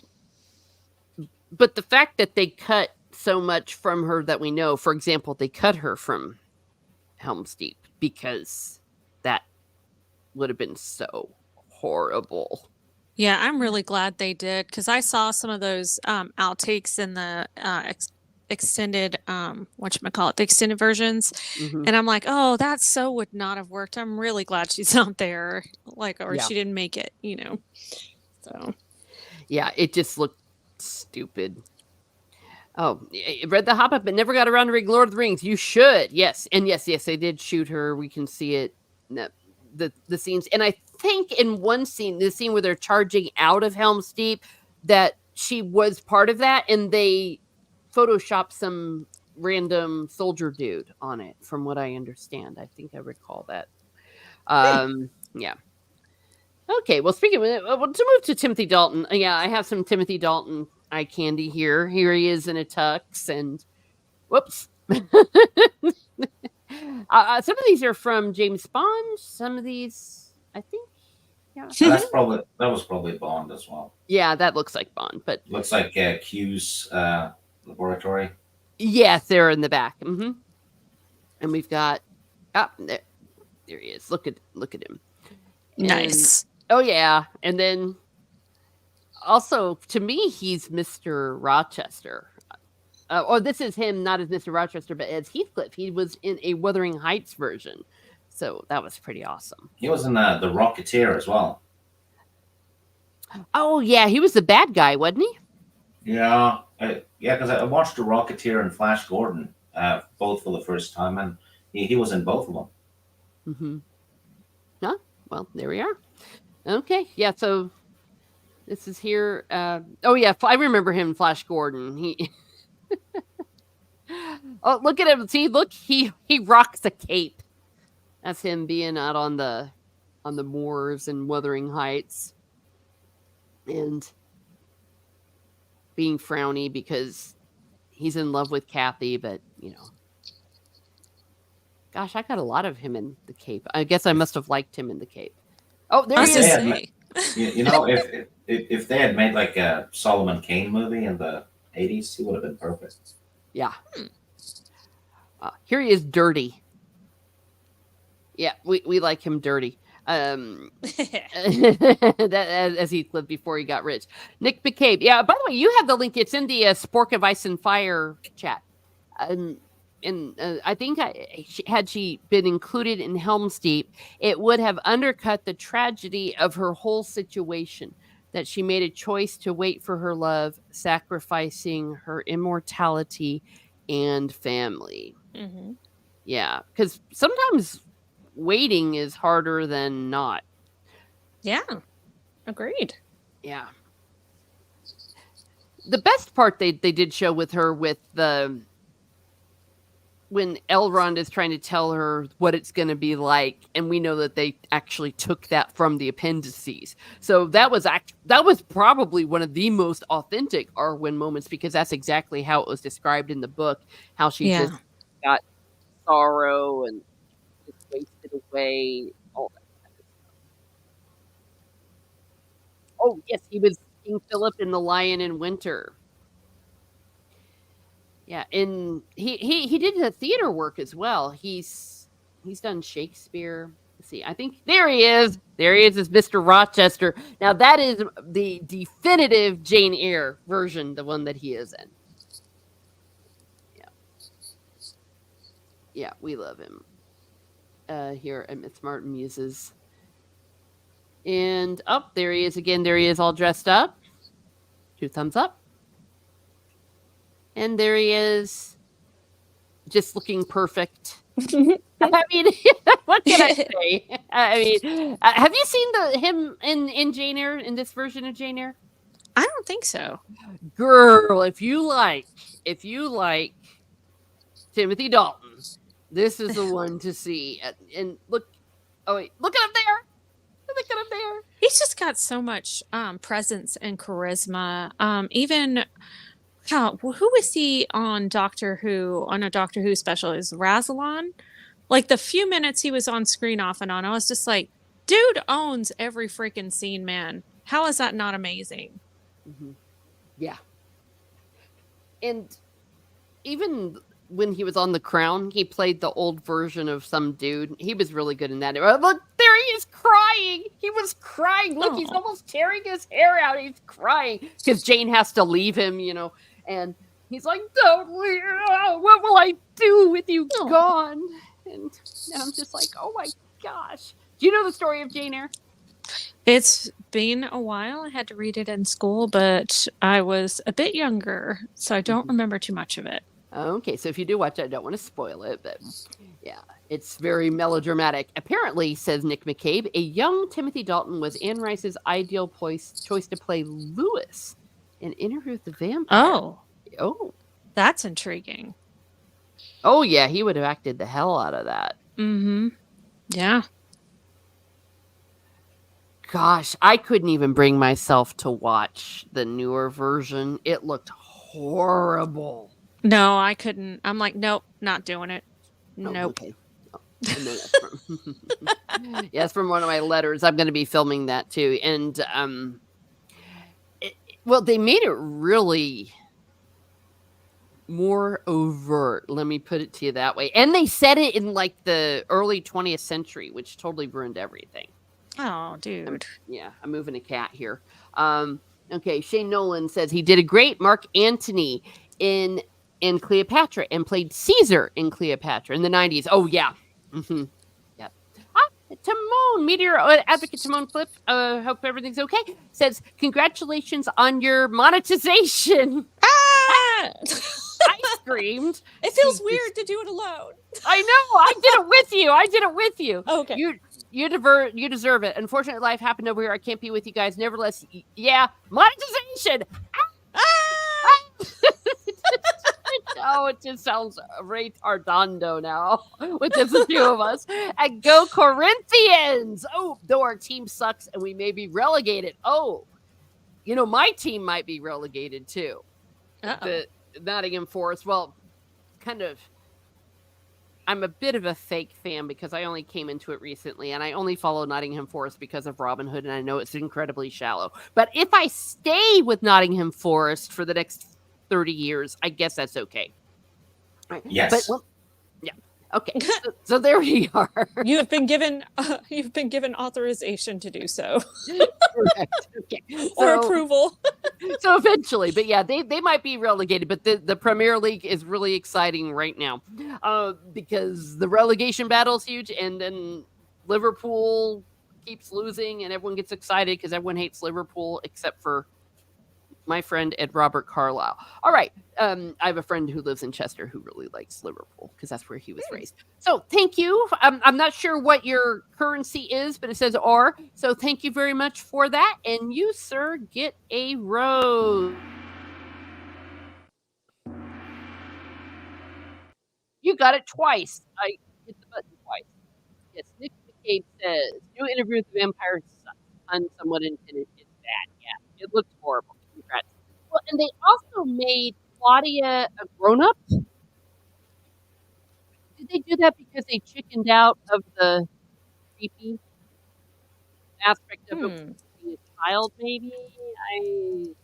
but the fact that they cut so much from her that we know, for example, they cut her from Helm's Deep because that would have been so horrible. Yeah, I'm really glad they did, because I saw some of those outtakes in the extended whatchamacallit, the extended versions, Mhm. and I'm like, oh, that so would not have worked. I'm really glad she's not there, like, or Yeah. she didn't make it, you know. So Yeah, it just looked stupid. Oh, read The Hobbit, but never got around to reading Lord of the Rings. You should. Yes. And yes, they did shoot her. We can see it. The scenes. And I think in one scene, the scene where they're charging out of Helm's Deep, that she was part of that, and they photoshopped some random soldier dude on it, from what I understand. I think I recall that. Yeah. Okay, well, speaking of to move to Timothy Dalton, yeah, I have some Timothy Dalton eye candy here. Here he is in a tux, and whoops. Some of these are from James Bond. Some of these, I think, yeah. That was probably Bond as well. Yeah, that looks like Bond, but Looks like Q's laboratory. yes, they're in the back. Mm-hmm. And we've got there he is. Look at him. nice. Oh yeah, and then also to me, he's Mr. Rochester. This is him, not as Mr. Rochester, but as Heathcliff. He was in a Wuthering Heights version, so that was pretty awesome. He was in the Rocketeer as well. Oh yeah, he was the bad guy, wasn't he? Yeah, because I watched the Rocketeer and Flash Gordon both for the first time, and he was in both of them. Mm-hmm. Huh? Well, there we are. Okay, yeah. So this is here. Oh yeah, I remember him, Flash Gordon. He. Oh, look at him! See, look, he rocks a cape. That's him being out on the moors in Wuthering Heights, and being frowny because he's in love with Kathy. But gosh, I got a lot of him in the cape. I guess I must have liked him in the cape. Oh, there he is. If they had made like a Solomon Kane movie in the 80s, he would have been perfect. Yeah. Here he is, dirty. Yeah, we like him dirty. That, as he lived before he got rich. Nick McCabe. Yeah, by the way, you have the link. It's in the Spork of Ice and Fire chat. And I think had she been included in Helm's Deep, it would have undercut the tragedy of her whole situation, that she made a choice to wait for her love, sacrificing her immortality and family. Mm-hmm. Yeah, because sometimes waiting is harder than not. Yeah, agreed. Yeah. The best part they did show with her with when Elrond is trying to tell her what it's going to be like, and we know that they actually took that from the appendices. So that was probably one of the most authentic Arwen moments, because that's exactly how it was described in the book, how she just got sorrow and just wasted away, all that kind of stuff. Oh, yes, he was King Philip in The Lion in Winter. Yeah, and he did the theater work as well. He's done Shakespeare. Let's see, I think there he is. There he is Mr. Rochester. Now that is the definitive Jane Eyre version, the one that he is in. Yeah, we love him here at Miss Martin Muses. And up there he is again. There he is, all dressed up. 2 thumbs up. And there he is, just looking perfect. I mean, what can I say? I mean, have you seen him in Jane Eyre, in this version of Jane Eyre? I don't think so. Girl, if you like Timothy Dalton, this is the one to see. And look, oh wait, look at him there. Look at him there. He's just got so much presence and charisma. Even who is he on Doctor Who? On a Doctor Who special is Rassilon. Like the few minutes he was on screen off and on, I was just like, dude owns every freaking scene, man. How is that not amazing? Mm-hmm. Yeah. And even when he was on The Crown, he played the old version of some dude. He was really good in that. Look, there he is crying. He was crying. Look, he's almost tearing his hair out. He's crying because Jane has to leave him, and he's like, don't leave. What will I do with you gone? And I'm just like, oh my gosh. Do you know the story of Jane Eyre? It's been a while. I had to read it in school, but I was a bit younger, so I don't remember too much of it. Okay, so if you do watch it, I don't want to spoil it, but yeah, it's very melodramatic. Apparently, says Nick McCabe, a young Timothy Dalton was Anne Rice's ideal choice to play Lewis in Interview with the Vampire. Oh. That's intriguing. Oh, yeah, he would have acted the hell out of that. Mm-hmm. Yeah. Gosh, I couldn't even bring myself to watch the newer version. It looked horrible. No, I couldn't. I'm like, nope, not doing it. Nope. Okay. Yes, from one of my letters. I'm going to be filming that too. And, well, they made it really more overt. Let me put it to you that way. And they said it in like the early 20th century, which totally ruined everything. Oh, dude. I'm moving a cat here. Okay, Shane Nolan says he did a great Mark Antony in Cleopatra and played Caesar in Cleopatra in the 90s. Oh, yeah. Mm-hmm. Yep. Timon, Meteor Advocate Timon Flip, hope everything's okay, says, congratulations on your monetization. Ah! I screamed. It feels weird to do it alone. I know. I did it with you. Oh, okay. You deserve it. Unfortunately, life happened over here. I can't be with you guys. Nevertheless, yeah, monetization. Oh, it just sounds retardando now with just the 2 of us. And go Corinthians. Oh, though our team sucks and we may be relegated. Oh, my team might be relegated too. The Nottingham Forest. Well, kind of. I'm a bit of a fake fan because I only came into it recently and I only follow Nottingham Forest because of Robin Hood and I know it's incredibly shallow. But if I stay with Nottingham Forest for the next 30 years, I guess that's okay. Right. Yes. But, yeah. Okay. So there we are. You have been given authorization to do so. Correct. Okay. For approval. So eventually, but yeah, they might be relegated, but the Premier League is really exciting right now because the relegation battle is huge, and then Liverpool keeps losing, and everyone gets excited because everyone hates Liverpool except for my friend Ed Robert Carlyle. All right. I have a friend who lives in Chester who really likes Liverpool because that's where he was raised. So thank you. I'm not sure what your currency is, but it says R. So thank you very much for that. And you, sir, get a rose. You got it twice. I hit the button twice. Yes, Nick McCabe says, new Interview with the Vampire somewhat intended. It's bad. Yeah, it looks horrible. Congrats. Well, and they also made Claudia a grown-up. Did they do that because they chickened out of the creepy aspect of it being a child? Maybe I'm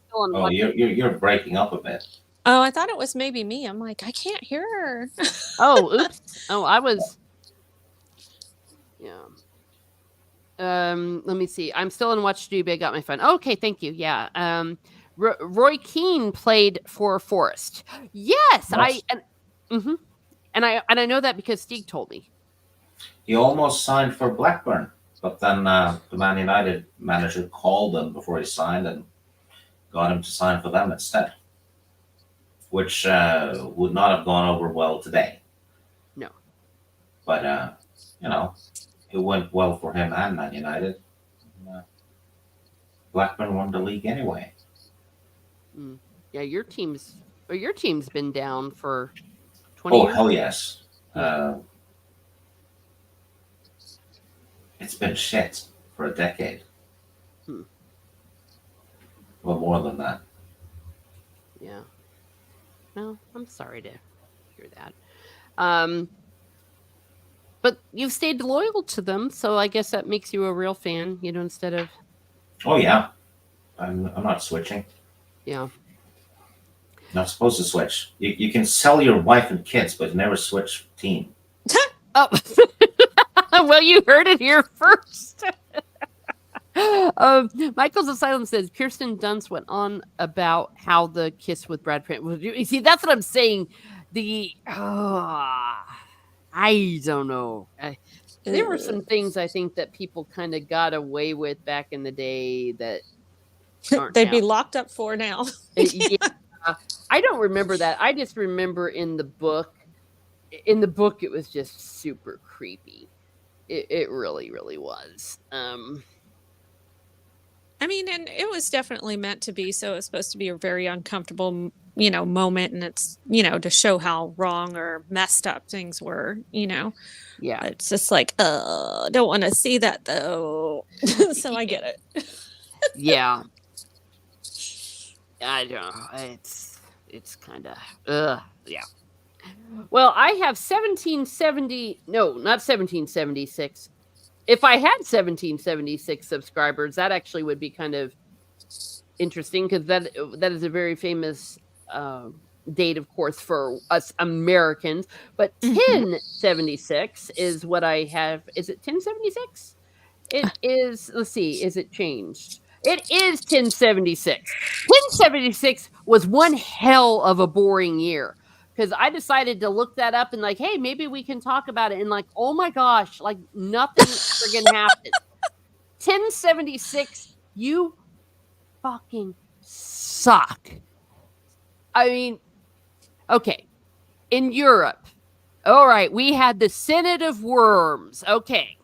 still still on Oh, watch. you're breaking up a bit. Oh, I thought it was maybe me. I'm like, I can't hear her. Oh, oops. Oh, I was. Yeah. Let me see. I'm still in Watch Doobie. I got my phone. Okay, thank you. Yeah. Roy Keane played for Forrest. Yes, Yes. and I know that because Steve told me. He almost signed for Blackburn, but then the Man United manager called him before he signed and got him to sign for them instead, which would not have gone over well today. No. But it went well for him and Man United. Blackburn won the league anyway. Yeah, your team's been down for 20 Oh, years. hell yes. Yeah. It's been shit for a decade. Well, more than that. Yeah. Well, I'm sorry to hear that. But you've stayed loyal to them, so I guess that makes you a real fan, instead of. Oh yeah, I'm not switching. Yeah. Not supposed to switch. You can sell your wife and kids, but never switch team. Oh. Well, you heard it here first. Michael's Asylum says Kirsten Dunst went on about how the kiss with Brad Pitt was. You see, that's what I'm saying. I don't know. There were some things I think that people kind of got away with back in the day that they'd be locked up for now. Yeah. I don't remember that. I just remember in the book. In the book, it was just super creepy. It really, really was. I mean, and it was definitely meant to be. So it's supposed to be a very uncomfortable, moment, and it's, to show how wrong or messed up things were. Yeah, it's just like, don't want to see that though. So I get it. Yeah, I don't know. It's kind of yeah. Well, I have 1770. No, not 1776. If I had 1776 subscribers, that actually would be kind of interesting because that is a very famous date, of course, for us Americans. But 1076 is what I have. Is it 1076? It is. Let's see. Is it changed? It is 1076. 1076 was one hell of a boring year. Because I decided to look that up and like, hey, maybe we can talk about it. And like, oh my gosh, like nothing friggin' happened. 1076, you fucking suck. I mean, okay. In Europe, all right, we had the Synod of Worms. Okay.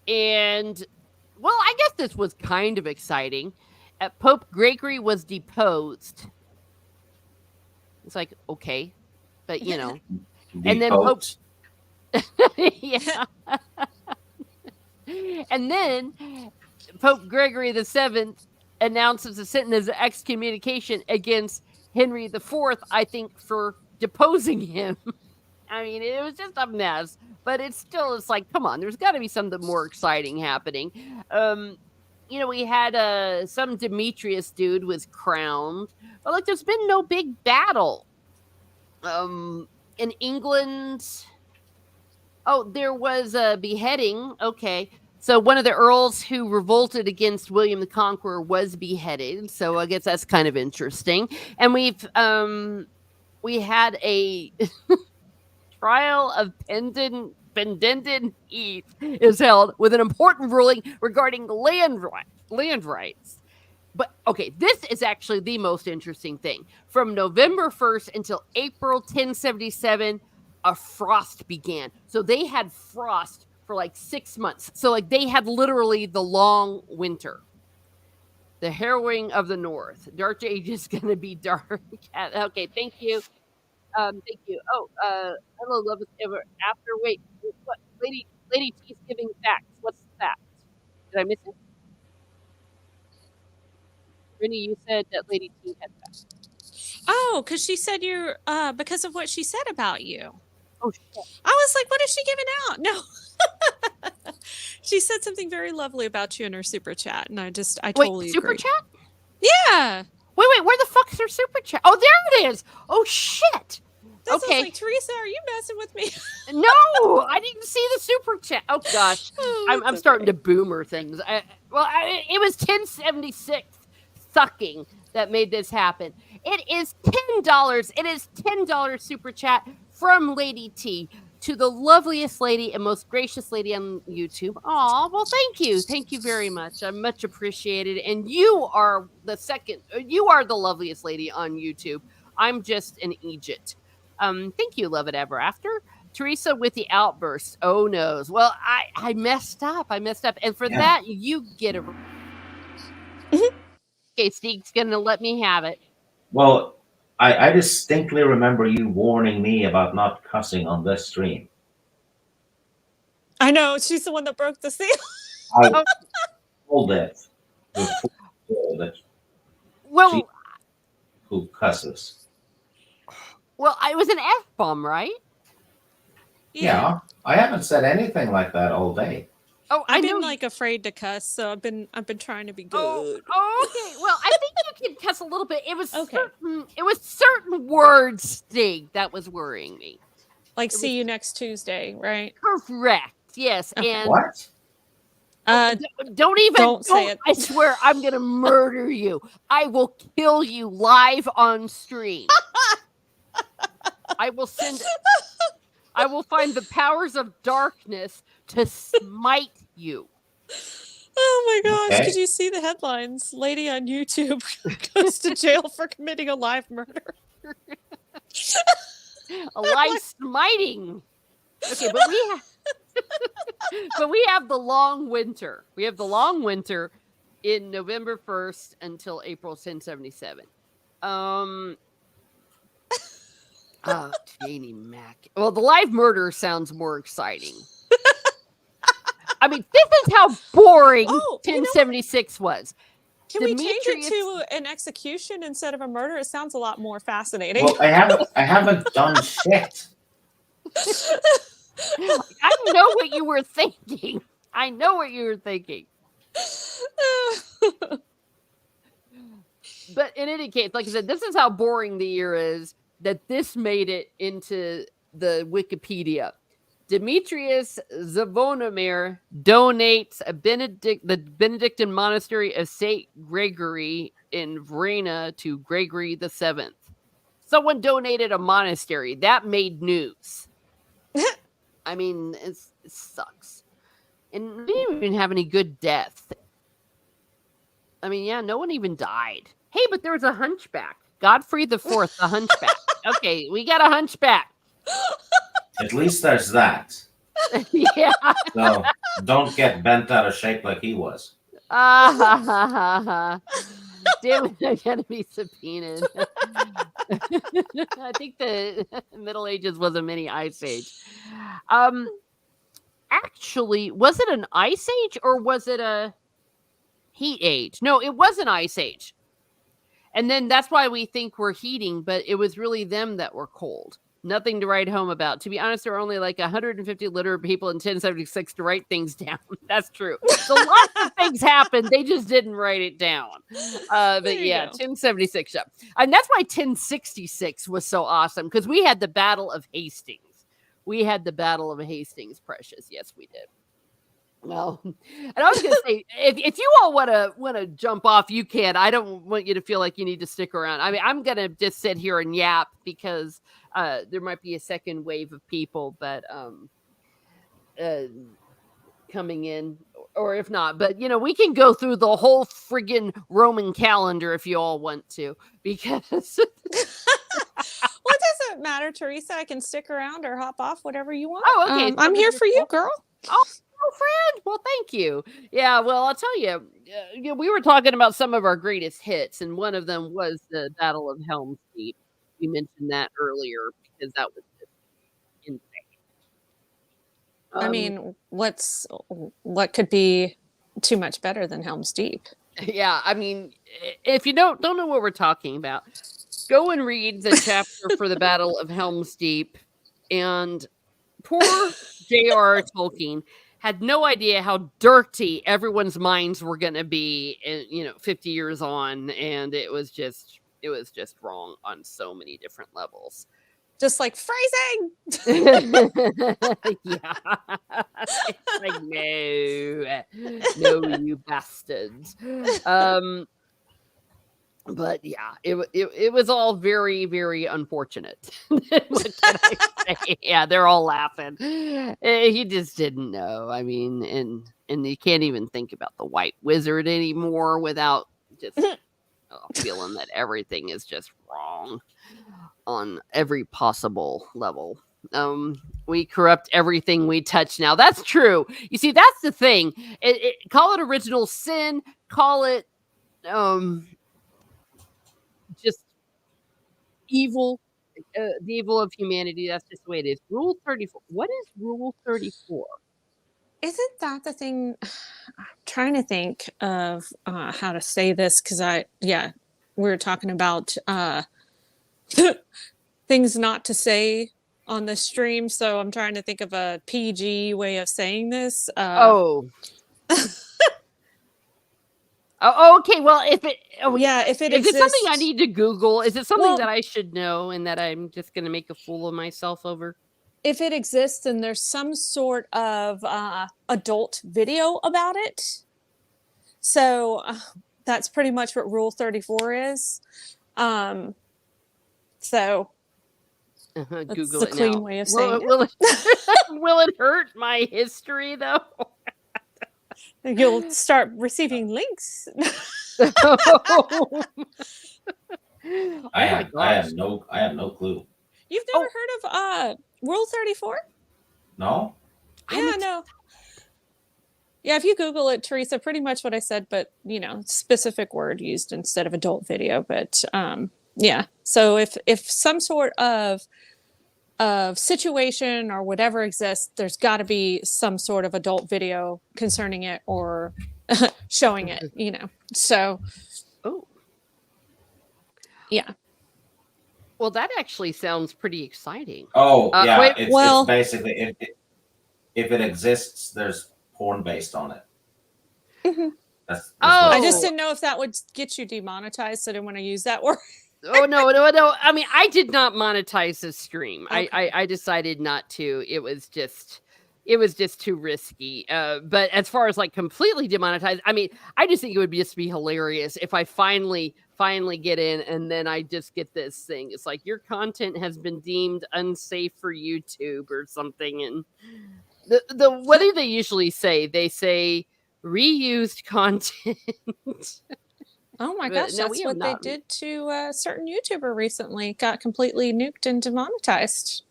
And, well, I guess this was kind of exciting. Pope Gregory was deposed. It's like, okay, but and then Pope, yeah, and then Pope Gregory VII announces a sentence of excommunication against Henry IV, I think, for deposing him. I mean, it was just a mess, but it's like, come on, there's got to be something more exciting happening. We had some Demetrius dude was crowned, but like there's been no big battle. In England, there was a beheading. Okay, so one of the earls who revolted against William the Conqueror was beheaded. So I guess that's kind of interesting. And we had a trial of Pendendon Heath is held with an important ruling regarding land rights. But okay, this is actually the most interesting thing. From November 1st until April 1077, a frost began. So they had frost for like 6 months. So like they had literally the long winter. The harrowing of the North. Dark Age is going to be dark. Okay, thank you. Thank you. Hello, love is ever after. Wait, what? Lady T's giving facts. What's that? Did I miss it? Rennie, you said that Lady T had facts. Oh, because she said you're because of what she said about you. Oh shit. I was like, what is she giving out? No. She said something very lovely about you in her super chat, and I totally super agree. Chat? Yeah. Wait, where the fuck's her super chat? Oh, there it is. Oh shit. That sounds Okay. like, Teresa, are you messing with me? No, I didn't see the super chat. Oh gosh, Oh, I'm it's starting okay. to boomer things. It was 1076 sucking that made this happen. It is $10. It is $10 super chat from Lady T to the loveliest lady and most gracious lady on YouTube. Aw, well, thank you very much. I'm much appreciated. And you are the loveliest lady on YouTube. I'm just an Egypt. Thank you, Love It Ever After. Teresa with the outburst. Oh noes. Well, I messed up. And for that, you get a okay, Steve's gonna let me have it. Well, I distinctly remember you warning me about not cussing on this stream. I know, she's the one that broke the seal. I told it before that Well, who cusses. well, I was an F bomb, right? Yeah, I haven't said anything like that all day. Oh, I've been like afraid to cuss, so I've been trying to be good. Oh, okay. Well, I think you can cuss a little bit. It was certain words, Stig, that was worrying me. Like, see you next Tuesday, right? Correct. Yes. Okay. And what? Don't say it. I swear I'm gonna murder you. I will kill you live on stream. I will find the powers of darkness to smite you. Oh my gosh, Okay. did you see the headlines? Lady on YouTube goes to jail for committing a live murder. A live smiting. Okay, but we have the long winter. We have the long winter in November 1st until April 1077. Janie Mac. Well, the live murder sounds more exciting. I mean, this is how boring 1076 was. Can we change it to an execution instead of a murder? It sounds a lot more fascinating. Well, I haven't done shit. I know what you were thinking. But in any case, like I said, this is how boring the year is, that this made it into the Wikipedia. Demetrius Zavonomir donates the Benedictine monastery of St. Gregory in Vrena to Gregory VII. Someone donated a monastery. That made news. I mean, it sucks. And we didn't even have any good deaths. I mean, yeah, no one even died. Hey, but there was a hunchback. Godfrey IV, the hunchback. Okay, we got a hunchback. At least there's that. Yeah. So don't get bent out of shape like he was. Damn it, I'm gonna be subpoenaed. I think the Middle Ages was a mini ice age. Actually, was it an ice age or was it a heat age? No, it was an ice age. And then that's why we think we're heating, but it was really them that were cold. Nothing to write home about. To be honest, there were only like 150 literate people in 1076 to write things down. That's true. So lots of things happened. They just didn't write it down. But yeah, 1076. Yeah. And that's why 1066 was so awesome, because we had the Battle of Hastings. Precious. Yes, we did. Well, and I was going to say, if you all want to jump off, you can. I don't want you to feel like you need to stick around. I mean, I'm going to just sit here and yap because there might be a second wave of people, but coming in, or if not, but we can go through the whole friggin' Roman calendar if you all want to, because Well, it doesn't matter, Teresa. I can stick around or hop off, whatever you want. Oh, okay. I'm here for you, girl. Oh, friend. Well, thank you. Yeah, well, I'll tell you, we were talking about some of our greatest hits, and one of them was the Battle of Helm's Deep. We mentioned that earlier because that was just insane. I mean, what could be too much better than Helm's Deep? Yeah, I mean, if you don't know what we're talking about, go and read the chapter for the Battle of Helm's Deep, and poor J.R.R. Tolkien had no idea how dirty everyone's minds were going to be, 50 years on, and it was just wrong on so many different levels. Just like phrasing. Yeah. It's like, no, you bastards. But yeah, it was all very, very unfortunate. What can I say? Yeah, they're all laughing. He just didn't know. I mean, and you can't even think about the White Wizard anymore without just feeling that everything is just wrong on every possible level. We corrupt everything we touch now. That's true. You see, that's the thing. Call it original sin, call it just evil, the evil of humanity. That's just the way it is. Rule 34. What is Rule 34? Isn't that the thing? I'm trying to think of how to say this because we were talking about things not to say on the stream. So I'm trying to think of a PG way of saying this. Oh, okay. Well, if it if it is exists, it something I need to Google? Is it something that I should know and that I'm just going to make a fool of myself over? If it exists, then there's some sort of adult video about it. So that's pretty much what Rule 34 is. So Google the it clean now. way of saying Will it hurt my history though? You'll start receiving links. I have no clue. You've never heard of Rule 34? No? Yeah, no. Yeah, if you Google it, Teresa, pretty much what I said, but specific word used instead of adult video. But yeah. So if some sort of situation or whatever exists, there's got to be some sort of adult video concerning it or showing it, So, yeah. Well, that actually sounds pretty exciting. Oh, yeah. It's basically if it exists, there's porn based on it. Mm-hmm. That's I just didn't know if that would get you demonetized, so I didn't want to use that word. Oh no! I mean, I did not monetize this stream. Okay. I decided not to. It was just too risky. But as far as like completely demonetized, I mean, I just think it would just be hilarious if I finally get in and then I just get this thing. It's like your content has been deemed unsafe for YouTube or something. And the what do they usually say? They say reused content. Oh my gosh, that's what they did to a certain YouTuber recently. Got completely nuked and demonetized.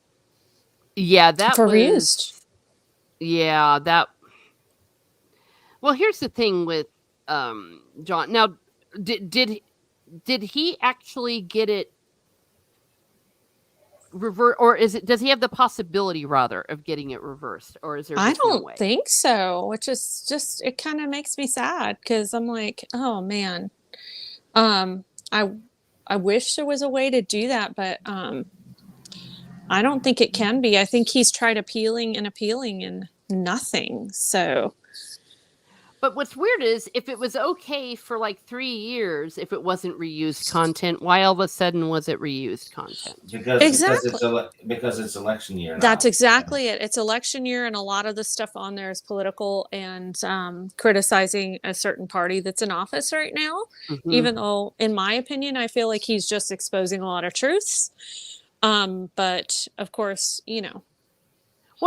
Yeah, that for was reused. Yeah, that. Well, here's the thing with John. Now, did he actually get it reversed, or does he have the possibility rather of getting it reversed, or is there? I no don't way? think so. Which is just it kind of makes me sad because I'm like, oh man. I wish there was a way to do that, but I don't think it can be. I think he's tried appealing and nothing. So, but what's weird is if it was okay for like 3 years, if it wasn't reused content, why all of a sudden was it reused content? Because it's election year now. That's exactly it. It's election year, and a lot of the stuff on there is political and criticizing a certain party that's in office right now. Mm-hmm. Even though, in my opinion, I feel like he's just exposing a lot of truths. But of course, well,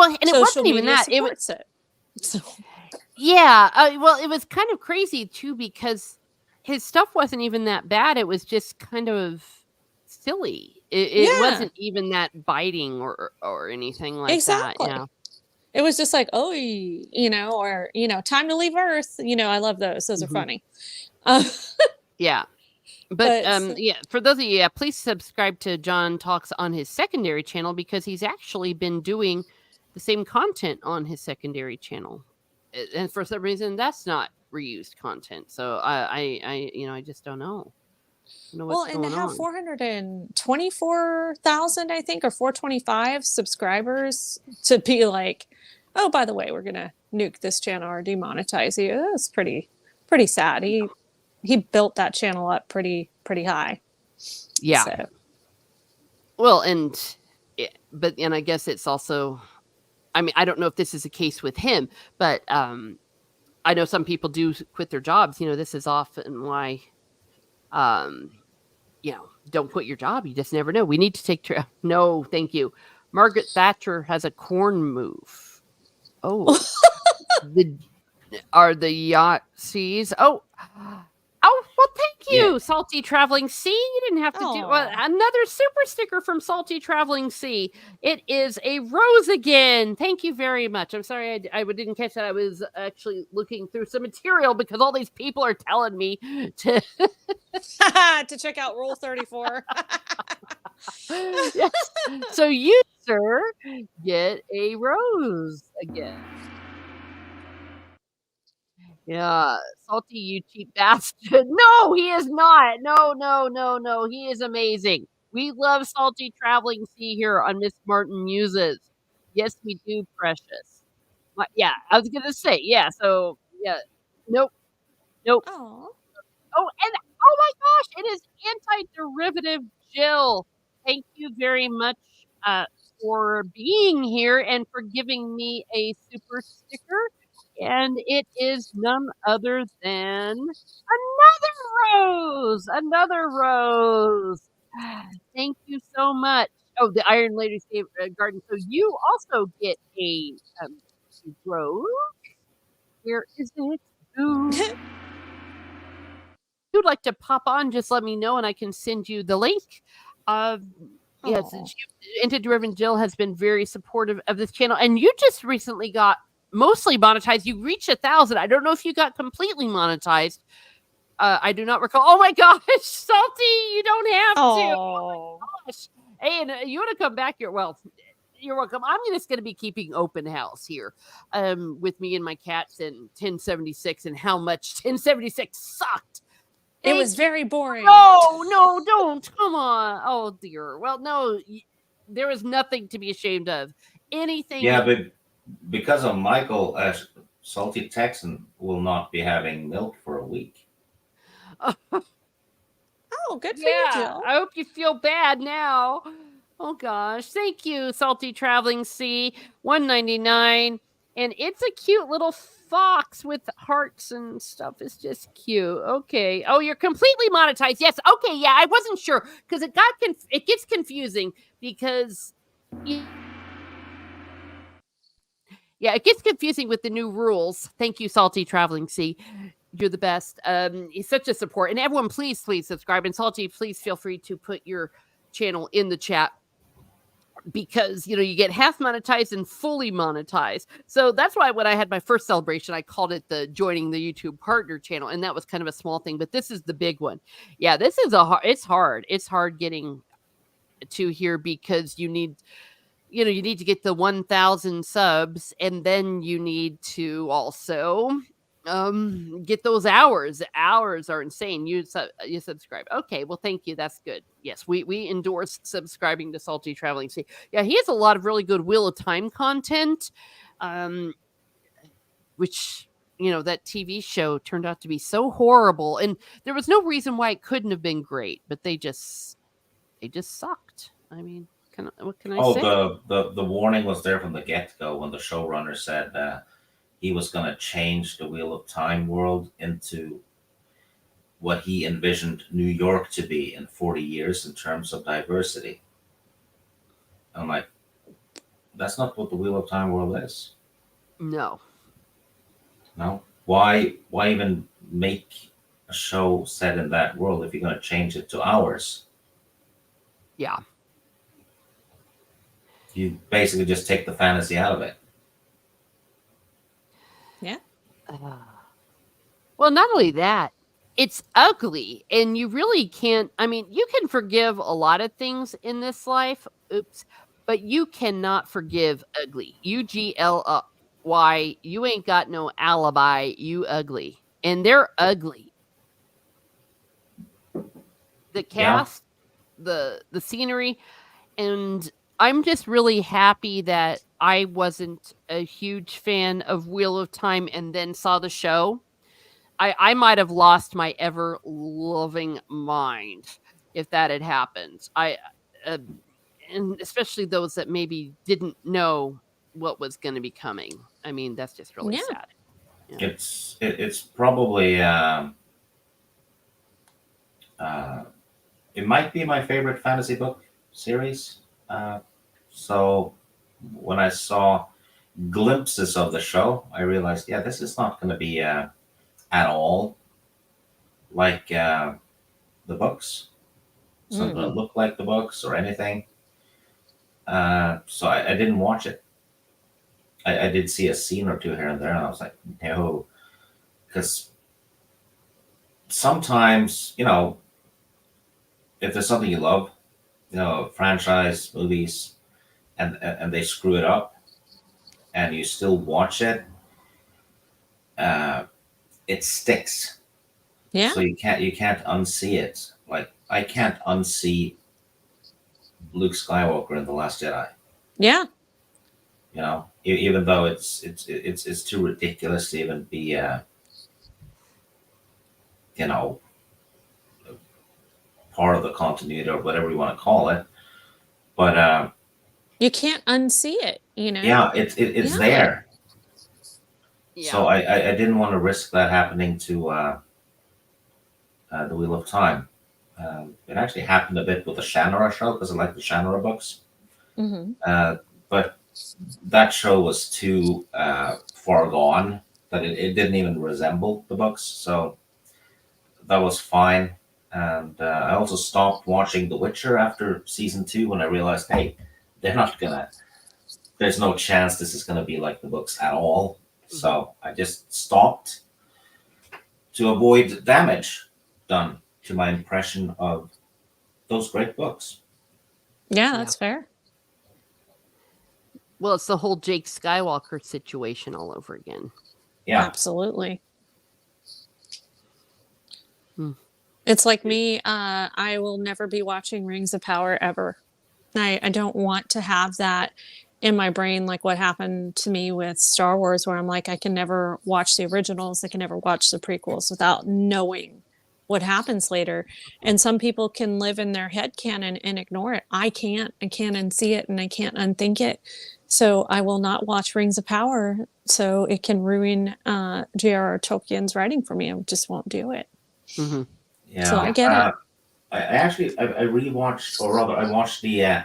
and it wasn't even that. It was it. So. Yeah, well, it was kind of crazy too because his stuff wasn't even that bad. It was just kind of silly. It wasn't even that biting or anything like that. Yeah. It was just like, oh, or time to leave Earth. I love those. Those are funny. Yeah. But yeah, for those of you, please subscribe to John Talks on his secondary channel because he's actually been doing the same content on his secondary channel. And for some reason, that's not reused content. So I just don't know. Well, and to have 424,000, I think, or 425 subscribers to be like, oh, by the way, we're gonna nuke this channel or demonetize you. That's pretty sad. He built that channel up pretty high. Yeah. So. Well, and I guess it's also, I mean, I don't know if this is a case with him, but I know some people do quit their jobs. You know, this is often why, you know, don't quit your job. You just never know. We need to take no, thank you. Margaret Thatcher has a corn move. Oh, are the Yahtzees? Oh, well, thank you, Salty Traveling Sea. You didn't have to do another super sticker from Salty Traveling Sea. It is a rose again. Thank you very much. I'm sorry I didn't catch that. I was actually looking through some material because all these people are telling me to to check out Rule 34. Yes. So you, sir, get a rose again. Yeah, Salty, you cheap bastard. No, he is not. No. He is amazing. We love Salty Traveling Sea here on Miss Martin Muses. Yes, we do, precious. Yeah, I was gonna say, yeah, so yeah. Nope. Oh. Oh, and oh my gosh, it is anti-derivative Jill. Thank you very much for being here and for giving me a super sticker. And it is none other than another rose. Thank you so much. Oh, the Iron Lady's Garden. So you also get a rose. Where is it? Ooh. If you'd like to pop on, just let me know and I can send you the link. Yes, Anti-Driven Jill has been very supportive of this channel, and you just recently got mostly monetized. You reached 1,000. I don't know if you got completely monetized. I do not recall. Oh my gosh, Salty, you don't have to. Oh my gosh. Hey, and you want to come back here? Well, you're welcome. I'm just going to be keeping open house here with me and my cats and 1076 and how much 1076 sucked. It was very boring. No, don't. Come on. Oh, dear. Well, no, there is nothing to be ashamed of. Anything. Yeah, but because of Michael, Salty Texan will not be having milk for a week. Oh, good for you, Jill. I hope you feel bad now. Oh, gosh. Thank you, Salty Traveling Sea. $1.99. And it's a cute little fox with hearts and stuff. It's just cute. Okay. Oh, you're completely monetized. Yes. Okay. Yeah, I wasn't sure because it gets confusing because it gets confusing with the new rules. Thank you, Salty Traveling Sea. You're the best. He's such a support. And everyone, please subscribe. And Salty, please feel free to put your channel in the chat. Because, you know, you get half monetized and fully monetized. So that's why when I had my first celebration, I called it the joining the YouTube partner channel. And that was kind of a small thing. But this is the big one. Yeah, this is it's hard. It's hard getting to here because you need to get the 1,000 subs. And then you need to also get those hours. Hours are insane. You subscribe. Okay, well, thank you. That's good. Yes, we endorse subscribing to Salty Traveling Sea. Yeah, he has a lot of really good Wheel of Time content, which, you know, that TV show turned out to be so horrible, and there was no reason why it couldn't have been great, but they just sucked. I mean, what can I say? The warning was there from the get-go when the showrunner said he was going to change the Wheel of Time world into what he envisioned New York to be in 40 years in terms of diversity. I'm like, that's not what the Wheel of Time world is. No. Why even make a show set in that world if you're going to change it to ours? Yeah. You basically just take the fantasy out of it. Yeah. Well, not only that, it's ugly, and you really can't. I mean, you can forgive a lot of things in this life. Oops, but you cannot forgive ugly. UGLY. You ain't got no alibi. You ugly, and they're ugly. The cast, the scenery, and I'm just really happy that I wasn't a huge fan of Wheel of Time and then saw the show, I might have lost my ever loving mind if that had happened. Uh, and especially those that maybe didn't know what was going to be coming. I mean, that's just really Yeah. sad. Yeah. It's probably it might be my favorite fantasy book series. So when I saw glimpses of the show, I realized, yeah, this is not going to be at all like the books. It's not going to look like the books or anything. So I didn't watch it. I did see a scene or two here and there, and I was like, no, because sometimes, if there's something you love, franchise movies, and they screw it up, and you still watch it, it sticks. Yeah. So you can't unsee it. Like I can't unsee Luke Skywalker in The Last Jedi. Yeah. Even though it's too ridiculous to even be part of the continuity or whatever you want to call it. But You can't unsee it, yeah, it's Yeah. there. Yeah. So I didn't want to risk that happening to the Wheel of Time. It actually happened a bit with the Shannara show because I like the Shannara books. Mhm. But that show was too far gone that it didn't even resemble the books. So that was fine. And I also stopped watching The Witcher after season 2 when I realized, hey, there's no chance this is gonna be like the books at all. So I just stopped to avoid damage done to my impression of those great books. Yeah, that's fair. Well, it's the whole Jake Skywalker situation all over again. Yeah. Absolutely. Hmm. It's like me, I will never be watching Rings of Power ever. I don't want to have that in my brain, like what happened to me with Star Wars, where I'm like, I can never watch the originals, I can never watch the prequels without knowing what happens later. And some people can live in their head canon and ignore it. I can't. I can't unsee it and I can't unthink it. So I will not watch Rings of Power so it can ruin J.R.R. Tolkien's writing for me. I just won't do it. Mm-hmm. Yeah. So I get it. I actually I rewatched, or rather I watched the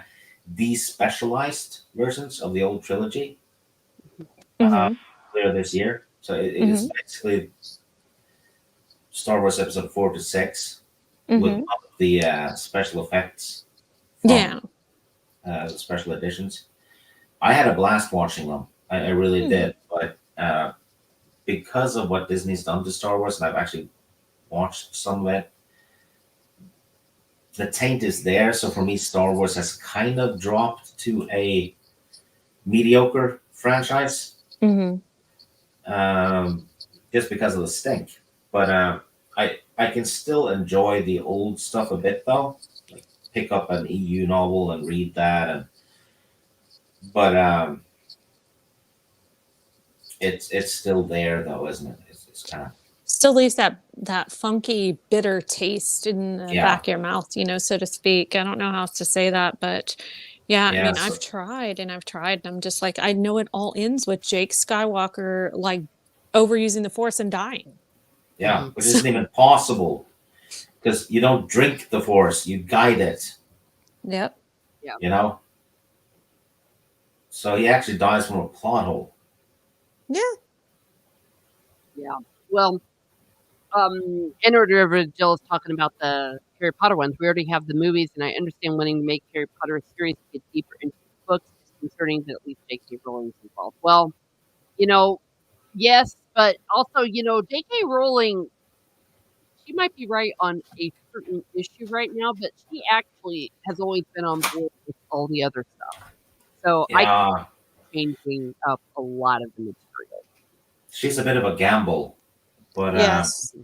despecialized versions of the old trilogy earlier this year. So it's basically Star Wars episode 4 to 6 with all of the special effects from the special editions. I had a blast watching them. I really did. But because of what Disney's done to Star Wars, and I've actually watched some of it, the taint is there. So for me, Star Wars has kind of dropped to a mediocre franchise, just because of the stink. But I can still enjoy the old stuff a bit though. Like pick up an EU novel and read that, but it's still there though, isn't it? It's kind of Still leaves that funky, bitter taste in the back of your mouth, so to speak. I don't know how else to say that, but I mean, I've tried and I'm just like, I know it all ends with Jake Skywalker like overusing the Force and dying. Yeah, which isn't even possible because you don't drink the Force, you guide it. Yep. Yeah. So he actually dies from a plot hole. Yeah. Yeah. Well, in order, Jill is talking about the Harry Potter ones. We already have the movies, and I understand wanting to make Harry Potter a series to get deeper into the books. It's concerning that at least J.K. Rowling's involved. Well, yes, but also, J.K. Rowling, she might be right on a certain issue right now, but she actually has always been on board with all the other stuff. So I think changing up a lot of the material. She's a bit of a gamble. But yes.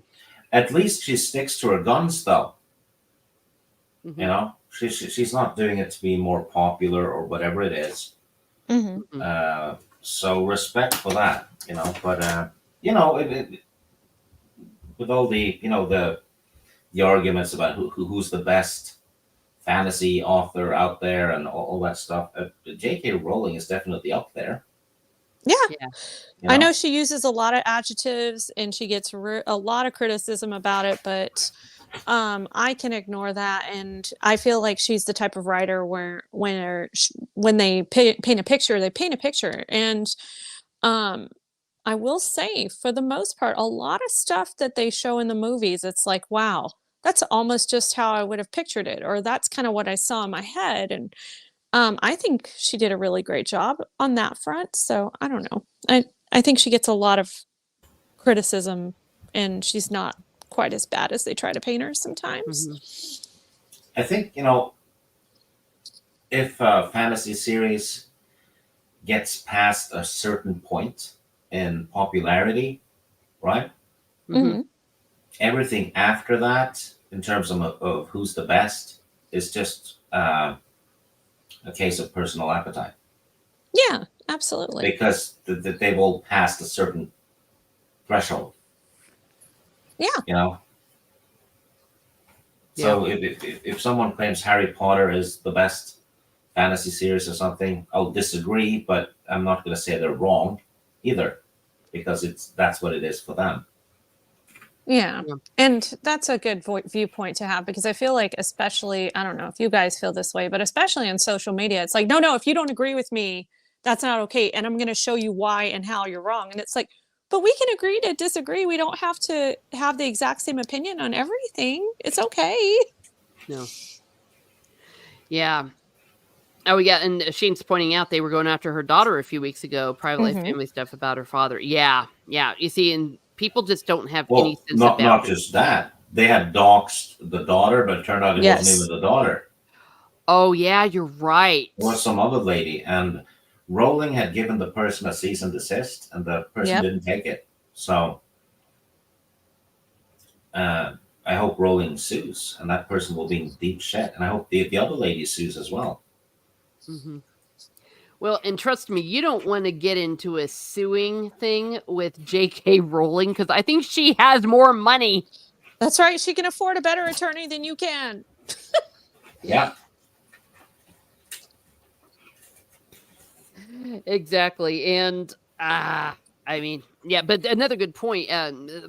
At least she sticks to her guns, though. Mm-hmm. She's not doing it to be more popular or whatever it is. Mhm. So respect for that, but with all the the arguments about who's the best fantasy author out there and all that stuff, J.K. Rowling is definitely up there. Yeah. Yeah. I know she uses a lot of adjectives and she gets a lot of criticism about it, but I can ignore that. And I feel like she's the type of writer where when they paint a picture, they paint a picture. And um, I will say, for the most part, a lot of stuff that they show in the movies, it's like, wow, that's almost just how I would have pictured it, or that's kind of what I saw in my head. And I think she did a really great job on that front. So I don't know. I think she gets a lot of criticism, and she's not quite as bad as they try to paint her sometimes. I think if a fantasy series gets past a certain point in popularity, right? Mm-hmm. Everything after that, in terms of who's the best, is just a case of personal appetite. Yeah, absolutely. Because they've all passed a certain threshold. Yeah. So if someone claims Harry Potter is the best fantasy series or something, I'll disagree, but I'm not going to say they're wrong either, because that's what it is for them. Yeah. And that's a good viewpoint to have, because I feel like, especially, I don't know if you guys feel this way, but especially on social media, it's like, no, if you don't agree with me, that's not okay. And I'm going to show you why and how you're wrong. And it's like, but we can agree to disagree. We don't have to have the exact same opinion on everything. It's okay. No. Yeah. Oh, yeah. And Shane's pointing out they were going after her daughter a few weeks ago, private life family stuff about her father. Yeah. Yeah. You see, and people just don't have any sense of not boundaries. just that. They had doxed the daughter, but it turned out it wasn't even the daughter. Oh, yeah, you're right. It was some other lady. And Rowling had given the person a cease and desist, and the person didn't take it. So I hope Rowling sues, and that person will be in deep shit. And I hope the other lady sues as well. Mm-hmm. Well, and trust me, you don't want to get into a suing thing with J.K. Rowling, because I think she has more money. That's right. She can afford a better attorney than you can. Yeah. Exactly. And I mean, yeah, but another good point,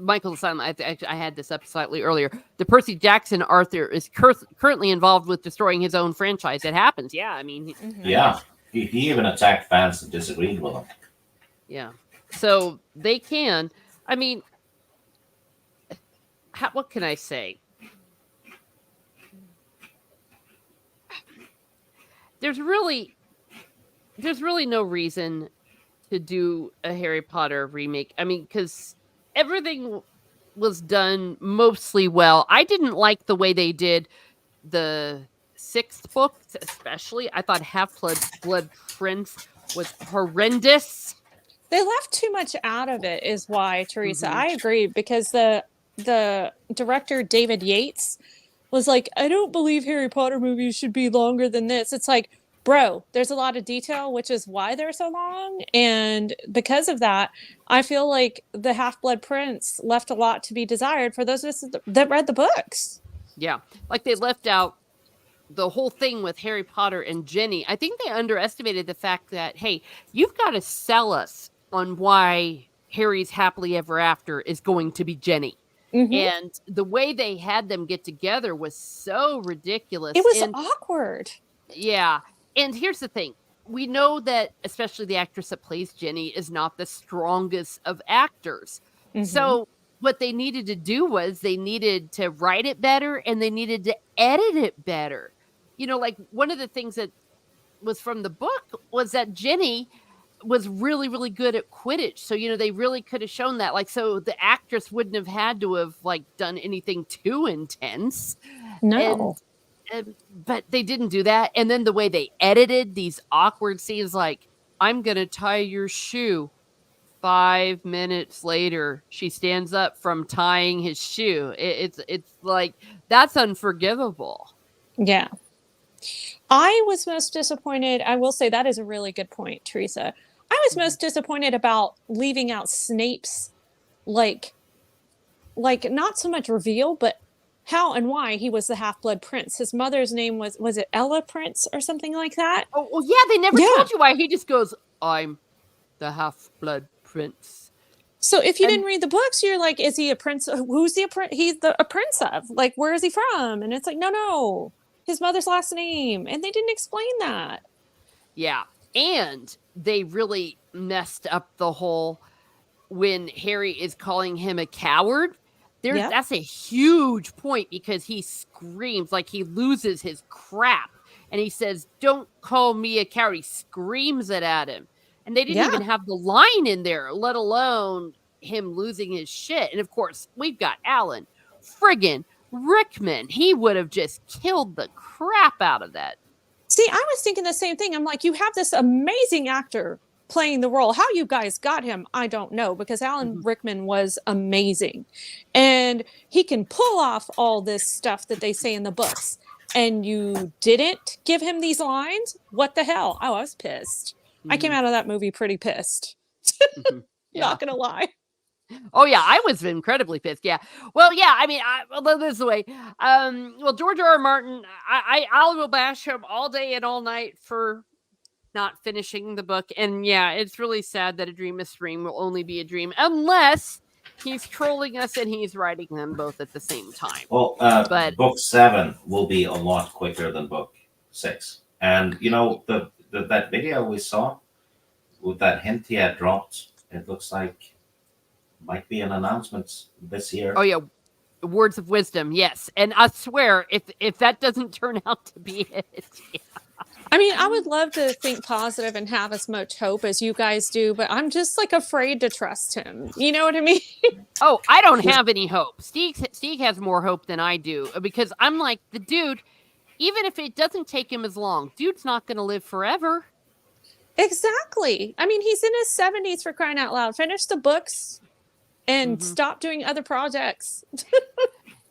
Michael Simon, I had this up slightly earlier. The Percy Jackson Arthur is currently involved with destroying his own franchise. It happens. Yeah, I mean. Yeah. He even attacked fans that disagreed with him. Yeah. So they can. I mean, what can I say? There's really no reason to do a Harry Potter remake. I mean, because everything was done mostly well. I didn't like the way they did the 6th book, especially. I thought Half-Blood Prince was horrendous. They left too much out of it, is why, Teresa. I agree, because the director, David Yates, was like, I don't believe Harry Potter movies should be longer than this. It's like, bro, there's a lot of detail, which is why they're so long. And because of that, I feel like the Half-Blood Prince left a lot to be desired for those of us that read the books. Yeah. Like they left out the whole thing with Harry Potter and Ginny. I think they underestimated the fact that, hey, you've got to sell us on why Harry's happily ever after is going to be Ginny. And the way they had them get together was so ridiculous. It was awkward. Yeah. And here's the thing. We know that especially the actress that plays Ginny is not the strongest of actors. So what they needed to do was they needed to write it better and they needed to edit it better. You know, like one of the things that was from the book was that Ginny was really, really good at Quidditch. So, you know, they really could have shown that. Like, so the actress wouldn't have had to have, like, done anything too intense. No. But they didn't do that. And then the way they edited these awkward scenes, like, I'm going to tie your shoe. 5 minutes later, she stands up from tying his shoe. It's like, that's unforgivable. Yeah. I was most disappointed. I will say that is a really good point, Teresa. I was most disappointed about leaving out Snape's like not so much reveal, but how and why he was the half-blood prince. His mother's name was it Ella Prince or something like that? Oh, well, yeah, they never Yeah. told you why. He just goes, I'm the half-blood prince. So if you And- didn't read the books, you're like, is he a prince? Who's a prince of? Like, where is he from? And it's like, no, his mother's last name. And they didn't explain that. Yeah. And they really messed up the whole when Harry is calling him a coward. Yep. That's a huge point because he screams like he loses his crap. And he says, don't call me a coward. He screams it at him. And they didn't Yeah. even have the line in there, let alone him losing his shit. And of course, we've got Alan friggin' Rickman. He would have just killed the crap out of that. See, I was thinking the same thing. I'm like, you have this amazing actor playing the role. How you guys got him, I don't know, because Alan Rickman was amazing. And he can pull off all this stuff that they say in the books. And you didn't give him these lines? What the hell? Oh, I was pissed. I came out of that movie pretty pissed. Not gonna lie. Oh yeah, I was incredibly pissed. Yeah. Well, yeah. I mean, well, this is the way. Well, George R. R. Martin, I will bash him all day and all night for not finishing the book. And yeah, it's really sad that A Dreamless Dream will only be a dream unless he's trolling us and he's writing them both at the same time. Well, but book 7 will be a lot quicker than book 6. And you know that video we saw with that hint he had dropped, it looks like might be an announcement this year. Oh yeah, words of wisdom, yes. And I swear, if that doesn't turn out to be it, yeah. I mean, I would love to think positive and have as much hope as you guys do, but I'm just like afraid to trust him. You know what I mean? Oh, I don't have any hope. Steve has more hope than I do because I'm like the dude. Even if it doesn't take him as long, dude's not going to live forever. Exactly. I mean, he's in his 70s for crying out loud. Finish the books and stop doing other projects.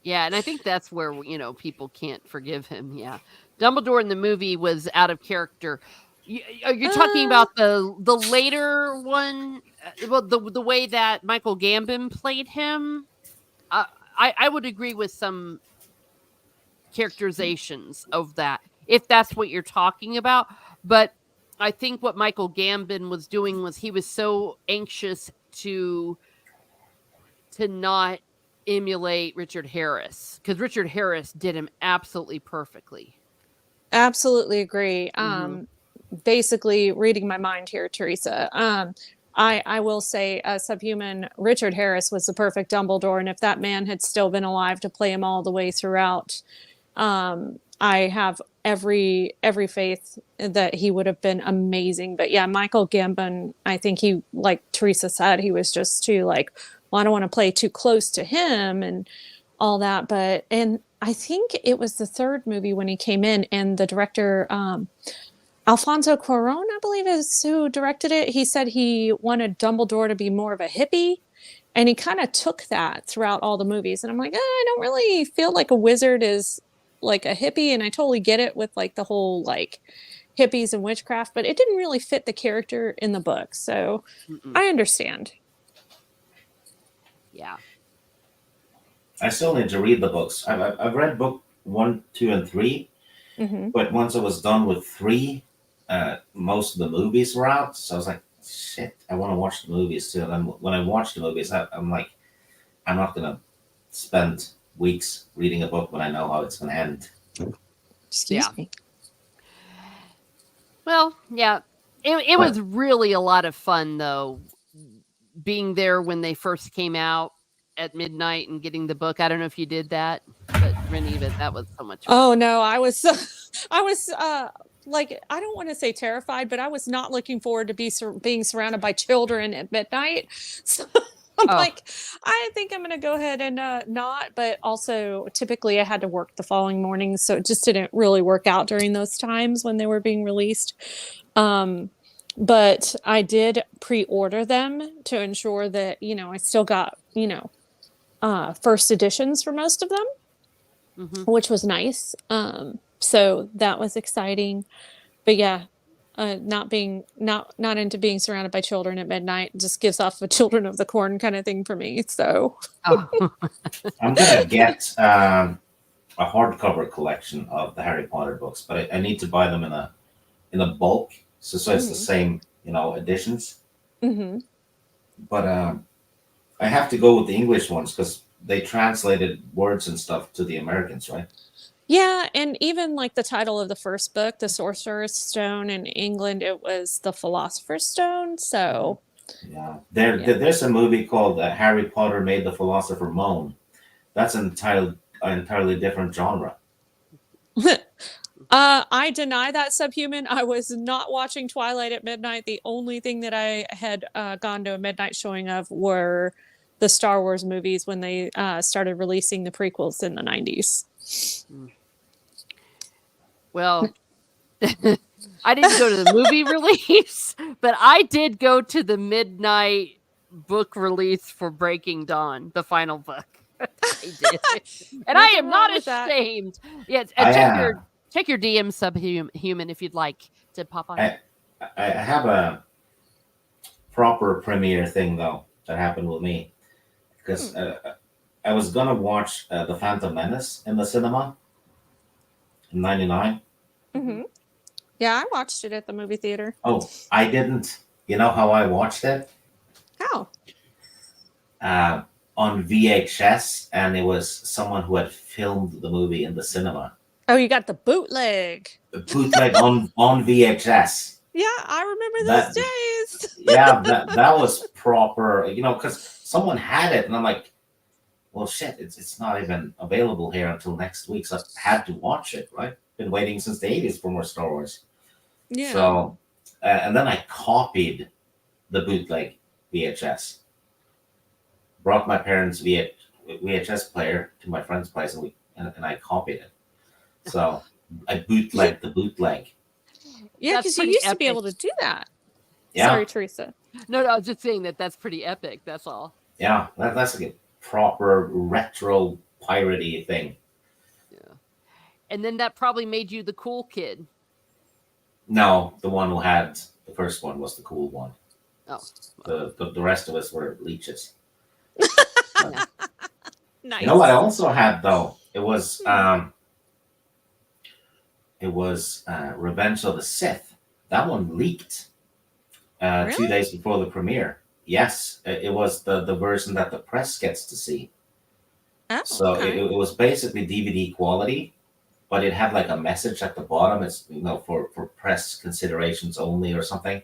Yeah, and I think that's where, people can't forgive him. Yeah. Dumbledore in the movie was out of character. You're talking about the later one? Well, the way that Michael Gambon played him? I would agree with some characterizations of that, if that's what you're talking about. But I think what Michael Gambon was doing was he was so anxious to not emulate Richard Harris, because Richard Harris did him absolutely perfectly. Absolutely agree. Basically reading my mind here, Teresa. I will say Subhuman Richard Harris was the perfect Dumbledore, and if that man had still been alive to play him all the way throughout, I have every faith that he would have been amazing. But yeah, Michael Gambon, I think he, like Teresa said, he was just too well, I don't want to play too close to him and all that. And I think it was the third movie when he came in, and the director, Alfonso Cuarón, I believe is who directed it. He said he wanted Dumbledore to be more of a hippie. And he kind of took that throughout all the movies. And I'm like, I don't really feel like a wizard is like a hippie. And I totally get it with the whole hippies and witchcraft, but it didn't really fit the character in the book. So I understand. Yeah. I still need to read the books. I've read book 1, 2, and 3, but once I was done with 3, most of the movies were out. So I was like, shit, I want to watch the movies too. And when I watch the movies, I'm like, I'm not going to spend weeks reading a book when I know how it's going to end. Excuse me. Well, yeah, it was really a lot of fun, though, being there when they first came out at midnight and getting the book. I don't know if you did that, but Rennie, that was so much fun. Oh no, I was I don't want to say terrified, but I was not looking forward to being surrounded by children at midnight. So I'm I think I'm going to go ahead and not, but also typically I had to work the following morning. So it just didn't really work out during those times when they were being released. But I did pre-order them to ensure that, I still got, first editions for most of them, which was nice. So that was exciting. But yeah, not into being surrounded by children at midnight just gives off a Children of the Corn kind of thing for me. So Oh. I'm gonna get a hardcover collection of the Harry Potter books, but I need to buy them in a bulk, so it's the same editions. hmm But I have to go with the English ones because they translated words and stuff to the Americans, right? Yeah, and even like the title of the first book, The Sorcerer's Stone, in England, it was The Philosopher's Stone. So Yeah. Yeah. There's a movie called Harry Potter Made the Philosopher Moan. That's an entirely different genre. I deny that, Subhuman. I was not watching Twilight at midnight. The only thing that I had gone to a midnight showing of were the Star Wars movies when they started releasing the prequels in the 90s. Well, I didn't go to the movie release, but I did go to the midnight book release for Breaking Dawn, the final book. I did. And I Nothing am not wrong with that. ashamed. Yes, I, and check your DM, Subhuman, if you'd like to pop on. I have a proper premiere thing though that happened with me because I was gonna watch The Phantom Menace in the cinema in '99. Yeah, I watched it at the movie theater. Oh, I didn't. You know how I watched it? How? On VHS, and it was someone who had filmed the movie in the cinema. Oh, you got the bootleg. The bootleg on VHS. Yeah, I remember those days. Yeah, that was proper. Because someone had it, and I'm like, well, shit, it's not even available here until next week, so I had to watch it. Right? Been waiting since the '80s for more Star Wars. Yeah. So, and then I copied the bootleg VHS. Brought my parents' VHS player to my friend's place, and I copied it. So I bootlegged the bootleg. Yeah, That's because you pretty used to be epic. able to do that. Yeah. Sorry, Teresa. No, I was just saying that's pretty epic. That's all. Yeah, that's like a proper retro piratey thing. Yeah. And then that probably made you the cool kid. No, the one who had the first one was the cool one. Oh. The rest of us were leeches. Nice. You know what I also had though? It was Revenge of the Sith. That one leaked 2 days before the premiere. Yes, it was the version that the press gets to see. Oh, So okay. it was basically DVD quality, but it had like a message at the bottom. It's for press considerations only or something.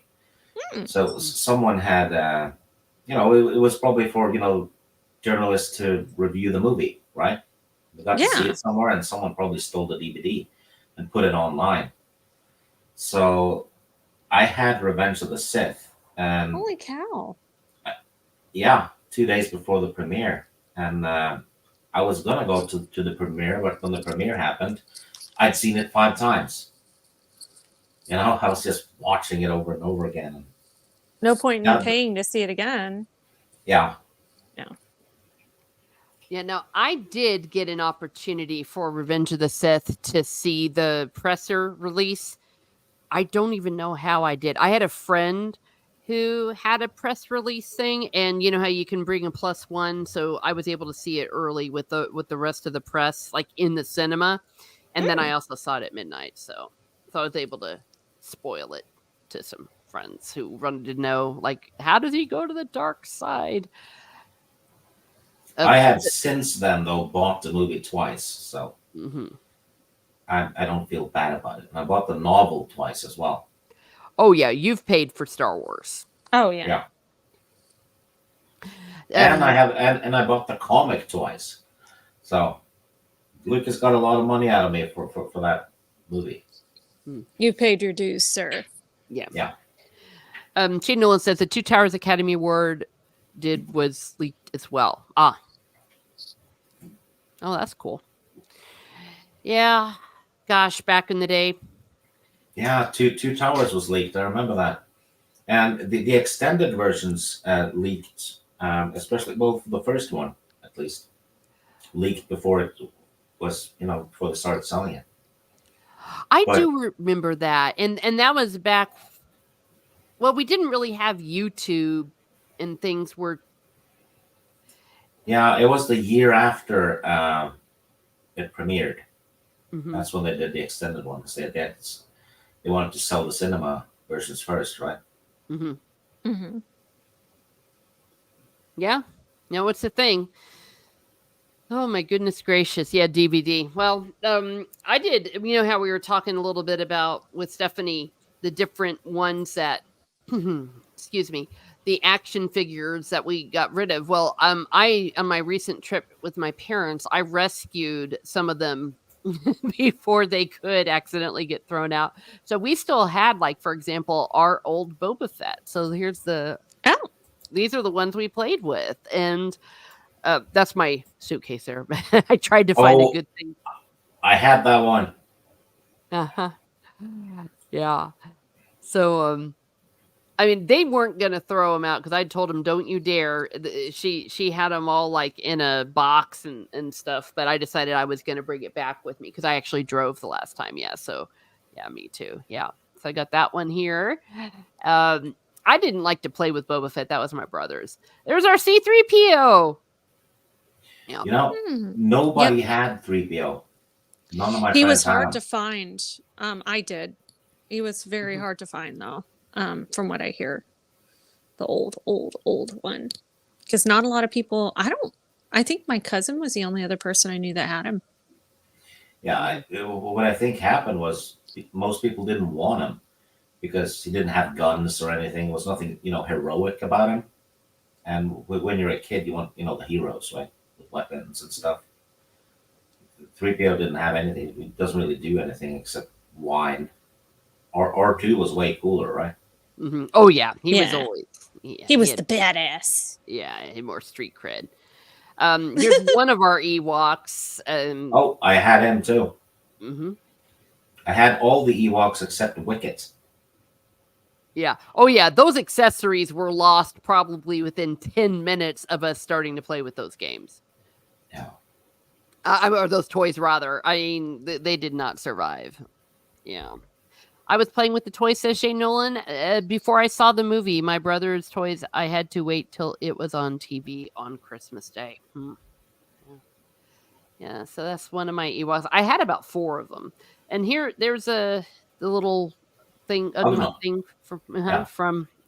So someone had it was probably for journalists to review the movie, right? They got to see Yeah. it somewhere, and someone probably stole the DVD and put it online. So I had Revenge of the Sith, and Holy cow. yeah, 2 days before the premiere, and I was gonna go to the premiere, but when the premiere happened, I'd seen it 5 times. I was just watching it over and over again. No point in Yeah. paying to see it again. Yeah. Yeah, no, I did get an opportunity for Revenge of the Sith to see the presser release. I don't even know how I did. I had a friend who had a press release thing, and you know how you can bring a +1, so I was able to see it early with the rest of the press, like in the cinema, and then I also saw it at midnight, so I was able to spoil it to some friends who wanted to know, like, how does he go to the dark side? I have since then though bought the movie twice, so I don't feel bad about it. And I bought the novel twice as well. Oh yeah, you've paid for Star Wars. Oh yeah. Yeah. And I bought the comic twice. So Lucas got a lot of money out of me for that movie. You paid your dues, sir. Yeah. Yeah. Shane Nolan says the Two Towers Academy Award was leaked as well. Oh, that's cool. Yeah. Gosh, back in the day. Yeah, Two Towers was leaked. I remember that. And the extended versions leaked, especially the first one at least leaked before it was before they started selling it. I But- do remember that, and that was back. Well, we didn't really have YouTube, and things were. Yeah, it was the year after it premiered. Mhm. That's when they did the extended one. They wanted to sell the cinema versions first, right? Mhm. Mm-hmm. Yeah. No, it's a thing. Oh my goodness gracious. Yeah, DVD. Well, I did, you know how we were talking a little bit about with Stephanie, the different ones that excuse me, the action figures that we got rid of. Well, I on my recent trip with my parents, I rescued some of them before they could accidentally get thrown out. So we still had, like, for example, our old Boba Fett. So here's these are the ones we played with, and that's my suitcase there. I tried to find a Oh. good thing. I had that one. Uh-huh. Yeah. So, I mean, they weren't gonna throw them out because I told them, "Don't you dare." She had them all like in a box and stuff, but I decided I was gonna bring it back with me because I actually drove the last time. Yeah. So, yeah, me too. Yeah. So I got that one here. I didn't like to play with Boba Fett. That was my brother's. There's our C-3PO. Yeah. You know, nobody had 3PO. None of my He friends was had hard him. to find. I did. He was very hard to find, though. From what I hear, the old one, because not a lot of people. I think my cousin was the only other person I knew that had him. Yeah, what I think happened was most people didn't want him because he didn't have guns or anything. There was nothing, heroic about him. And when you're a kid, you want, the heroes, right? With weapons and stuff. 3PO didn't have anything. He doesn't really do anything except whine. R2 was way cooler, right? Mm-hmm. Oh yeah, he was Yeah. always. Yeah, He was had- the badass. Yeah, he had more street cred. Here's one of our Ewoks. Oh, I had him too. Mhm. I had all the Ewoks except Wicket. Yeah. Oh yeah, those accessories were lost probably within 10 minutes of us starting to play with those games. Yeah. Or those toys, rather. I mean, they did not survive. Yeah. I was playing with the toys, says Shane Nolan, before I saw the movie. My brother's toys, I had to wait till it was on TV on Christmas Day. Yeah, so that's one of my Ewoks. I had about 4 of them. And here, there's the little thing, no. thing from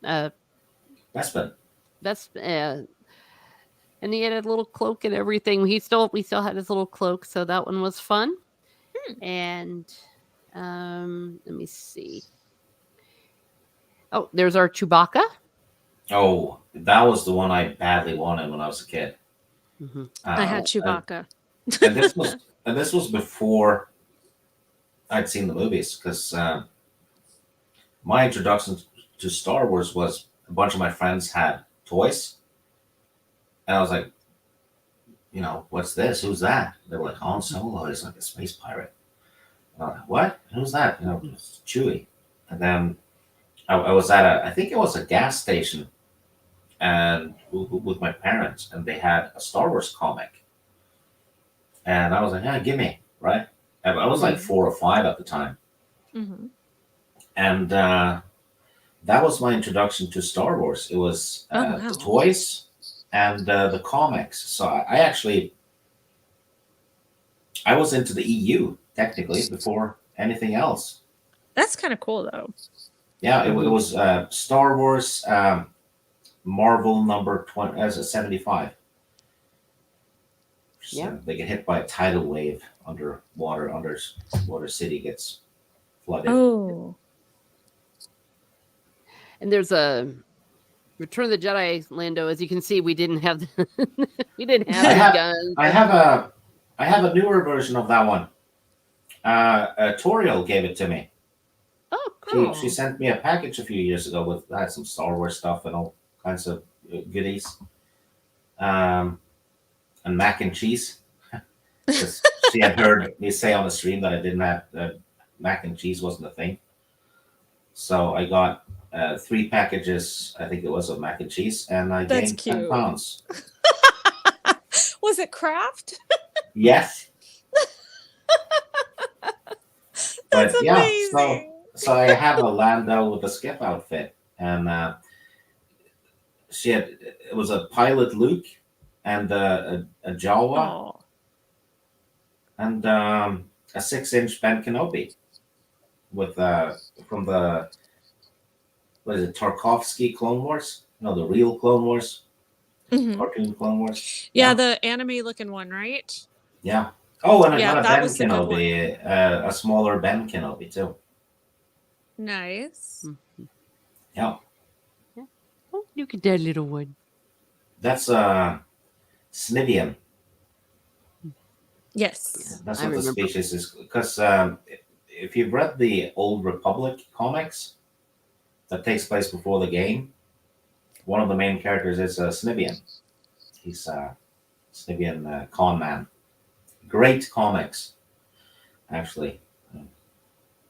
Bespin. that's and he had a little cloak and everything. We still had his little cloak, so that one was fun. And let me see. Oh, there's our Chewbacca. Oh, that was the one I badly wanted when I was a kid. Mm-hmm. I had Chewbacca. And this was before I'd seen the movies, because my introduction to Star Wars was a bunch of my friends had toys, and I was like, what's this? Who's that? They were like, Han Solo is like a space pirate. And I was like, what? Who's that? It's Chewie. And then I was at I think it was a gas station, and with my parents, and they had a Star Wars comic, and I was like, yeah, give me, right? And I was like 4 or 5 at the time. Mm-hmm. And that was my introduction to Star Wars. It was the toys and the comics. So I was into the EU technically before anything else. That's kind of cool, though. Yeah, it was Star Wars, Marvel number 20 as a 75. Yeah, they get hit by a tidal wave underwater. Underwater city gets flooded. Oh. And there's a Return of the Jedi, Lando. As you can see, we didn't have we didn't have guns. I have a newer version of that one. Toriel gave it to me. Oh, cool. She sent me a package a few years ago with had some Star Wars stuff and all kinds of goodies. And mac and cheese. She had heard me say on the stream that I didn't have mac and cheese wasn't a thing. So I got 3 packages, I think it was, of mac and cheese, and I gained 10 pounds. Was it Kraft? Yes. That's But yeah, amazing. so I have a Lando with a skip outfit, and it was a pilot Luke and a Jawa Oh, and a 6-inch Ben Kenobi with from the what is it, Tarkovsky Clone Wars? No, the real Clone Wars, mhm. cartoon Clone Wars. Yeah, the anime looking one, right? Yeah. Oh, and I Yeah, got a that Ben was the good one. Kenobi, a smaller Ben Kenobi too. Nice. Yeah, Oh, look at that little one. that's Snivian. Yes. That's I what the remember. species is. Because if you've read the Old Republic comics that takes place before the game, one of the main characters is Snivian. He's Snivian con man. Great comics, actually.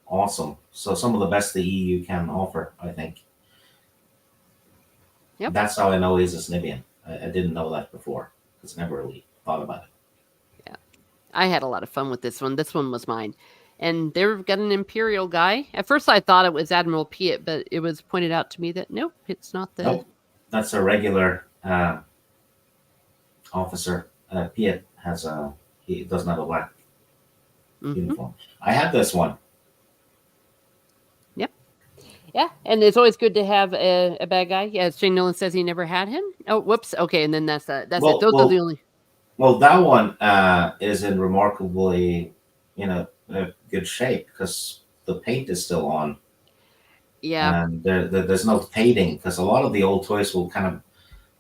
Awesome. So some of the best the EU can offer, I think. Yep. That's how I know he's a Snivian. I didn't know that before because I never really thought about it. I had a lot of fun with this one. This one was mine. And they've got an Imperial guy. At first I thought it was Admiral Piet, but it was pointed out to me that nope, it's not the Nope. That's a regular officer. Piet he doesn't have a black uniform. I had this one. Yeah, and it's always good to have a bad guy. Yeah, Shane Nolan says he never had him. Oh, whoops. Okay, and then that's it. Those are the only. Well, that one is in remarkably, good shape because the paint is still on. Yeah. And there's no fading because a lot of the old toys will kind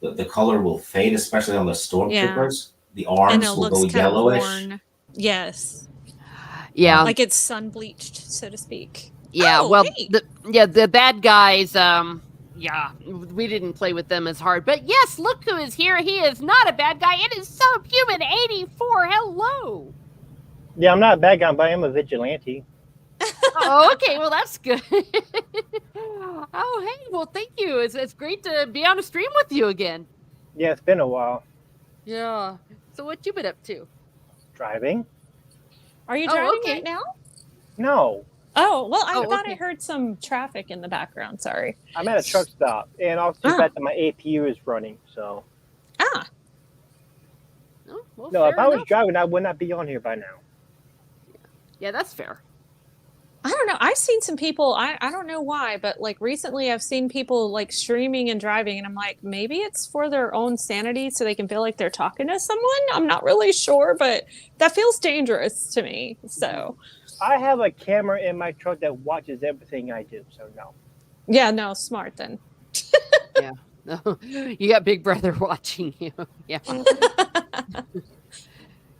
of the color will fade, especially on the stormtroopers. The And arms it will looks go kind yellowish. of worn. Yes. Yeah. Like it's sun bleached, so to speak. Yeah, Oh, well, hey. the bad guys, yeah, we didn't play with them as hard. But yes, look who is here. He is not a bad guy. It is Subhuman 84. Hello. Yeah, I'm not a bad guy, but I am a vigilante. Oh, okay. Well, that's good. Oh, hey. Well, thank you. It's great to be on a stream with you again. Yeah, it's been a while. Yeah. So what you been up to? Driving? Are you Oh, driving okay. right now? No, Oh, well, I Oh, thought okay. I heard some traffic in the background. Sorry. I'm at a truck stop, and also the Ah. fact that my APU is running. So Ah, Oh, well, no, if fair I was enough. driving, I would not be on here by now. Yeah, that's fair. I don't know. I've seen some people, I don't know why, but like recently I've seen people like streaming and driving, and I'm like, maybe it's for their own sanity so they can feel like they're talking to someone. I'm not really sure, but that feels dangerous to me. So, I have a camera in my truck that watches everything I do. So no. yeah, no, smart then. Yeah. You got Big Brother watching you. Yeah.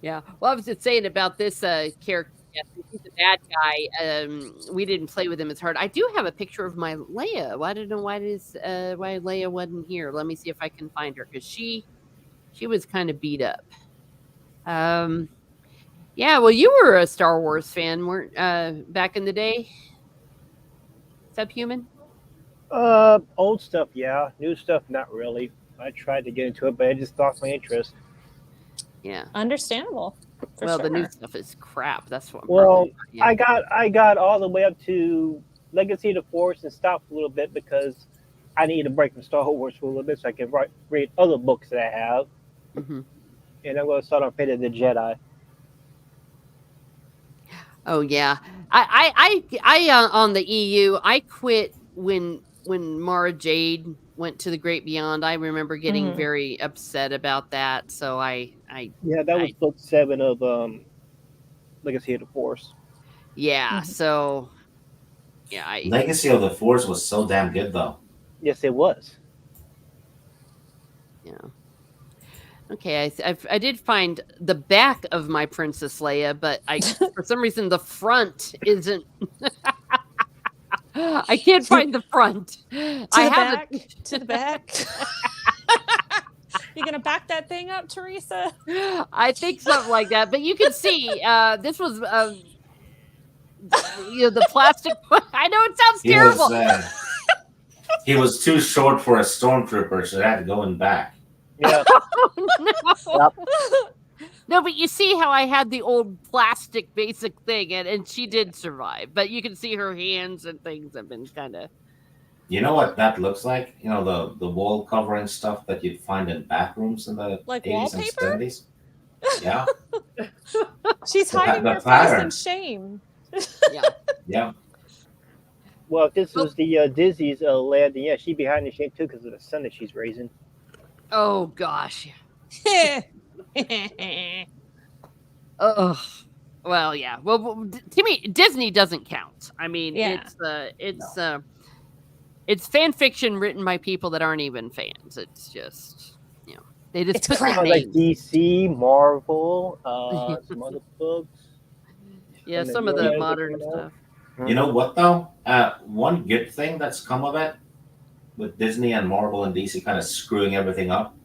Yeah. Well, I was just saying about this character. Yes, he's a bad guy. We didn't play with him as hard. I do have a picture of my Leia. I don't know why Leia wasn't here. Let me see if I can find her because she was kind of beat up. Yeah. Well, you were a Star Wars fan, weren't back in the day? Subhuman. Old stuff, yeah. New stuff, not really. I tried to get into it, but it just lost my interest. Yeah. Understandable. For Well, sure. the new stuff is crap. That's what. Well, yeah. I got all the way up to Legacy of the Force and stopped a little bit because I needed a break from Star Wars for a little bit so I can read other books that I have. Mhm. And I'm going to start on Fate of the Jedi. Oh yeah, I on the EU. I quit when Mara Jade went to the Great Beyond. I remember getting very upset about that. So Yeah, that was book 7 of Legacy of the Force. yeah. So yeah, Legacy of the Force was so damn good, though. Yes, it was. Yeah. Okay, I did find the back of my Princess Leia, but for some reason the front isn't. I can't find the front. To I the have back. To the back. You gonna back that thing up, Teresa? I think something like that. But you can see this was the plastic. I know it sounds terrible. He was too short for a stormtrooper, so they had to go in back. Yeah. Oh, no. No, but you see how I had the old plastic basic thing, and she did survive. But you can see her hands and things have been kind of. You know what that looks like? You know, the wall covering stuff that you'd find in bathrooms in the Like 80s and wallpaper? 70s. Yeah. She's The hiding the her face in pattern. shame. Yeah. Yeah. Well, if this was the Disney's lad, then yeah, she'd be hiding the shame too because of the son that she's raising. Oh gosh. Ugh. Well, yeah. Well, to me, Disney doesn't count. I mean, Yeah. it's fan fiction written by people that aren't even fans. It's just, they just It's put crap. their Like names. DC, Marvel, some other books. Yeah, some some of new the ones that modern coming out. stuff. You know what though? One good thing that's come of it, with Disney and Marvel and DC kind of screwing everything up,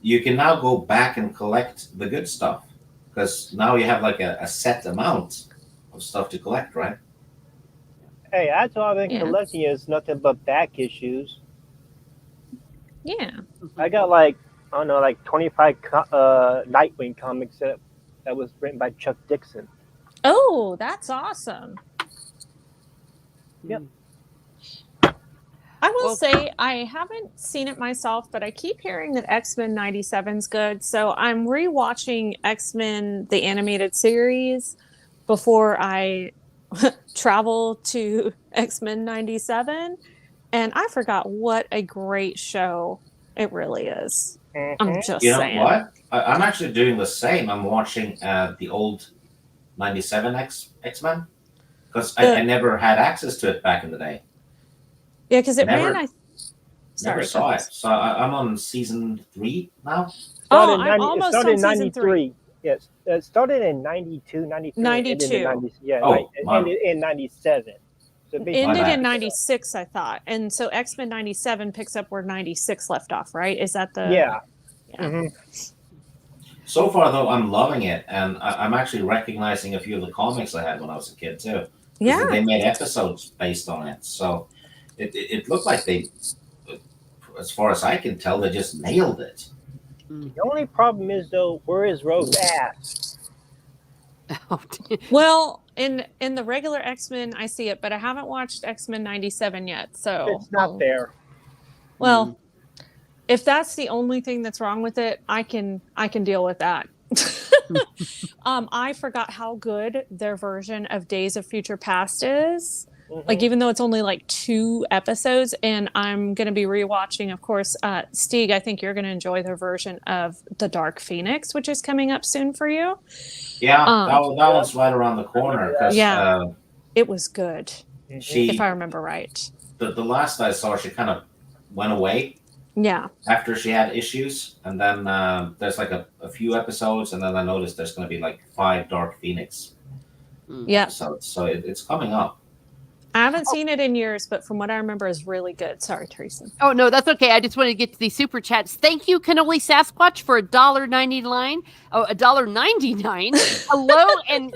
you can now go back and collect the good stuff because now you have like a set amount of stuff to collect, right? Hey, that's all I've been Yeah. collecting is nothing but back issues. Yeah. I got like, I don't know, like 25 Nightwing comics that was written by Chuck Dixon. Oh, that's awesome. Yep. I will Well- say I haven't seen it myself, but I keep hearing that X-Men 97's good. So I'm rewatching X-Men the animated series before I travel to X-Men 97. And I forgot what a great show it really is. I'm just You know saying. what? I'm actually doing the same. I'm watching the old 97 X-Men because I never had access to it back in the day. Yeah, because it Never- ran. Never saw it. So I'm on season 3 now. Oh, Started in I'm 90 it almost started on in season 3. 93. Yes, it started in 92, 93. and ended in 92. 90, yeah, Oh, it wow. ended in 97. So basically, Ended bad. in 96, I thought. And so X-Men 97 picks up where 96 left off, right? Is that the... yeah. Yeah. Mhm. So far, though, I'm loving it, and I'm actually recognizing a few of the comics I had when I was a kid too. 'Cause Yeah. they made episodes based on it, so it looked like they, as far as I can tell, they just nailed it. The only problem is though, where is Rogue's ass? Well, in the regular X-Men, I see it, but I haven't watched X-Men 97 yet. So It's not there. Well, if that's the only thing that's wrong with it, I can deal with that. I forgot how good their version of Days of Future Past is. Like, even though it's only like 2 episodes, and I'm going to be rewatching, of course, Stieg, I think you're going to enjoy their version of The Dark Phoenix, which is coming up soon for you. Yeah, that one's right around the corner. 'Cause, Yeah. It was good, she, if I remember right. the last I saw, she kind of went away Yeah. after she had issues, and then there's like a few episodes, and then I noticed there's going to be like 5 Dark Phoenix Yeah. episodes, so it's coming up. I haven't seen it in years, but from what I remember, is really good. Sorry, Teresa. Oh, no, that's okay. I just wanted to get to these super chats. Thank you, Cannoli Sasquatch, for $1.99. Oh, $1.99. Hello and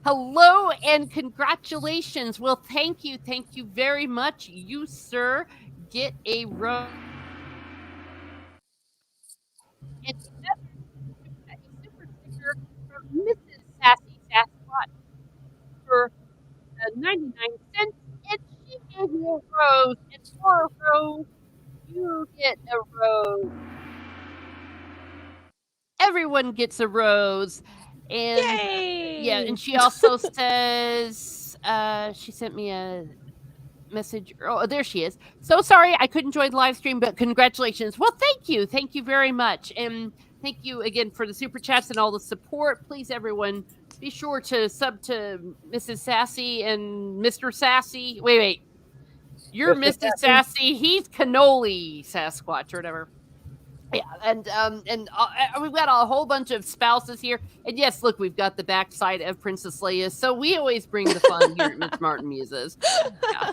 hello and congratulations. Well, thank you very much. You, sir, get a row. It's a super sticker from Mrs. Sassy Sasquatch for 99 cents, and she gave you a rose, and for a rose, you get a rose. Everyone gets a rose. And Yay! yeah, and she also says, she sent me a message. Oh, there she is. So sorry I couldn't join the live stream, but congratulations. Well, thank you very much, and thank you again for the super chats and all the support. Please, everyone, be sure to sub to Mrs. Sassy and Mr. Sassy. Wait. You're Mr. Mrs. Sassy. He's Cannoli Sasquatch or whatever. Yeah, and we've got a whole bunch of spouses here. And yes, look, we've got the backside of Princess Leia. So we always bring the fun here at Miss Martin Muses. Yeah.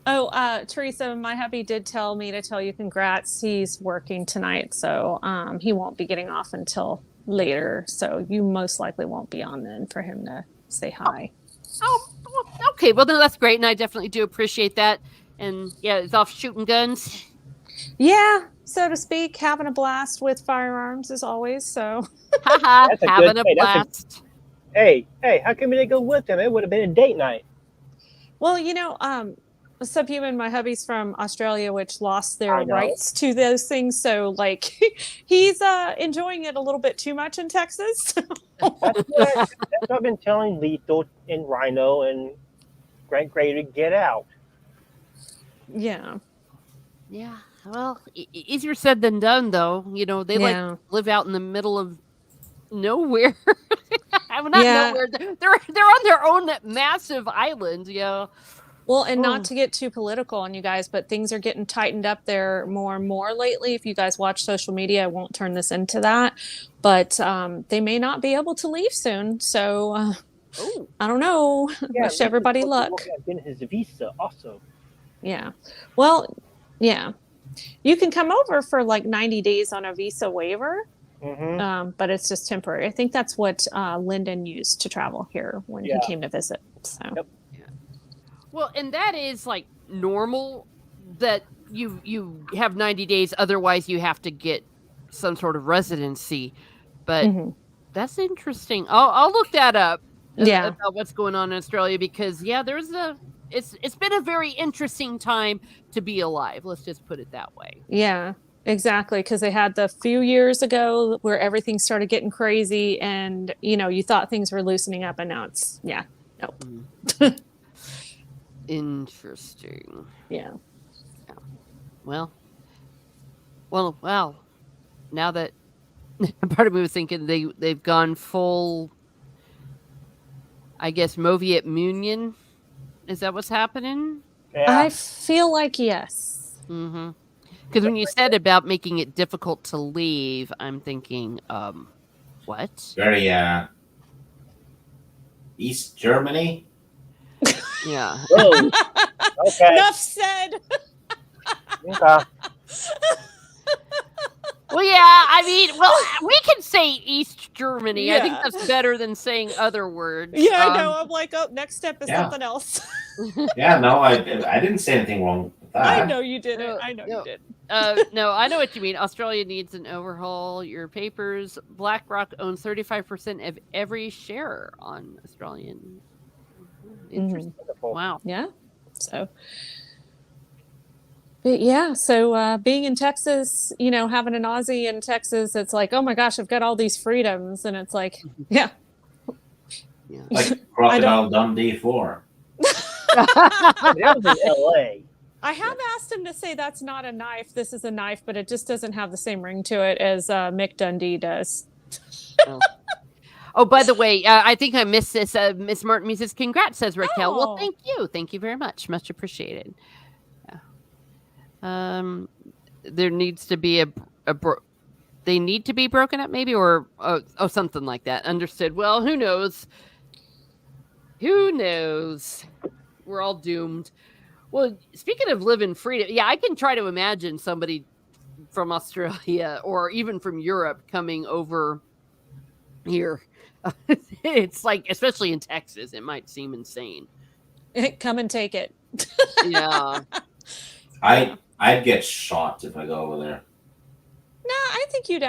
Oh, Teresa, my hubby did tell me to tell you congrats. He's working tonight, so he won't be getting off until later. So you most likely won't be on then for him to say hi. Oh, okay. Well, then that's great, and I definitely do appreciate that. And yeah, it's off shooting guns. Yeah, so to speak, having a blast with firearms as always. So Haha, That's a having good. a Hey, blast. hey, how come you didn't go with them? It would have been a date night. well, Subhuman, my hubby's from Australia, which lost their I know. rights to those things. So like he's enjoying it a little bit too much in Texas. That's what I've been telling Lethal and Rhino and Grant Gray to get out. Yeah. Yeah, well, easier said than done, though. They like Yeah. live out in the middle of nowhere. I mean, not Yeah. nowhere. They're on their own massive island. Yeah. Well, and not Oh. to get too political on you guys, but things are getting tightened up there more and more lately. If you guys watch social media, I won't turn this into that, but they may not be able to leave soon. So Oh. I don't know. Yeah, Wish everybody luck. Getting his visa also. Yeah. Well, yeah. You can come over for like 90 days on a visa waiver, but it's just temporary. I think that's what Lyndon used to travel here when he came to visit. So. Yep. Well, and that is like normal that you have 90 days. Otherwise, you have to get some sort of residency. But that's interesting. I'll look that up. Yeah. About what's going on in Australia, because it's been a very interesting time to be alive. Let's just put it that way. Yeah, exactly. Because they had the few years ago where everything started getting crazy, and you thought things were loosening up, and now it's nope. Interesting. Yeah. Well. Now that part of me was thinking they've gone full, I guess, Moviet Munion. Is that what's happening? Yeah. I feel like yes. Mm-hmm. Because when you said about making it difficult to leave, I'm thinking, what? Very East Germany. Yeah. Whoa. Okay. Enough said. Okay. Well, yeah, I mean, we can say East Germany. I think Yeah. that's better than saying other words. Yeah, I know. I'm like, oh, next step is Yeah. something else. Yeah, no, I didn't say anything wrong with that. I know you didn't. No, I know no. you did. No, I know what you mean. Australia needs an overhaul. Your papers. BlackRock owns 35% of every share on Australian. Interesting. Wow. Yeah. So. But yeah, so being in Texas, having an Aussie in Texas, it's like, oh my gosh, I've got all these freedoms, and it's like, yeah. Like Crocodile Dundee 4. That was in LA. I have asked him to say that's not a knife. This is a knife, but it just doesn't have the same ring to it as Mick Dundee does. Oh, by the way, I think I missed this. Miss Martin says, congrats, says Raquel. Oh. Well, thank you. Thank you very much. Much appreciated. Yeah. There needs to be they need to be broken up, maybe, or something like that. Understood. Well, who knows? Who knows? We're all doomed. Well, speaking of living freedom, yeah, I can try to imagine somebody from Australia or even from Europe coming over here. It's like, especially in Texas, it might seem insane. Come and take it. Yeah. I'd get shot if I go over there. No, I think you'd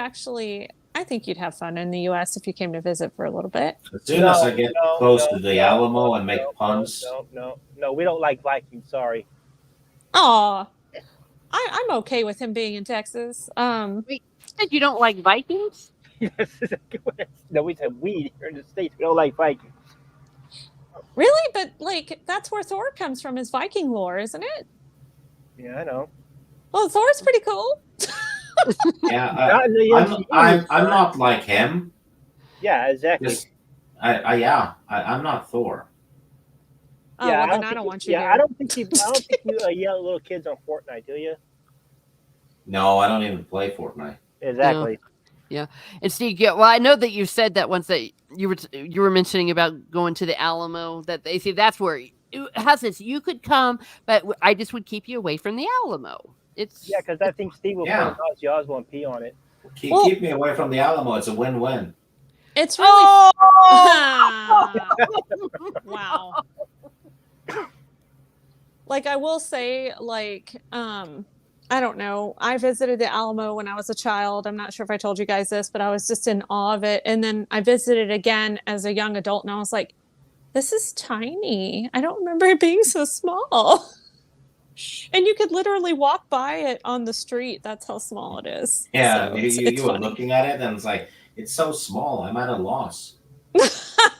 have fun in the U.S. if you came to visit for a little bit. As soon as I get close to the Alamo and make puns. No, we don't like Vikings. Sorry. Aw, I'm okay with him being in Texas. Wait, you said you don't like Vikings? No, we said we here in the States. We don't like Vikings. Really? But that's where Thor comes from, is Viking lore, isn't it? Yeah, I know. Well, Thor's pretty cool. Yeah, I'm not like him. Yeah, exactly. Just, I'm not Thor. Oh, well, then I don't want you Yeah, here. I don't think you yell at little kids on Fortnite, do you? No, I don't even play Fortnite. Exactly. Yeah. And Steve, well, I know that you said that once that you were mentioning about going to the Alamo, that they say that's where how's this? You could come, but I just would keep you away from the Alamo. Yeah, because I think Steve will put Ozzy Osbourne pee on it. Keep me away from the Alamo. It's a win-win. It's really wow. Like, I will say, I don't know. I visited the Alamo when I was a child. I'm not sure if I told you guys this, but I was just in awe of it. And then I visited again as a young adult, and I was like, this is tiny. I don't remember it being so small. And you could literally walk by it on the street. That's how small it is. Yeah, So you it's were funny. looking at it and it's like, it's so small. I'm at a loss.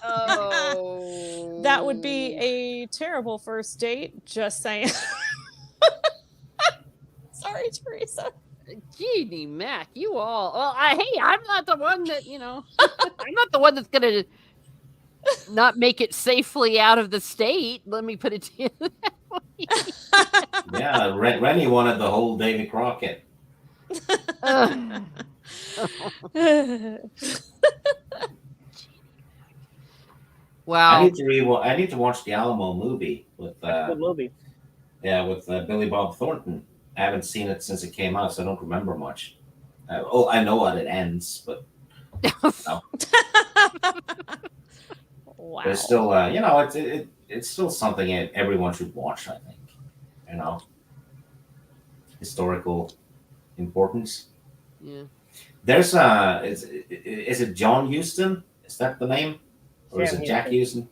Oh. That would be a terrible first date. Just saying. Sorry, Teresa. Jeannie Mac, you all. Well, hey, I'm not the one that, I'm not the one that's going to not make it safely out of the state. Let me put it to you that way. Yeah, Rennie wanted the whole Davy Crockett. Ugh. Wow. I need to watch the Alamo movie with Good movie. with Billy Bob Thornton. I haven't seen it since it came out, so I don't remember much. I know how it ends, but no. Wow. But it's still, it's still something everyone should watch. I think, historical importance. Yeah. There's is it John Huston? Is that the name, or is Sam it Jack Huston?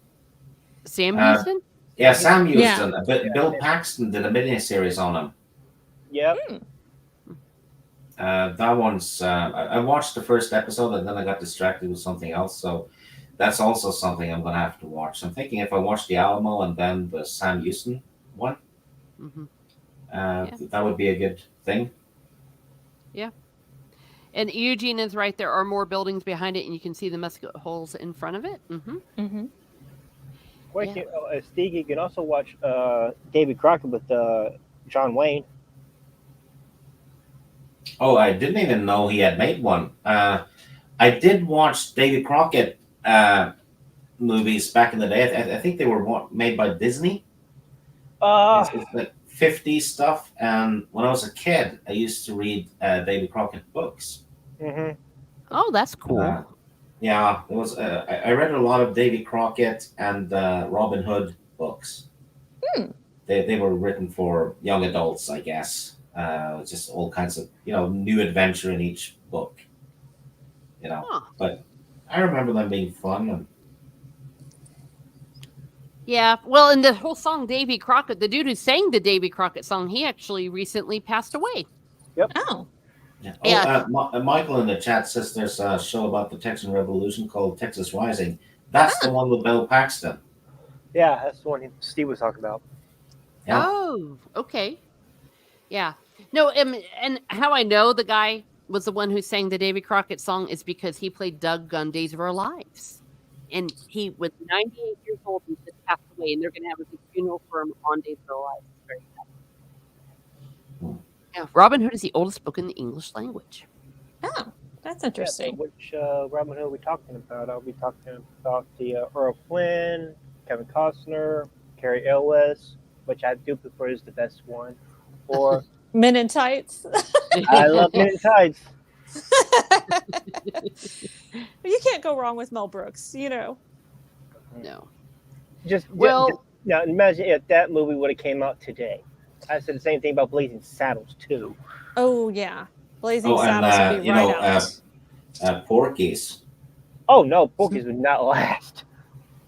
Sam Houston? Yeah, Sam Houston. Yeah. Bill Paxton did a miniseries on him. Yep. That one's. I watched the first episode and then I got distracted with something else. So that's also something I'm going to have to watch. I'm thinking if I watch the Alamo and then the Sam Houston one, that would be a good thing. Yeah. And Eugene is right. There are more buildings behind it, and you can see the musket holes in front of it. Steve, you can also watch Davy Crockett with John Wayne. Oh, I didn't even know he had made one. I did watch Davy Crockett movies back in the day. I think they were made by Disney. It's like 50s stuff. And when I was a kid, I used to read Davy Crockett books. Mm-hmm. Oh, that's cool. Yeah, it was. I read a lot of Davy Crockett and Robin Hood books. They were written for young adults, I guess. Just all kinds of new adventure in each book. But I remember them being fun. And yeah, well, and the whole song Davy Crockett, the dude who sang the Davy Crockett song, he actually recently passed away. Yep. Oh. Yeah. Michael in the chat says there's a show about the Texan Revolution called Texas Rising. That's the one with Bill Paxton. Yeah, that's the one Steve was talking about. Yeah. Oh, okay. Yeah. No, and how I know the guy was the one who sang the Davy Crockett song is because he played Doug on Days of Our Lives. And he was 98 years old and just passed away, and they're going to have a big funeral for him on Days of Our Lives. It's very sad. Yeah, Robin Hood is the oldest book in the English language. Oh, that's interesting. Yeah, so which Robin Hood are we talking about? I'll be talking about the Earl Flynn, Kevin Costner, Carrie Elwes, which I do prefer is the best one. Or Men in Tights. I love Men in Tights. You can't go wrong with Mel Brooks, No. Now imagine if that movie would have came out today. I said the same thing about Blazing Saddles too. Oh yeah, Blazing Saddles would be right Porky's. Oh no, Porky's would not last.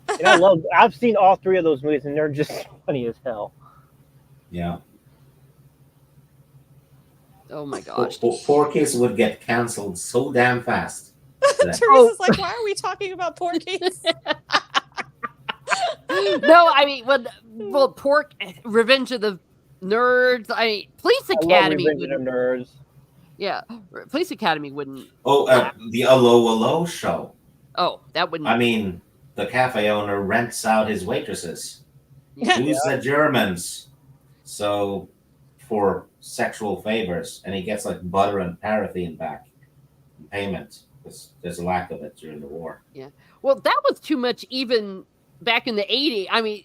And I've seen all three of those movies, and they're just funny as hell. Yeah. Oh my gosh. Porky's would get canceled so damn fast. Teresa's like, why are we talking about Porky's? No, I mean, Revenge of the Nerds. Police Academy. Revenge of the Nerds. Yeah, Police Academy wouldn't. Oh, the Allo show. Oh, that wouldn't. I mean, the cafe owner rents out his waitresses. Who's the Germans? So, for sexual favors, and he gets like butter and paraffin back in payment because there's a lack of it during the war. Yeah. Well, that was too much even back in the 80s. I mean,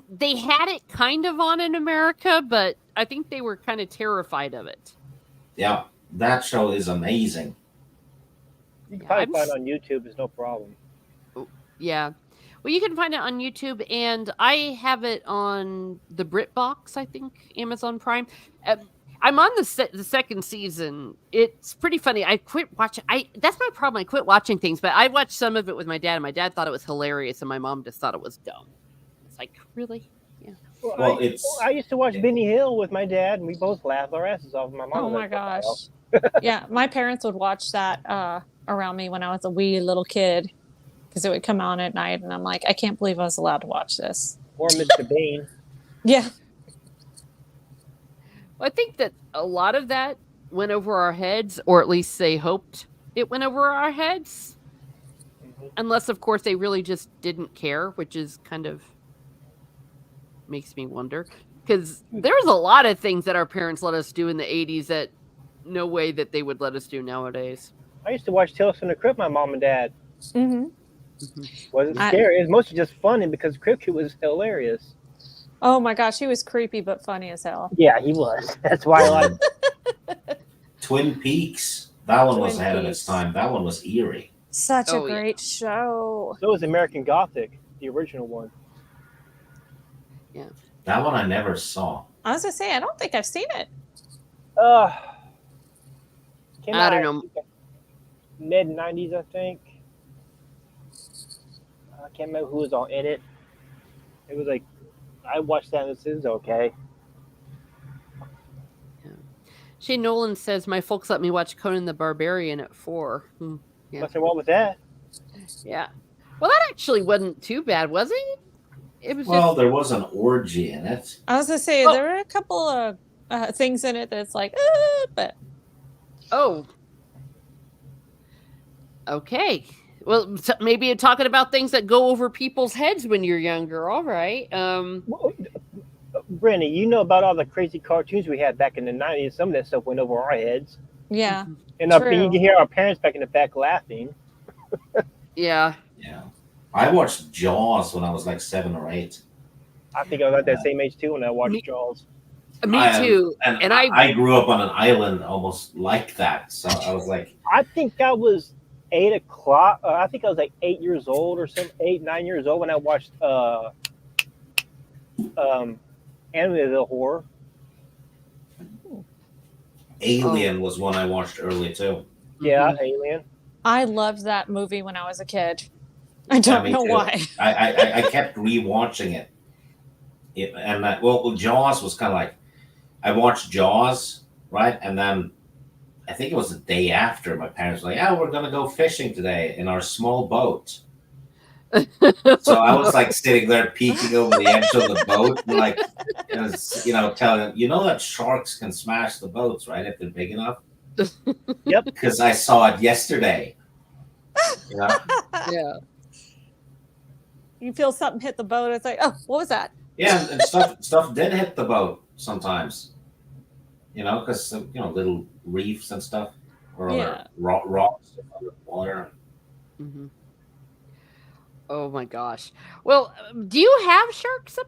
they had it kind of on in America, but I think they were kind of terrified of it. Yeah, that show is amazing. You can probably find it on YouTube. There's no problem. Yeah. Well, you can find it on YouTube, and I have it on the BritBox, I think, Amazon Prime. I'm on the second season. It's pretty funny. I quit watching. That's my problem. I quit watching things, but I watched some of it with my dad, and my dad thought it was hilarious, and my mom just thought it was dumb. It's like, really? Yeah. Well, I used to watch Benny Hill with my dad, and we both laughed our asses off. My mom. Oh was my like, "What the hell?" gosh. Yeah, my parents would watch that around me when I was a wee little kid because it would come on at night, and I'm like, I can't believe I was allowed to watch this. Or Mr. Bean. Yeah. Well, I think that a lot of that went over our heads, or at least they hoped it went over our heads. Unless, of course, they really just didn't care, which is kind of makes me wonder. Because there's a lot of things that our parents let us do in the 80s that no way that they would let us do nowadays. I used to watch Tales from the Crypt, my mom and dad. Mm-hmm. Wasn't scary. It was mostly just funny because Crypt Kid was hilarious. Oh my gosh, he was creepy but funny as hell. Yeah, he was. That's why I like Twin Peaks. That one was Twin ahead of its Peaks. time. That one was eerie. Such a Oh, yeah. great show. So was American Gothic, the original one. Yeah. That one I never saw. I was gonna say, I don't think I've seen it. Came I out, don't know. Mid 90s, I think. I can't remember who was all in it. It was like, I watched that and it was okay. Shane Nolan says, my folks let me watch Conan the Barbarian at 4. Yeah. Nothing wrong with that. Yeah. Well, that actually wasn't too bad, was it? It was Well, just... there was an orgy in it. I was gonna say there were a couple of things in it that's like, but Oh. Okay. Well, maybe you're talking about things that go over people's heads when you're younger. All right. Brittany, you know about all the crazy cartoons we had back in the 90s. Some of that stuff went over our heads. yeah. And True. you can hear our parents back in the back laughing. Yeah. Yeah. I watched Jaws when I was like 7 or 8. I think I was at that same age too when I watched Jaws. Me too. And I grew up on an island almost like that. So I was like, I think I was 8 o'clock. I think I was like 8 years old or something, 8, 9 years old when I watched Animated Horror. Alien was one I watched early too. Yeah, Alien. I loved that movie when I was a kid. I don't me know too. why. I kept rewatching it. Well, Jaws was kind of like, I watched Jaws, right? And then I think it was the day after my parents were like, "Oh, we're going to go fishing today in our small boat." So I was like sitting there peeking over the edge of the boat, and like, telling them, that sharks can smash the boats, right? If they're big enough. Yep. Because I saw it yesterday. Yeah. You feel something hit the boat. It's like, oh, what was that? Yeah, and stuff did hit the boat sometimes. Because little reefs and stuff, or other rocks under the water. Mm-hmm. Oh my gosh. Well, do you have sharks up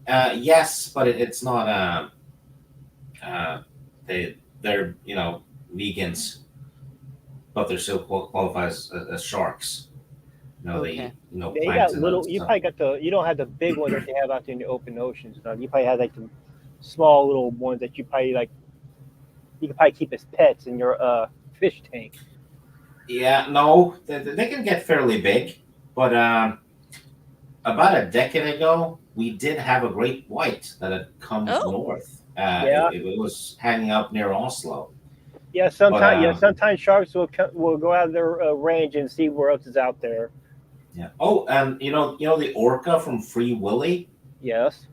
there? Yes, but it's not. They're vegans, but they're still qualified as sharks. Okay. They got little. You probably got you don't have the big ones that they have out there in the open oceans. You probably have like the small little ones that you probably you can probably keep as pets in your fish tank. Yeah, no, they can get fairly big, but about a decade ago, we did have a great white that had come north. It was hanging up near Oslo. Yeah, sometimes sharks will go out of their range and see where else is out there. Yeah. Oh, and you know the orca from Free Willy? Yes.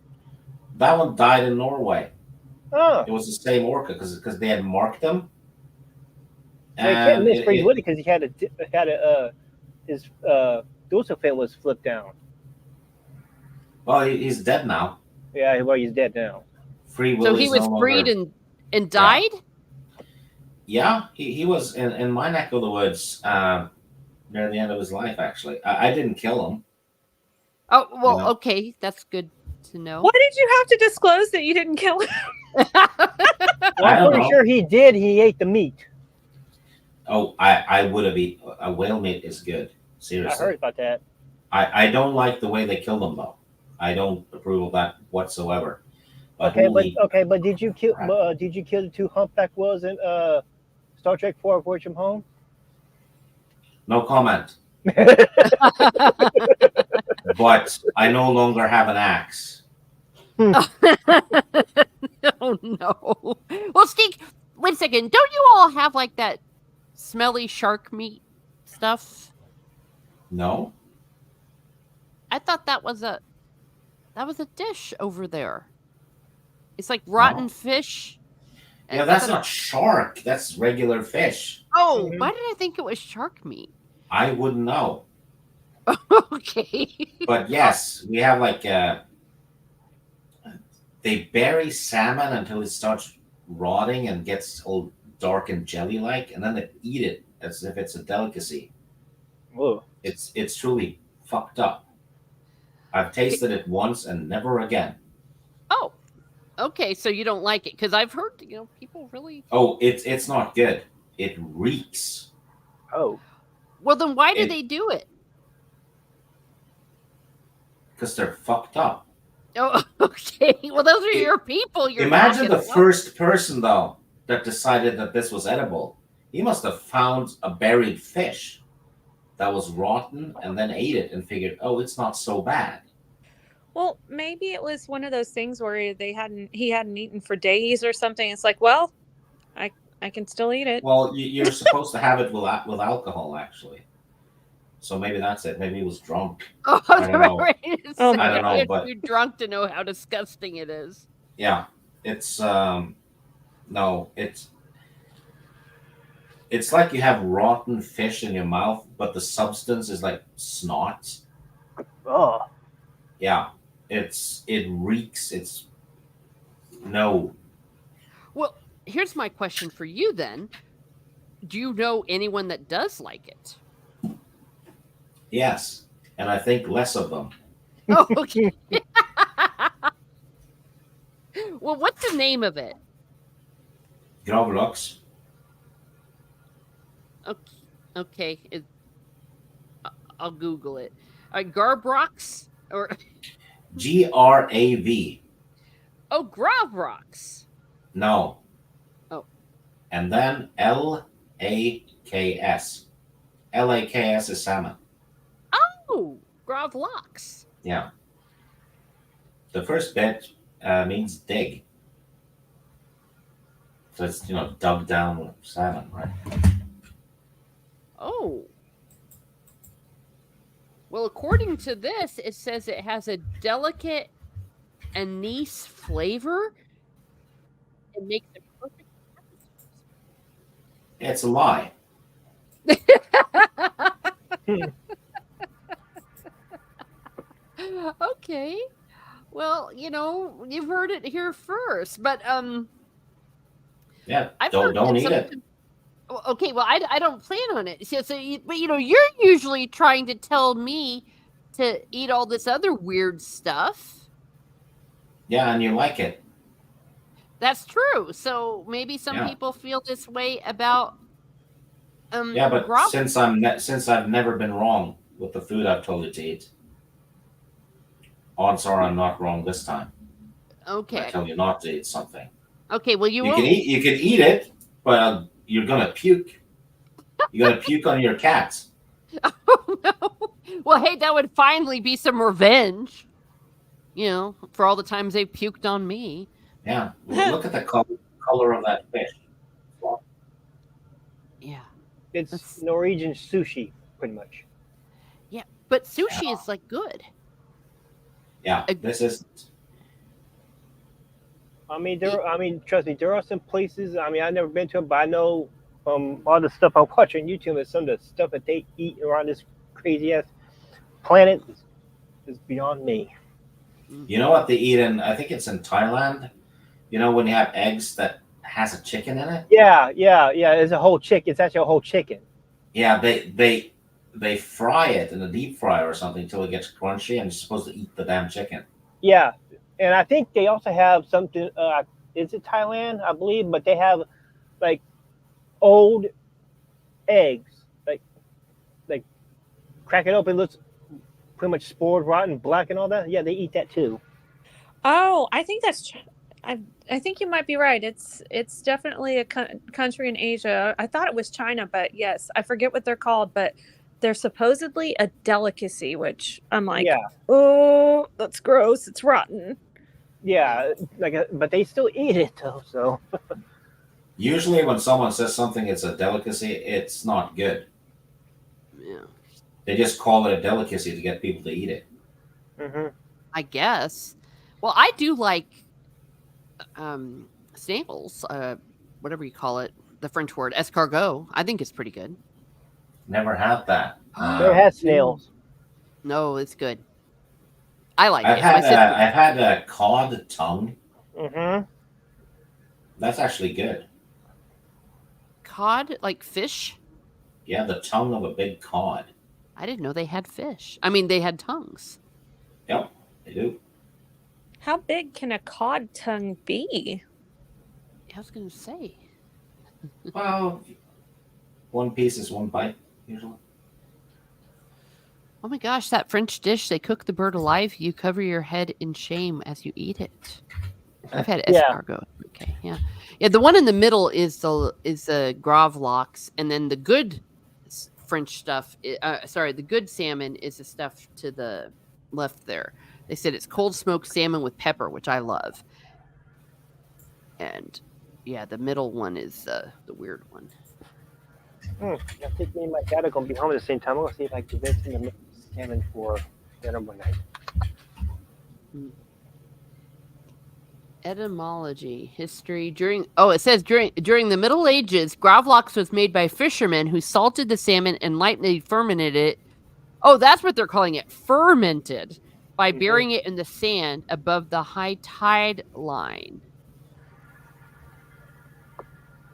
That one died in Norway. Oh. It was the same orca because they had marked them. So you can't miss Free Willy because he had his dorsal fin was flipped down. Well, he's dead now. Yeah, well, he's dead now. Free Willy. So he was freed and died? Yeah, he was in my neck of the woods near the end of his life, actually. I didn't kill him. Oh, well, okay. That's good to know. Why did you have to disclose that you didn't kill him? Well, I'm pretty sure he did. He ate the meat. Oh, I would have eaten. A whale meat is good. Seriously. I heard about that. I don't like the way they kill them, though. I don't approve of that whatsoever. But But did you kill? Did you kill the 2 humpback whales in Star Trek 4: Voyage from Home? No comment. But I no longer have an axe. Oh no. Well, Steve, wait a second. Don't you all have like that smelly shark meat stuff? No. I thought that was a dish over there. It's like rotten No. fish. Yeah, that's not shark. That's regular fish. Oh, why did I think it was shark meat? I wouldn't know. Okay. But yes, we have like they bury salmon until it starts rotting and gets all dark and jelly-like, and then they eat it as if it's a delicacy. Whoa. It's truly fucked up. I've tasted it once and never again. Oh, okay. So you don't like it because I've heard people really. Oh, it's not good. It reeks. Oh. Well, then why do they do it? Because they're fucked up. Oh, okay. Well, those are your people. Imagine the first person though that decided that this was edible. He must have found a buried fish that was rotten and then ate it and figured, oh, it's not so bad. Well, maybe it was one of those things where he hadn't eaten for days or something. It's like, well, I can still eat it. Well, you're supposed to have it with alcohol, actually. So maybe that's it. Maybe he was drunk. Oh, I don't know. I don't know, but you're drunk to know how disgusting it is. yeah, it's no, it's like you have rotten fish in your mouth, but the substance is like snot. Oh. Yeah, it reeks. It's no. Well, here's my question for you then. Do you know anyone that does like it? Yes, and I think less of them. Oh, okay. Well, what's the name of it? Gravlax. Okay. I'll Google it. Garbrox or Grav. Oh, Gravrox. No. Oh. And then Laks. Laks is salmon. Oh, Gravlox. Yeah. The first bit means dig. So it's dug down with salmon, right? Oh. Well, according to this, it says it has a delicate anise flavor. It makes it perfect. It's a lie. Okay. Well, you've heard it here first, but Yeah, I've don't eat it. Okay, well, I don't plan on it. But you're usually trying to tell me to eat all this other weird stuff. Yeah, and you like it. That's true. So maybe some people feel this way about. Yeah, but since I've never been wrong with the food I've told you to eat, odds are I'm not wrong this time. Okay. I tell you not to eat something. Okay, well you can eat it, but you're gonna puke. You're gonna puke on your cats. Oh no! Well, hey, that would finally be some revenge. For all the times they puked on me. Yeah, look at the color of that fish. Yeah, it's Norwegian sushi, pretty much. Yeah, but sushi is like good. Yeah, this isn't. Trust me, there are some places. I've never been to them, but I know from all the stuff I watch on YouTube and some of the stuff that they eat around this crazy ass planet is beyond me. You know what they eat in? I think it's in Thailand. When you have eggs that has a chicken in it. Yeah. It's a whole chicken. It's actually a whole chicken. Yeah, they fry it in a deep fryer or something until it gets crunchy, and you're supposed to eat the damn chicken. Yeah, and I think they also have something. Is it Thailand? I believe, but they have like old eggs, like crack it open, looks pretty much spoiled, rotten, black, and all that. Yeah, they eat that too. Oh, I think that's I think you might be right. It's definitely a country in Asia. I thought it was China, but yes, I forget what they're called, but they're supposedly a delicacy, which I'm like, Yeah. oh, that's gross. It's rotten. Yeah, but they still eat it though. So Usually, when someone says something is a delicacy, it's not good. Yeah. They just call it a delicacy to get people to eat it. I guess. Well, I do like snails, whatever you call it, the French word, escargot. I think it's pretty good. Never had that. never had snails. No, it's good. I like I've it. had My sister, I've had a cod tongue. Mm-hmm. That's actually good. cod, like fish. Yeah, the tongue of a big cod. I didn't know they had fish. I mean, they had tongues. Yep, they do. How big can a cod tongue be? I was going to say. Well, one piece is one bite, usually. Oh my gosh, that French dish, they cook the bird alive. You cover your head in shame as you eat it. I've had Yeah. escargot. Okay, yeah. Yeah, the one in the middle is the gravlax, and then the good French stuff, the good salmon is the stuff to the left there. They said it's cold smoked salmon with pepper, which I love. And yeah, the middle one is the weird one. I think me and my dad are gonna be home at the same time. I'm gonna see if I can convince him to make salmon for dinner one night. Etymology, history it says during the Middle Ages, gravlax was made by fishermen who salted the salmon and lightly fermented it. Oh, that's what they're calling it, fermented, by burying it in the sand above the high tide line.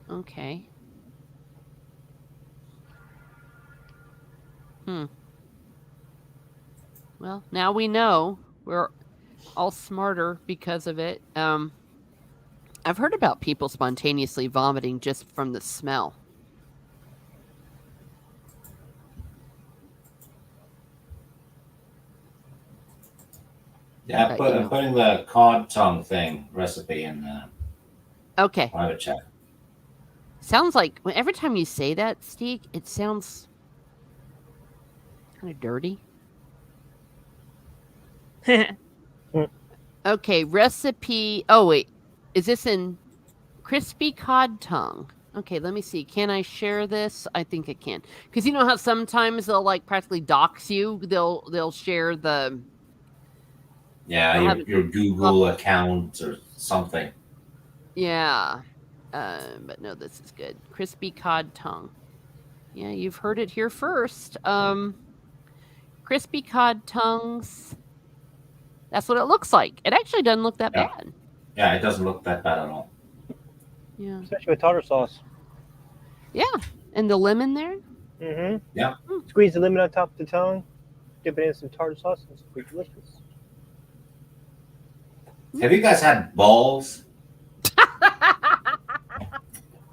Okay. Well, now we know. We're all smarter because of it. I've heard about people spontaneously vomiting just from the smell. Yeah, I'm putting the cod tongue thing recipe in okay. private chat. Sounds like every time you say that, Steve, it sounds kind of dirty. Okay, recipe. Oh, wait. Is this in crispy cod tongue? Okay, let me see. Can I share this? I think I can. Because you know how sometimes they'll like practically dox you? They'll share the... Yeah, your Google account or something. Yeah. But no, this is good. Crispy cod tongue. Yeah, you've heard it here first. Crispy cod tongues. That's what it looks like. It actually doesn't look that bad. Yeah, it doesn't look that bad at all. Yeah. Especially with tartar sauce. Yeah. And the lemon there? Mm-hmm. Yeah. Squeeze the lemon on top of the tongue, dip it in some tartar sauce, and it's pretty delicious. Have you guys had balls?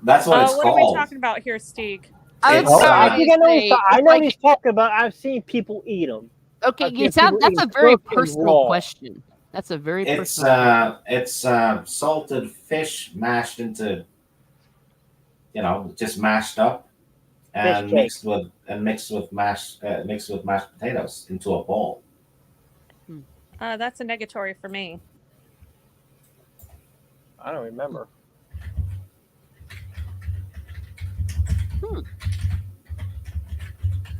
That's what it's what called. are we talking about here, Steve? I know what he's talking about. I've seen people eat them. Okay, that's a very personal question. That's a very personal. It's salted fish mashed into, just mashed up, and mixed with mashed potatoes into a bowl. That's a negatory for me. I don't remember.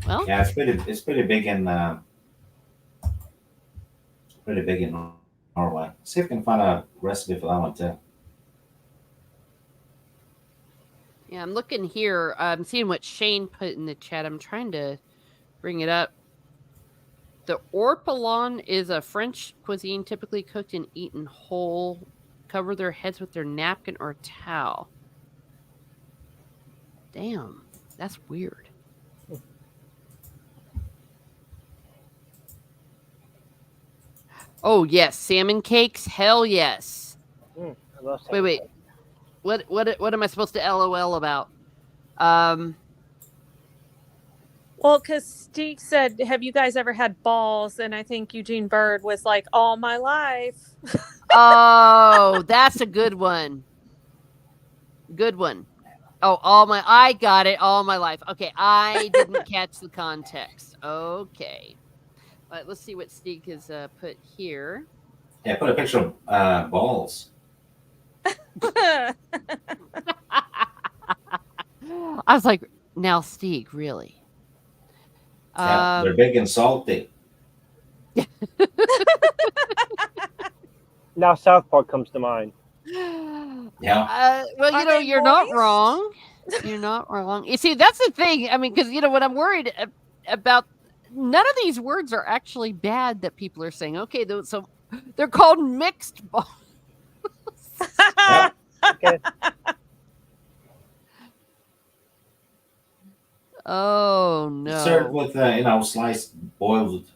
Well, yeah, it's pretty big in Norway. See if I can find a recipe for that one too. Yeah, I'm looking here. I'm seeing what Shane put in the chat. I'm trying to bring it up. The orpelon is a French cuisine typically cooked and eaten whole. Cover their heads with their napkin or towel. Damn, that's weird. Oh yes, salmon cakes. Hell yes. I love salmon Wait. What am I supposed to LOL about? Well, because Steve said, "Have you guys ever had balls?" And I think Eugene Bird was like, "All my life." Oh, that's a good one. Good one. Oh, I got it all my life. Okay, I didn't catch the context. Okay. Let's see what Steve has put here. Yeah, put a picture of balls. I was like, now Steve, really? Yeah, they're big and salty. Now South Park comes to mind. Yeah. Well, Are they you're not moist? wrong. You're not wrong. You see, that's the thing. I mean, because what I'm worried about, none of these words are actually bad that people are saying. Okay, so they're called mixed balls. Yeah. Okay. Oh no. Served with sliced boiled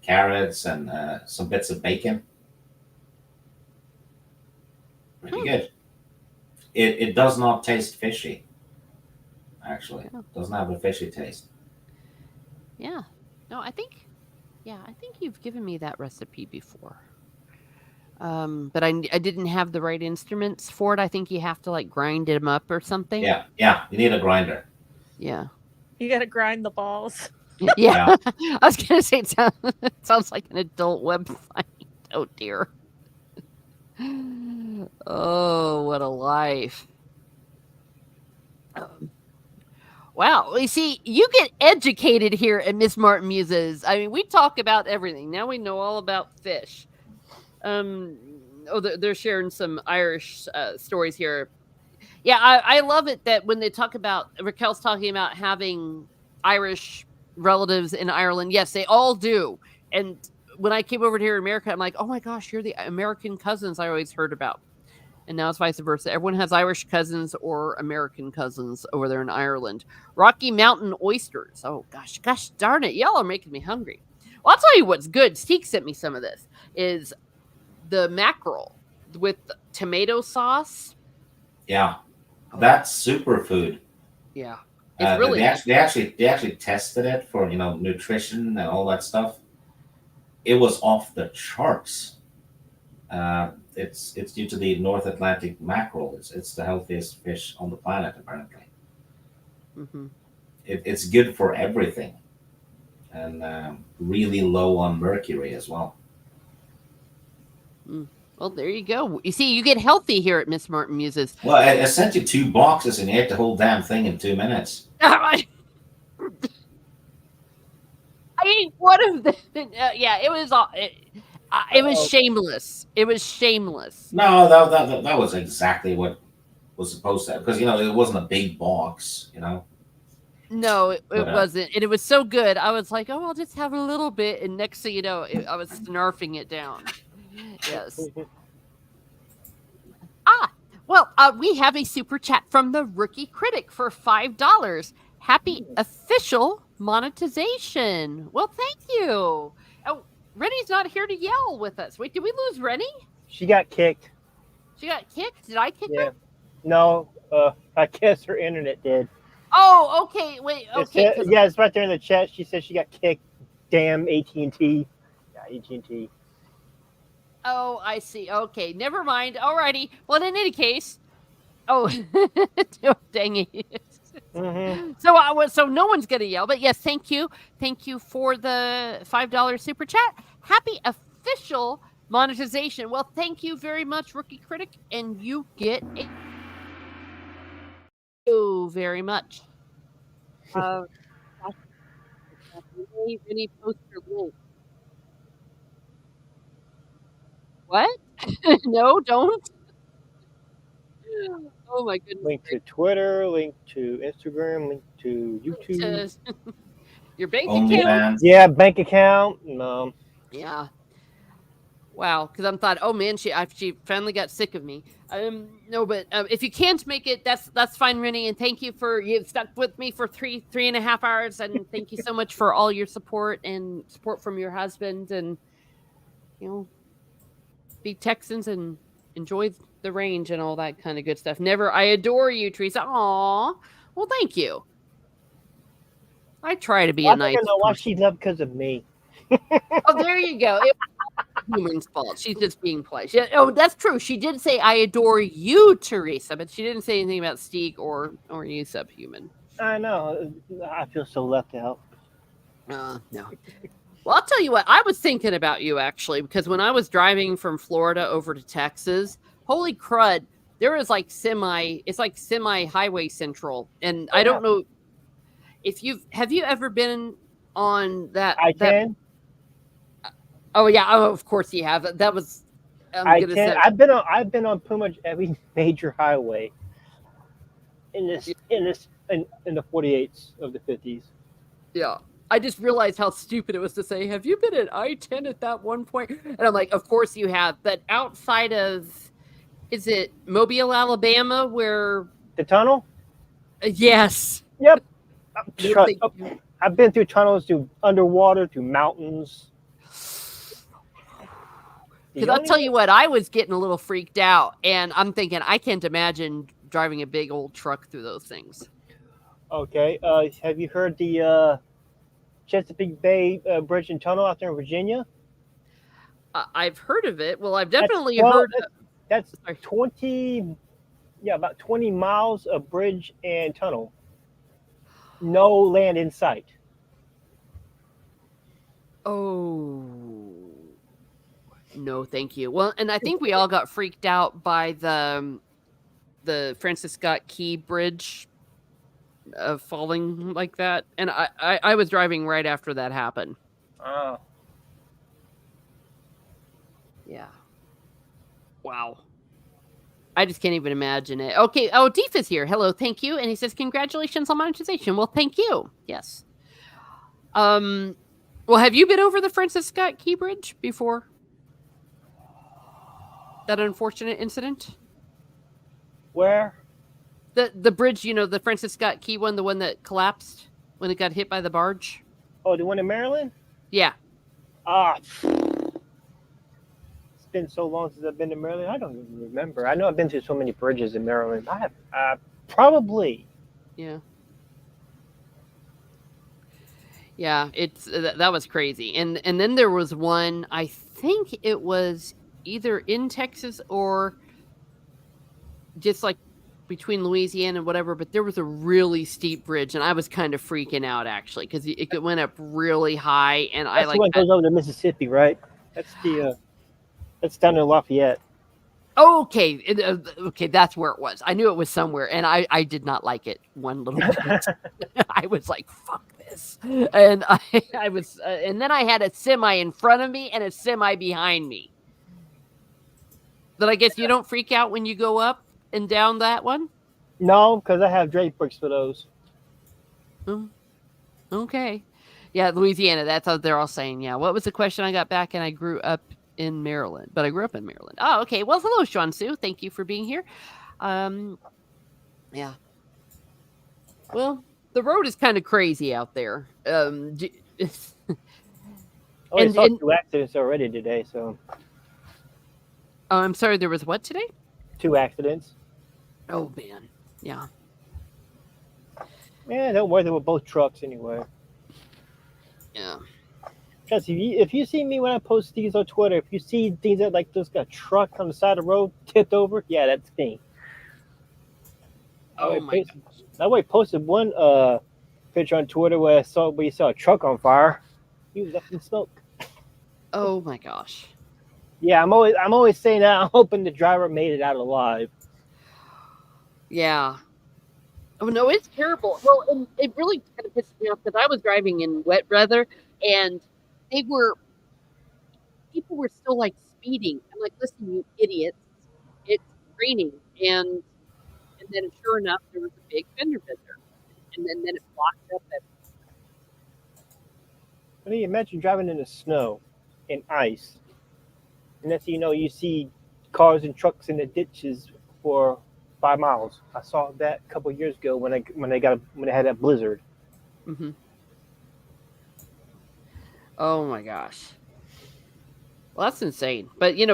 carrots and some bits of bacon. Pretty good. It does not taste fishy. Actually, doesn't have a fishy taste. Yeah. No, I think you've given me that recipe before. But I didn't have the right instruments for it. I think you have to like grind them up or something. Yeah. You need a grinder. Yeah. You got to grind the balls. Yeah. I was gonna say it sounds like an adult website. Oh dear. Oh, what a life. Wow. You see, you get educated here at Miss Martin Muses. I mean, we talk about everything. Now we know all about fish. They're sharing some Irish stories here. Yeah, I love it that when they talk about, Raquel's talking about having Irish relatives in Ireland. Yes, they all do. And when I came over here in America, I'm like, oh my gosh, you're the American cousins I always heard about. And now it's vice versa. Everyone has Irish cousins or American cousins over there in Ireland. Rocky Mountain oysters. Oh gosh darn it. Y'all are making me hungry. Well, I'll tell you what's good. Steve sent me some of this. Is the mackerel with tomato sauce. Yeah, that's superfood. Yeah, it's really. They actually tested it for nutrition and all that stuff. It was off the charts. It's due to the North Atlantic mackerel. It's the healthiest fish on the planet apparently. Mm-hmm. It's good for everything, and really low on mercury as well. Well, there you go. You see, you get healthy here at Miss Martin Muses. Well, I sent you 2 boxes and you ate the whole damn thing in 2 minutes. I ate one of them. Yeah, it was. It was shameless. It was shameless. No, that was exactly what was supposed to, because it wasn't a big box. No, it wasn't, and it was so good. I was like, "Oh, I'll just have a little bit," and next thing you know, I was snarfing it down. Yes. Well, we have a super chat from the Rookie Critic for $5. Happy official monetization. Well, thank you. Oh, Rennie's not here to yell with us. Wait, did we lose Rennie? She got kicked. She got kicked? Did I kick her? No, I guess her internet did. Oh, okay. Wait, okay. Yeah, it's right there in the chat. She said she got kicked. Damn AT&T. Yeah, AT&T. Oh, I see. Okay, never mind. Alrighty. Well, in any case, oh, dang it. Mm-hmm. So no one's gonna yell, but yes, thank you for the $5 super chat. Happy official monetization. Well, thank you very much, Rookie Critic, and you get a. Thank you very much. Any poster link. What? No, don't. Oh my goodness. Link to Twitter, link to Instagram, link to YouTube. Your bank Only account? fans. Yeah, bank account. Yeah. Wow, because I'm thought, oh man, she finally got sick of me. No, but if you can't make it, that's fine, Rennie. And thank you you've stuck with me for three and a half hours, and thank you so much for all your support and support from your husband, and be Texans and enjoy the range and all that kind of good stuff. I adore you, Teresa. Aw, well, thank you. I try to be Well, a I think nice I know why person. she left because of me. Oh, there you go. It was human's fault. She's just being polite. Oh, that's true. She did say, "I adore you, Teresa," but she didn't say anything about Steeg or you, Subhuman. I know. I feel so left out. No. Well, I'll tell you what. I was thinking about you actually because when I was driving from Florida over to Texas, holy crud, there is like it's like semi highway central, and I don't know if have you ever been on that I-10? Oh yeah, of course you have. That was I-10. I've been on pretty much every major highway in the 48s of the 50s. Yeah. I just realized how stupid it was to say, "Have you been at I-10 at that one point?" And I'm like, "Of course you have." But outside of, is it Mobile, Alabama, where the tunnel? Yes. Yep. No, I've been through tunnels, through underwater, through mountains. Because I'll tell you what, I was getting a little freaked out, and I'm thinking, I can't imagine driving a big old truck through those things. Okay. Have you heard the Chesapeake Bay Bridge and Tunnel out there in Virginia? I've heard of it. Well, I've definitely heard. That's 20, about 20 miles of bridge and tunnel. No land in sight. Oh. No, thank you. Well, and I think we all got freaked out by the Francis Scott Key Bridge falling like that, and I was driving right after that happened. Oh. Yeah. Wow. I just can't even imagine it. Okay. Oh, Deef is here. Hello. Thank you. And he says, "Congratulations on monetization." Well, thank you. Yes. Well, have you been over the Francis Scott Key Bridge before? That unfortunate incident? Where? The bridge, the Francis Scott Key one, the one that collapsed when it got hit by the barge. Oh, the one in Maryland? Yeah. It's been so long since I've been to Maryland. I don't even remember. I know I've been to so many bridges in Maryland. I have probably. Yeah. Yeah, that was crazy. And then there was one, I think it was either in Texas or just like between Louisiana and whatever, but there was a really steep bridge, and I was kind of freaking out actually because it went up really high, and That's the one that goes over to Mississippi, right? That's down in Lafayette. Okay, okay, that's where it was. I knew it was somewhere, and I did not like it one little bit. I was like, "Fuck this," and I was, and then I had a semi in front of me and a semi behind me. But I guess you don't freak out when you go up and down that one? No, because I have drape bricks for those. Okay. Yeah, Louisiana. That's what they're all saying. Yeah. What was the question I got back? And I grew up in Maryland. But I grew up in Maryland. Oh, okay. Well, hello, Sean Sue. Thank you for being here. Yeah. Well, the road is kind of crazy out there. I saw 2 accidents already today, so. Oh, I'm sorry. There was what today? 2 accidents. Oh, man. Yeah. Yeah, don't worry. They were both trucks anyway. Yeah. Because if you see me when I post these on Twitter, if you see things that like this got a truck on the side of the road tipped over, yeah, that's me. Oh my gosh. That way posted one picture on Twitter where you saw a truck on fire. He was up in smoke. Oh my gosh. Yeah, I'm always saying that. I'm hoping the driver made it out alive. Yeah. Oh no, it's terrible. Well, and it really kind of pissed me off because I was driving in wet weather, and people were still like speeding. I'm like, "Listen, you idiots! It's raining," and then sure enough, there was a big fender bender, and then it blocked up. I mean, imagine driving in the snow and ice, and next thing you know, you see cars and trucks in the ditches for 5 miles. I saw that a couple of years ago when they had that blizzard. Mm-hmm. Oh my gosh. Well, that's insane. But you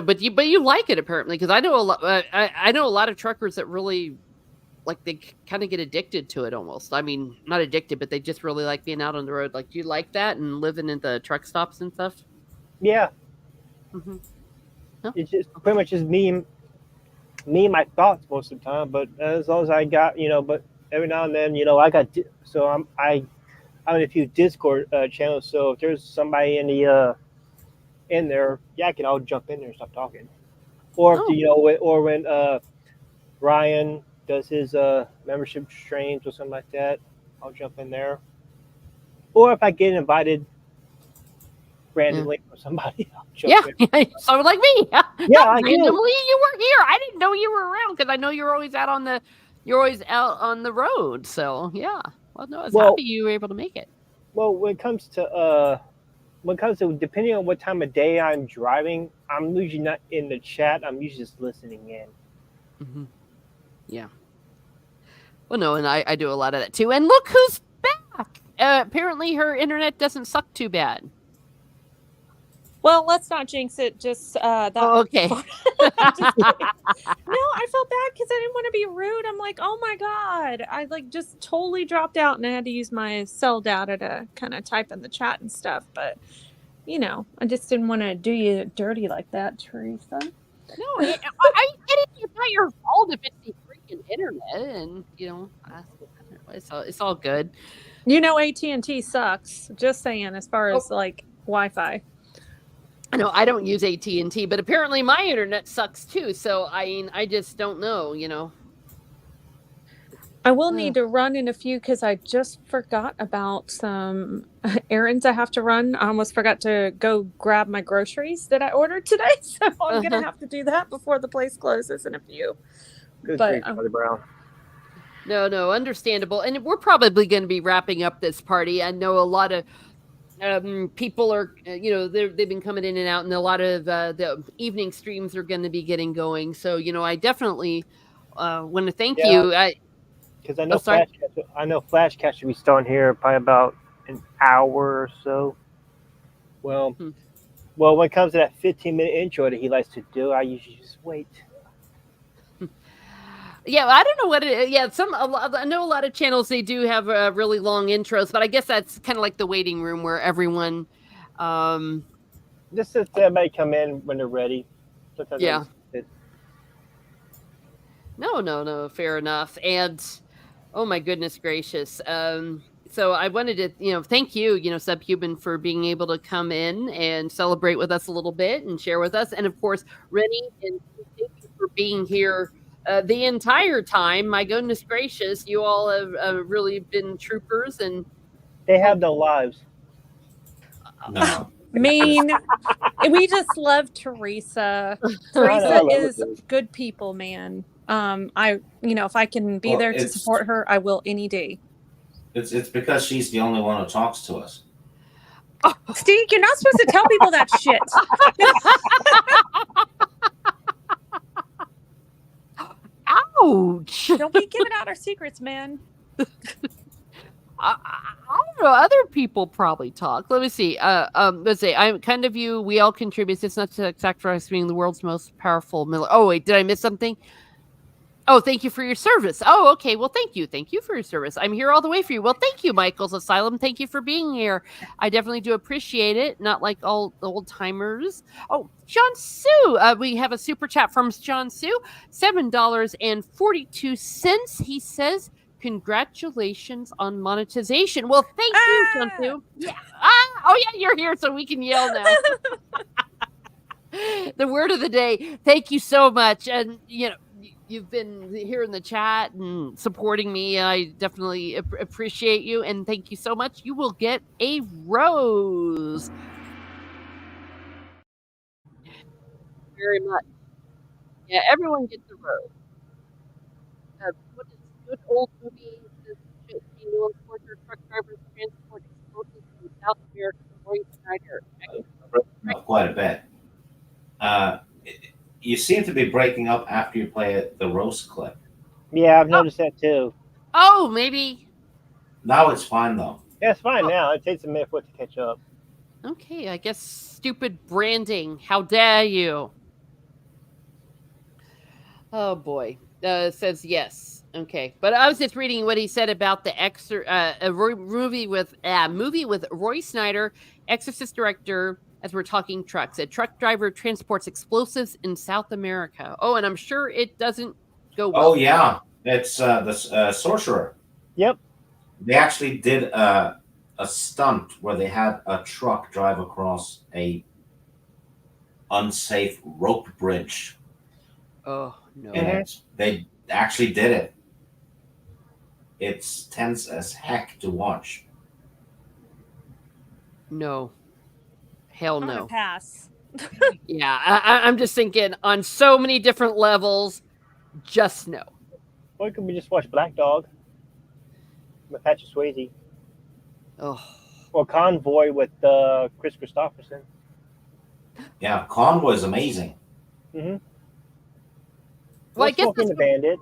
like it apparently because I know a lot. I know a lot of truckers that really like they kind of get addicted to it almost. I mean, not addicted, but they just really like being out on the road. Like, do you like that and living in the truck stops and stuff? Yeah, Mm-hmm. it's just pretty much just me and my thoughts most of the time. But as long as I got, but every now and then, I got so I'm in a few Discord channels. So if there's somebody in there, yeah, I can all jump in there and stop talking. Or if or when Ryan does his membership streams or something like that, I'll jump in there. Or if I get invited randomly from somebody, I'll jump in. So like me. Yeah, like randomly you. you were here. I didn't know you were around because I know you're always out on the road. So yeah. Well, no, I was happy you were able to make it. Well, when it comes to depending on what time of day I'm driving, I'm usually not in the chat. I'm usually just listening in. Mm-hmm. Yeah. Well, no, and I do a lot of that too. And look who's back. Apparently her internet doesn't suck too bad. Well, let's not jinx it. Just that. Oh, okay. No, I felt bad because I didn't want to be rude. I'm like, oh my god, I like just totally dropped out, and I had to use my cell data to kind of type in the chat and stuff. But I just didn't want to do you dirty like that, Teresa. No, I get it. It's not your fault if it's the freaking internet, and it's all good. AT&T sucks. Just saying, as far as like Wi-Fi. I know I don't use AT&T, but apparently my internet sucks too. So I just don't know. I will need to run in a few because I just forgot about some errands I have to run. I almost forgot to go grab my groceries that I ordered today. So I'm going to have to do that before the place closes in a few. Good grief, Charlie Brown. No, understandable. And we're probably going to be wrapping up this party. I know a lot of people are, they've been coming in and out, and a lot of the evening streams are going to be getting going. So, I definitely want to thank you. Because I know Flashcast should be starting here by about an hour or so. Well, when it comes to that 15-minute intro that he likes to do, I usually just wait. Yeah, I don't know what it is. Yeah, I know a lot of channels, they do have really long intros, but I guess that's kind of like the waiting room where everyone just let everybody come in when they're ready. Sometimes yeah. No, fair enough. And oh my goodness gracious. So I wanted to, thank you, Subhuman, for being able to come in and celebrate with us a little bit and share with us. And of course, Rennie, and thank you for being here the entire time. My goodness gracious, you all have really been troopers, and they have no lives. No. Mean. We just love Teresa. Teresa is good people, man. If I can be there to support her, I will any day. It's because she's the only one who talks to us. Steve, you're not supposed to tell people that shit. Ouch! Don't be giving out our secrets, man. I don't know. Other people probably talk. Let me see. Let's see. I'm kind of you. We all contribute. It's not to exact for us being the world's most powerful military. Oh wait, did I miss something? Oh, thank you for your service. Oh, okay. Well, thank you. Thank you for your service. I'm here all the way for you. Well, thank you, Michael's Asylum. Thank you for being here. I definitely do appreciate it. Not like all the old timers. Oh, John Sue. We have a super chat from John Sue. $7.42. He says, congratulations on monetization. Well, thank you, John Sue. Yeah. Oh, yeah, you're here, so we can yell now. The word of the day. Thank you so much. And, you've been here in the chat and supporting me. I definitely appreciate you. And thank you so much. You will get a rose. Very much. Yeah, everyone gets a rose. What is good old movie? Truck drivers transport explosives from South America to Roy Snyder. Quite a bit. You seem to be breaking up after you play the roast clip. Yeah, I've noticed that too. Oh, maybe. Now it's fine though. Yeah, it's fine now. It takes a minute for it to catch up. Okay, I guess stupid branding. How dare you? Oh boy. Says yes. Okay, but I was just reading what he said about the movie with Roy Snyder, Exorcist director. As we're talking trucks, a truck driver transports explosives in South America. Oh, and I'm sure it doesn't go well. Oh yeah, it's the sorcerer. Yep. They actually did a stunt where they had a truck drive across a unsafe rope bridge, Oh no! and they actually did it. It's tense as heck to watch. No, hell I'm gonna no. pass. Yeah, I'm just thinking on so many different levels. Just no. Why couldn't we just watch Black Dog with Patrick Swayze? Oh, Or Convoy with Chris Christopherson? Yeah, Convoy is amazing. Mm-hmm. well, I guess. Smoking the Bandit.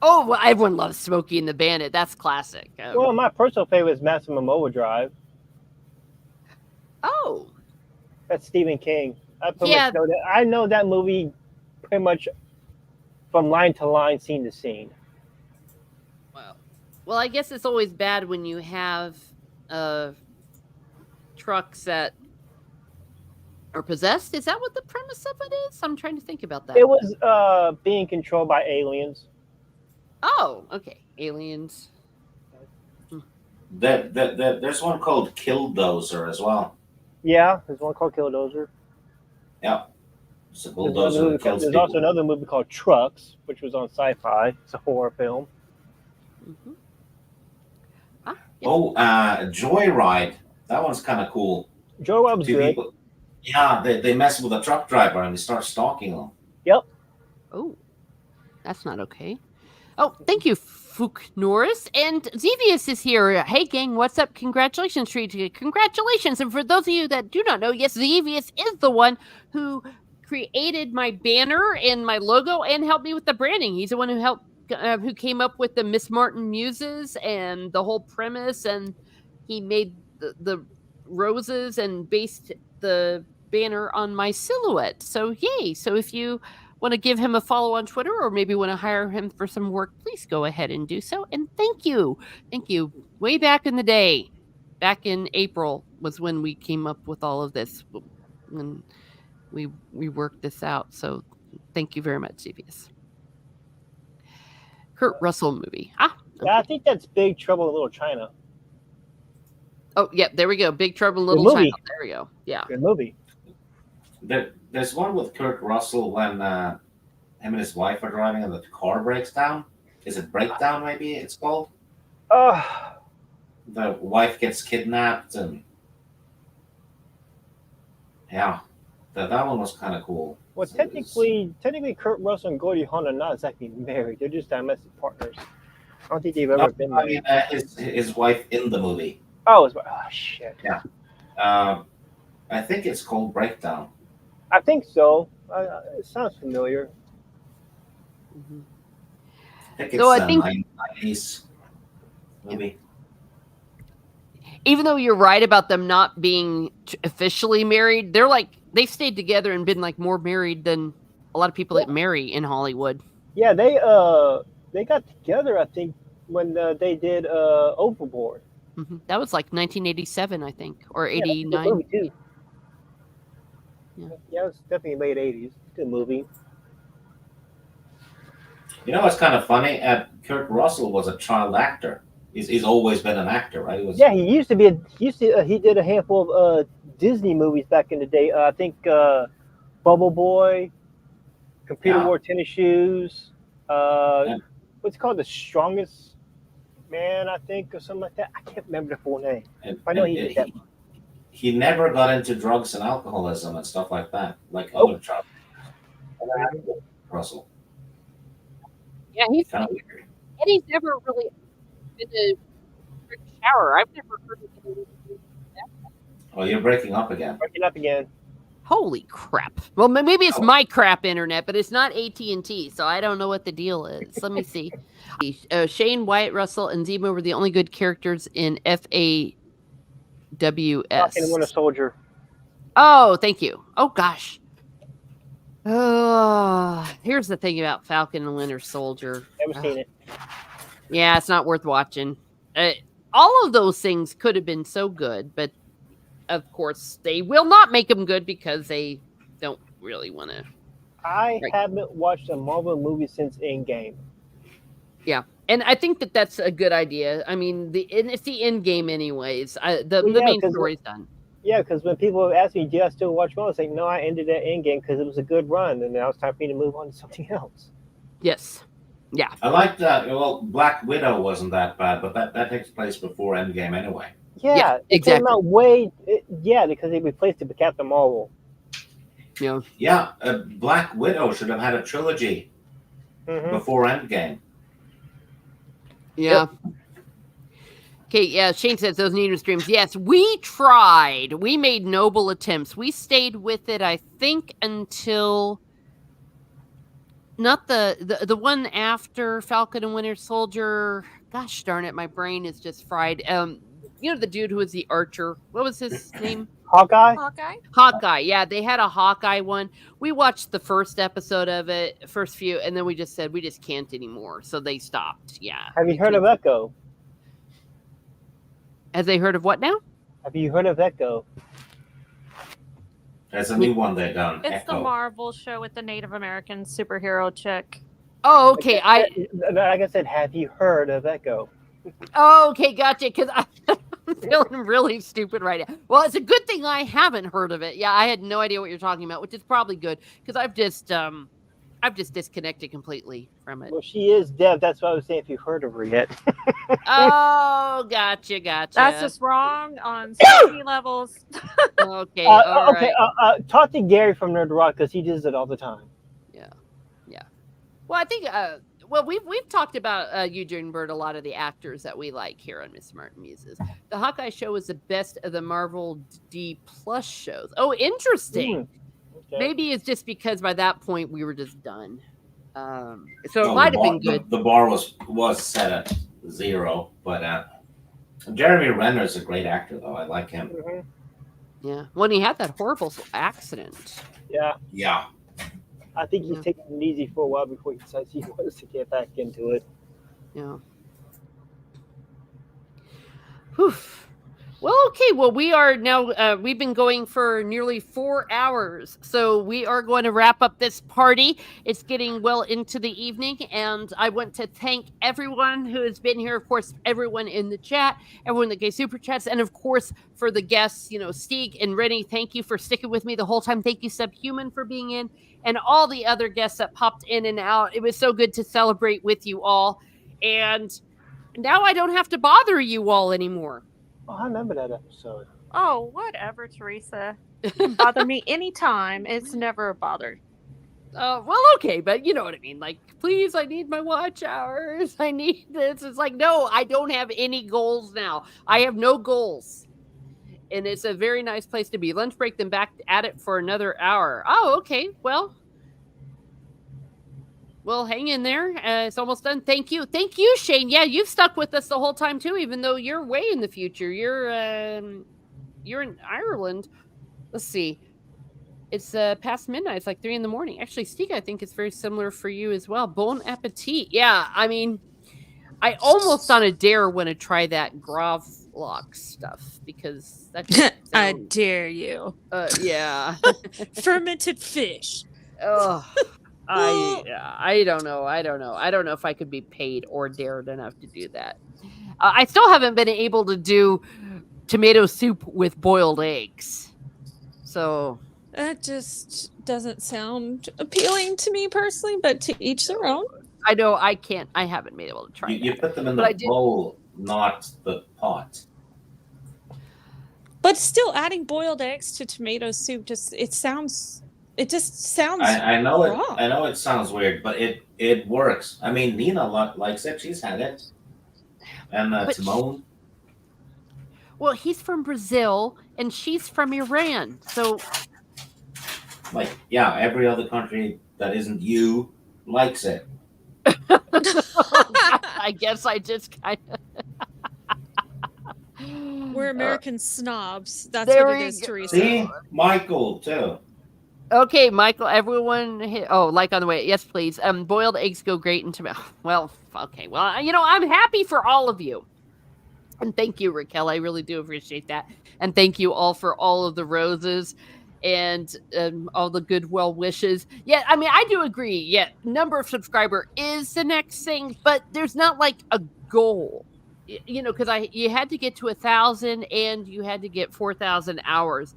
Oh, well, everyone loves Smokey and the Bandit. That's classic. Well, my personal favorite is Maximum Overdrive. Oh, That's Stephen King. I pretty Yeah. much know that. I know that movie pretty much from line to line, scene to scene. well, I guess it's always bad when you have trucks that are possessed. Is that what the premise of it is? I'm trying to think about that. It was being controlled by aliens. Oh, okay. Aliens. There's one called Killdozer as well. Yeah, there's one called Killdozer. Yeah, it's a There's, bulldozer that kills there's people. also another movie called Trucks, which was on Sci-Fi. It's a horror film. Mm-hmm. Oh, Joyride. That one's kind of cool. Joyride was Two good. people. Yeah, they mess with a truck driver and they start stalking him. Yep. Oh, that's not okay. Oh, thank you, Fook Norris. And Xevious is here. Hey, gang, what's up? Congratulations, Tree. Congratulations. And for those of you that do not know, yes, Xevious is the one who created my banner and my logo and helped me with the branding. He's the one who came up with the Miss Martin Muses and the whole premise. And he made the roses and based the banner on my silhouette. So, yay. So if you want to give him a follow on Twitter or maybe want to hire him for some work, please go ahead and do so. And thank you. Thank you. Way back in the day, back in April was when we came up with all of this. And we worked this out. So thank you very much, CBS. Kurt Russell movie. Okay. Yeah, I think that's Big Trouble in Little China. Oh, yeah, there we go. Big Trouble in Little China. There we go. Yeah. Good movie. There's one with Kurt Russell when him and his wife are driving and the car breaks down. Is it Breakdown, maybe it's called? The wife gets kidnapped and... Yeah, that one was kind of cool. Well, technically, Kurt Russell and Goldie Hawn are not exactly married. They're just domestic partners. I don't think they've ever been married. I mean, his wife in the movie. Oh, shit. Yeah. I think it's called Breakdown. I think so. It sounds familiar. Mm-hmm. I think it's a 90s movie. Even though you're right about them not being officially married, they've stayed together and been more married than a lot of people that marry in Hollywood. Yeah, they got together, I think, when they did Overboard. Mm-hmm. That was 1987, I think, or 89. Movie too. Yeah, it was definitely late 80s. Good movie. You know what's kind of funny? Kurt Russell was a child actor. He's always been an actor, right? He used to be. He did a handful of Disney movies back in the day. I think Bubble Boy, Computer Wore Tennis Shoes. What's it called? The Strongest Man, I think, or something like that. I can't remember the full name. I know he did that. He never got into drugs and alcoholism and stuff like that, like other child Russell. Yeah, he's kind of weird. And he's never really been a shower. I've never heard of him. Oh, you're breaking up again. Breaking up again. Holy crap! Well, maybe it's my crap internet, but it's not AT&T, so I don't know what the deal is. Let me see. Shane, Wyatt Russell, and Zemo were the only good characters in FAWS. Falcon and Winter Soldier. Oh, thank you. Oh gosh. Here's the thing about Falcon and Winter Soldier. Never seen it. Yeah, it's not worth watching. All of those things could have been so good, but of course they will not make them good because they don't really want to. I Right. haven't watched a Marvel movie since Endgame. Yeah, and I think that that's a good idea. I mean, it's the end game anyways. The Well, yeah, main 'cause story's done. Yeah, because when people ask me, do I still watch Marvel? I say, no, I ended at Endgame because it was a good run, and now it's time for me to move on to something else. Yes. Yeah. I like that. Well, Black Widow wasn't that bad, but that takes place before Endgame anyway. Yeah, it exactly. came out because they replaced it with Captain Marvel. Yeah. Yeah, Black Widow should have had a trilogy before Endgame. Yeah. Okay, yeah, Shane says those Nino streams. Yes, we tried. We made noble attempts. We stayed with it, I think, until not the one after Falcon and Winter Soldier. Gosh darn it, my brain is just fried. You know the dude who was the archer. What was his name? Hawkeye? Hawkeye. Yeah, they had a Hawkeye one. We watched the first episode of it, first few, and then we just said we just can't anymore. So they stopped. Yeah. Have you heard of Echo? Has they heard of what now? Have you heard of Echo? There's a new one they done. It's the Echo. Marvel show with the Native American superhero chick. Oh, okay. Like I said, have you heard of Echo? Oh, okay, gotcha. Because I'm feeling really stupid right now. Well, it's a good thing I haven't heard of it. Yeah, I had no idea what you're talking about, which is probably good because I've just disconnected completely from it. Well, she is deaf. That's why I was saying if you've heard of her yet. Oh, gotcha. That's just wrong on so many levels. Okay, all right. Talk to Gary from Nerd Rock because he does it all the time. Yeah. Well, I think we've talked about Eugene Bird, a lot of the actors that we like here on Miss Martin Muses. The Hawkeye show is the best of the Marvel D+ shows. Oh, interesting. Okay. Maybe it's just because by that point we were just done. So it might have been good. The bar was set at 0, but Jeremy Renner's a great actor, though. I like him. Yeah, when he had that horrible accident. Yeah. I think he's taking it easy for a while before he decides he wants to get back into it. Yeah. Whew. Well, okay. Well, we are now, we've been going for nearly 4 hours. So we are going to wrap up this party. It's getting well into the evening. And I want to thank everyone who has been here. Of course, everyone in the chat, everyone that gave super chats. And of course, for the guests, Stieg and Rennie, thank you for sticking with me the whole time. Thank you, Subhuman, for being in. And all the other guests that popped in and out. It was so good to celebrate with you all. And now I don't have to bother you all anymore. Oh, I remember that episode. Oh, whatever, Teresa. You can bother me anytime. It's never a bother. Well, okay, but you know what I mean. Like, please, I need my watch hours. I need this. It's like, no, I don't have any goals now. I have no goals. And it's a very nice place to be. Lunch break, then back at it for another hour. Oh, okay. Well, hang in there. It's almost done. Thank you. Thank you, Shane. Yeah, you've stuck with us the whole time, too, even though you're way in the future. You're in Ireland. Let's see. It's past midnight. It's like 3 a.m. Actually, Steve, I think it's very similar for you as well. Bon appetit. Yeah, I mean, I almost on a dare want to try that Gravlock stuff because that just I dare you. Yeah. Fermented fish. Oh, I don't know. I don't know if I could be paid or dared enough to do that. I still haven't been able to do tomato soup with boiled eggs. So that just doesn't sound appealing to me personally, but to each their own. I know I can't. I haven't been able to try. You put them in the bowl, not the pot. But still, adding boiled eggs to tomato soup it just sounds. I know wrong. I know it sounds weird, but it works. I mean, Nina likes it. She's had it, and Timon. Well, he's from Brazil and she's from Iran, so. Like, yeah, every other country that isn't you likes it. I guess I just kind of. We're American snobs. That's what it is, Teresa. See, Michael too. Okay, Michael, everyone hit, like on the way. Yes, please. Boiled eggs go great in tomato. Well, okay. Well, I'm happy for all of you. And thank you, Raquel. I really do appreciate that. And thank you all for all of the roses and all the good well wishes. Yeah, I mean, I do agree. Yeah, number of subscriber is the next thing, but there's not like a goal. Because you had to get to 1,000 and you had to get 4,000 hours.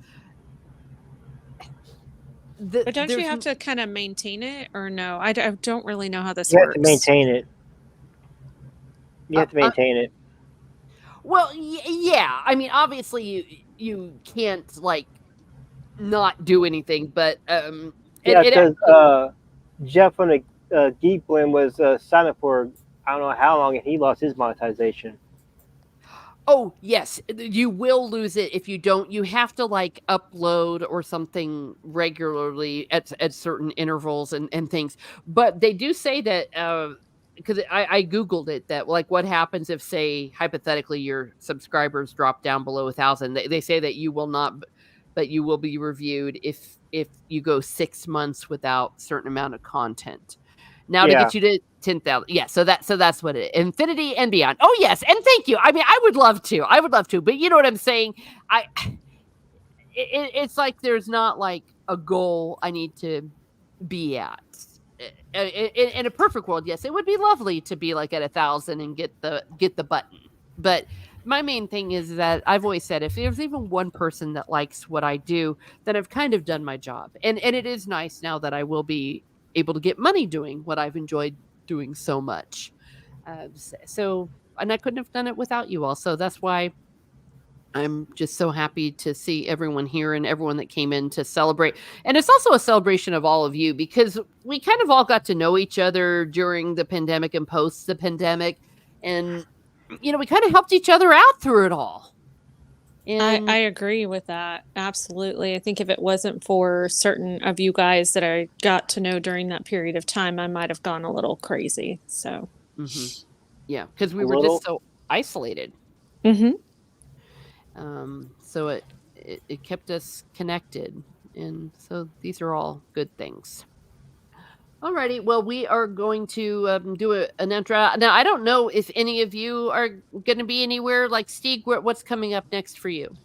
But don't you have to kind of maintain it, or no? I don't really know how this You have works. to maintain it. You have to maintain it. Well, yeah. I mean, obviously you can't like not do anything, but Yeah, because Jeff on the Geek Blend was signed up for I don't know how long, and he lost his monetization. Oh, yes, you will lose it if you don't. You have to like upload or something regularly at certain intervals and things. But they do say that because I googled it, that like what happens if, say, hypothetically your subscribers drop down below 1,000. They say that you will not, but you will be reviewed if you go 6 months without certain amount of content. Now to get you to 10,000. Yeah, so that's what it is. Infinity and beyond. Oh yes, and thank you. I mean, I would love to, but you know what I'm saying? It's like there's not like a goal I need to be at. In a perfect world, yes, it would be lovely to be like at 1,000 and get the button. But my main thing is that I've always said if there's even one person that likes what I do, then I've kind of done my job. And it is nice now that I will be able to get money doing what I've enjoyed doing so much. And I couldn't have done it without you all. So that's why I'm just so happy to see everyone here and everyone that came in to celebrate. And it's also a celebration of all of you because we kind of all got to know each other during the pandemic and post the pandemic. And, we kind of helped each other out through it all. And I agree with that. Absolutely. I think if it wasn't for certain of you guys that I got to know during that period of time, I might have gone a little crazy. So, yeah, because we were just so isolated. So it kept us connected. And so these are all good things. Alrighty, well, we are going to do an intro. Now, I don't know if any of you are going to be anywhere. Like, Steve, what's coming up next for you?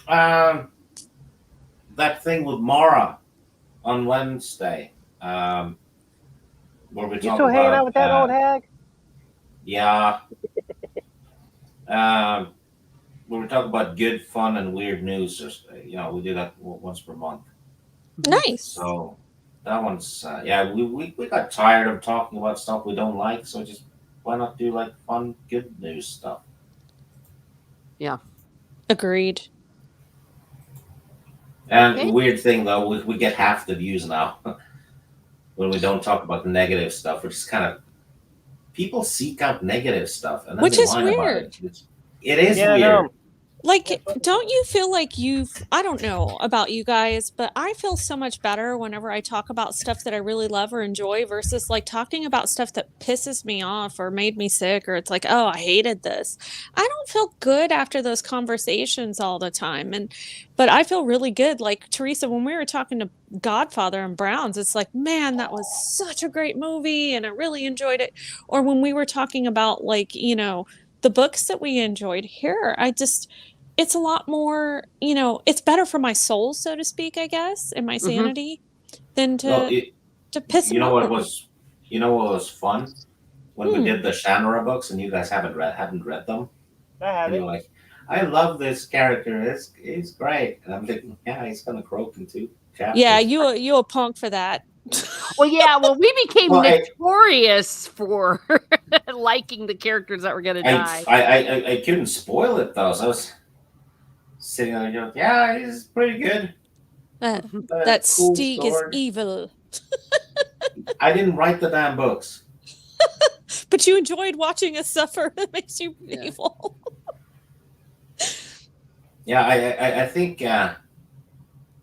That thing with Mara on Wednesday. Where we You talk still hanging about, out with that old hag? Yeah. Where we talk about good, fun, and weird news. We do that once per month. Nice. So that one's we got tired of talking about stuff we don't like, so just why not do like fun, good news stuff? Yeah. Agreed. And weird thing though, we get half the views now when we don't talk about the negative stuff, which is kind of people seek out negative stuff and then Which they is whine about weird. It is weird. No. Like, don't you feel like I don't know about you guys, but I feel so much better whenever I talk about stuff that I really love or enjoy versus like talking about stuff that pisses me off or made me sick or it's like, oh, I hated this. I don't feel good after those conversations all the time. But I feel really good. Like Teresa, when we were talking to Godfather and Browns, it's like, man, that was such a great movie and I really enjoyed it. Or when we were talking about like, the books that we enjoyed here, it's a lot more, it's better for my soul, so to speak, I guess, and my sanity than to piss them off. You know what was fun? When we did the Shanora books and you guys haven't read them. I haven't. And you're like, I love this character. He's great. And I'm thinking, yeah, he's gonna croak in 2 chapters. Yeah, you a punk for that. Well, we became notorious for liking the characters that were going to die. I couldn't spoil it though, so I was sitting there going, yeah, he's pretty good. That cool Stieg sword. is evil. I didn't write the damn books. But you enjoyed watching us suffer. That makes you evil. Yeah, I think it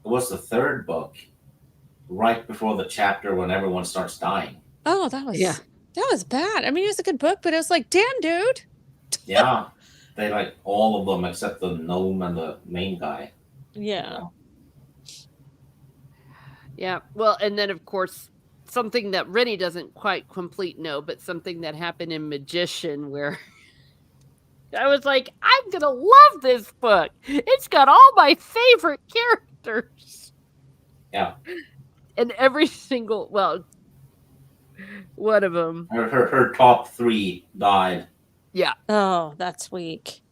was the 3rd book, right before the chapter when everyone starts dying. Oh, that was bad. I mean, it was a good book, but it was like, damn, dude. Yeah, they like all of them except the gnome and the main guy. Yeah. Yeah. Well, and then of course something that Rennie doesn't quite complete know, but something that happened in Magician where I was like, I'm gonna love this book. It's got all my favorite characters. Yeah. And every single one of them. Her top 3 died. Yeah. Oh, that's weak.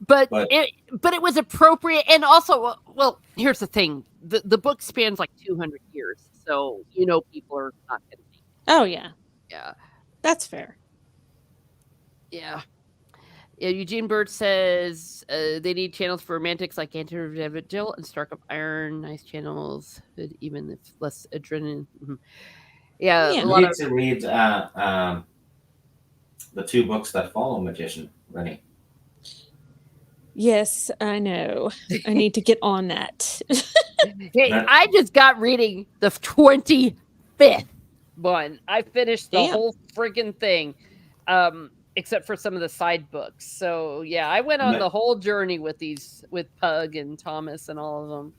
But But- it was appropriate, and also, well, here's the thing: the book spans like 200 years, so people are not going to be. Oh yeah, Yeah, that's fair. yeah. Eugene Bird says they need channels for romantics like Anti-Vigil and Stark of Iron. Nice channels, but even if less adrenaline. Yeah, Yeah. a You lot need of. to read the 2 books that follow Magician, Rennie. Yes, I know. I need to get on that. Hey, That- I just got reading the 25th one. I finished the Damn. whole friggin' thing, except for some of the side books. So yeah, I went on Ma- the whole journey with Pug and Thomas and all of them.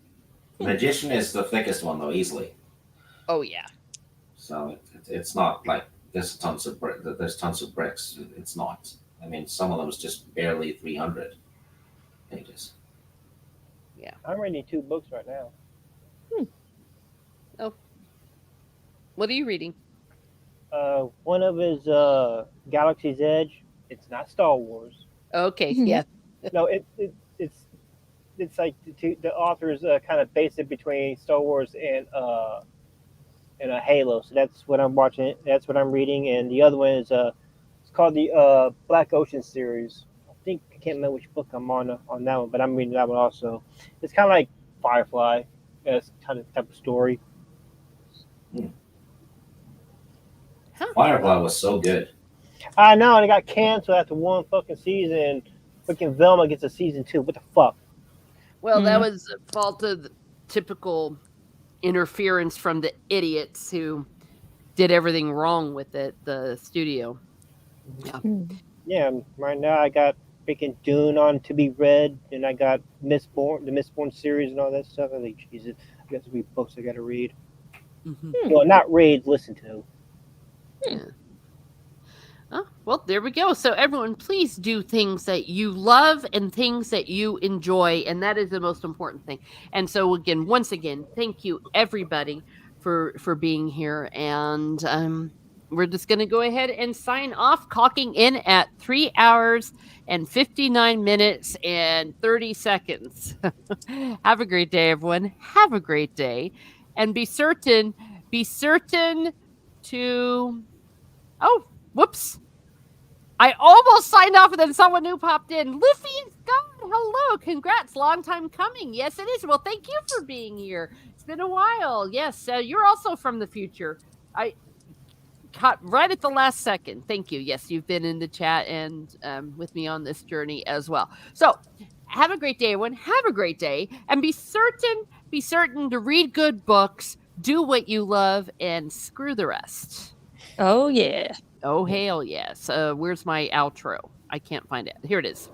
Magician is the thickest one, though, easily. Oh yeah, So it's not like there's tons of bricks. It's not. I mean, some of them is just barely 300 pages. I'm reading 2 books right now. what are you reading? One of is Galaxy's Edge. It's not Star Wars. Okay, Mhm. yeah, No, it's like the authors kind of base it between Star Wars and a Halo. So that's what I'm watching. That's what I'm reading. And the other one is it's called the Black Ocean series. I can't remember which book I'm on that one, but I'm reading that one also. It's kind of like Firefly. It's kind of type of story. Firefly was so good. I know, and it got canceled after 1 fucking season. Fucking Velma gets a season 2. What the fuck? Well, that Mm. was a fault of the typical interference from the idiots who did everything wrong with it. The studio. Yeah, right now I got freaking Dune on to be read, and I got the Mistborn series and all that stuff. I think, Jesus, I got to read books I got to read. Mhm. Well, not read, listen to. Oh, well, there we go. So everyone, please do things that you love and things that you enjoy, and that is the most important thing. And so again, once again, thank you everybody for being here, and we're just going to go ahead and sign off, clocking in at 3 hours and 59 minutes and 30 seconds. Have a great day, everyone. Have a great day, and be certain to. Oh, whoops. I almost signed off and then someone new popped in. Luffy is gone. Hello. Congrats. Long time coming. Yes, it is. Well, thank you for being here. It's been a while. Yes. You're also from the future. I caught right at the last second. Thank you. Yes, you've been in the chat and with me on this journey as well. So have a great day, everyone. Have a great day. And be certain to read good books, do what you love, and screw the rest. Oh yeah. Oh, hell yes. Where's my outro? I can't find it. Here it is.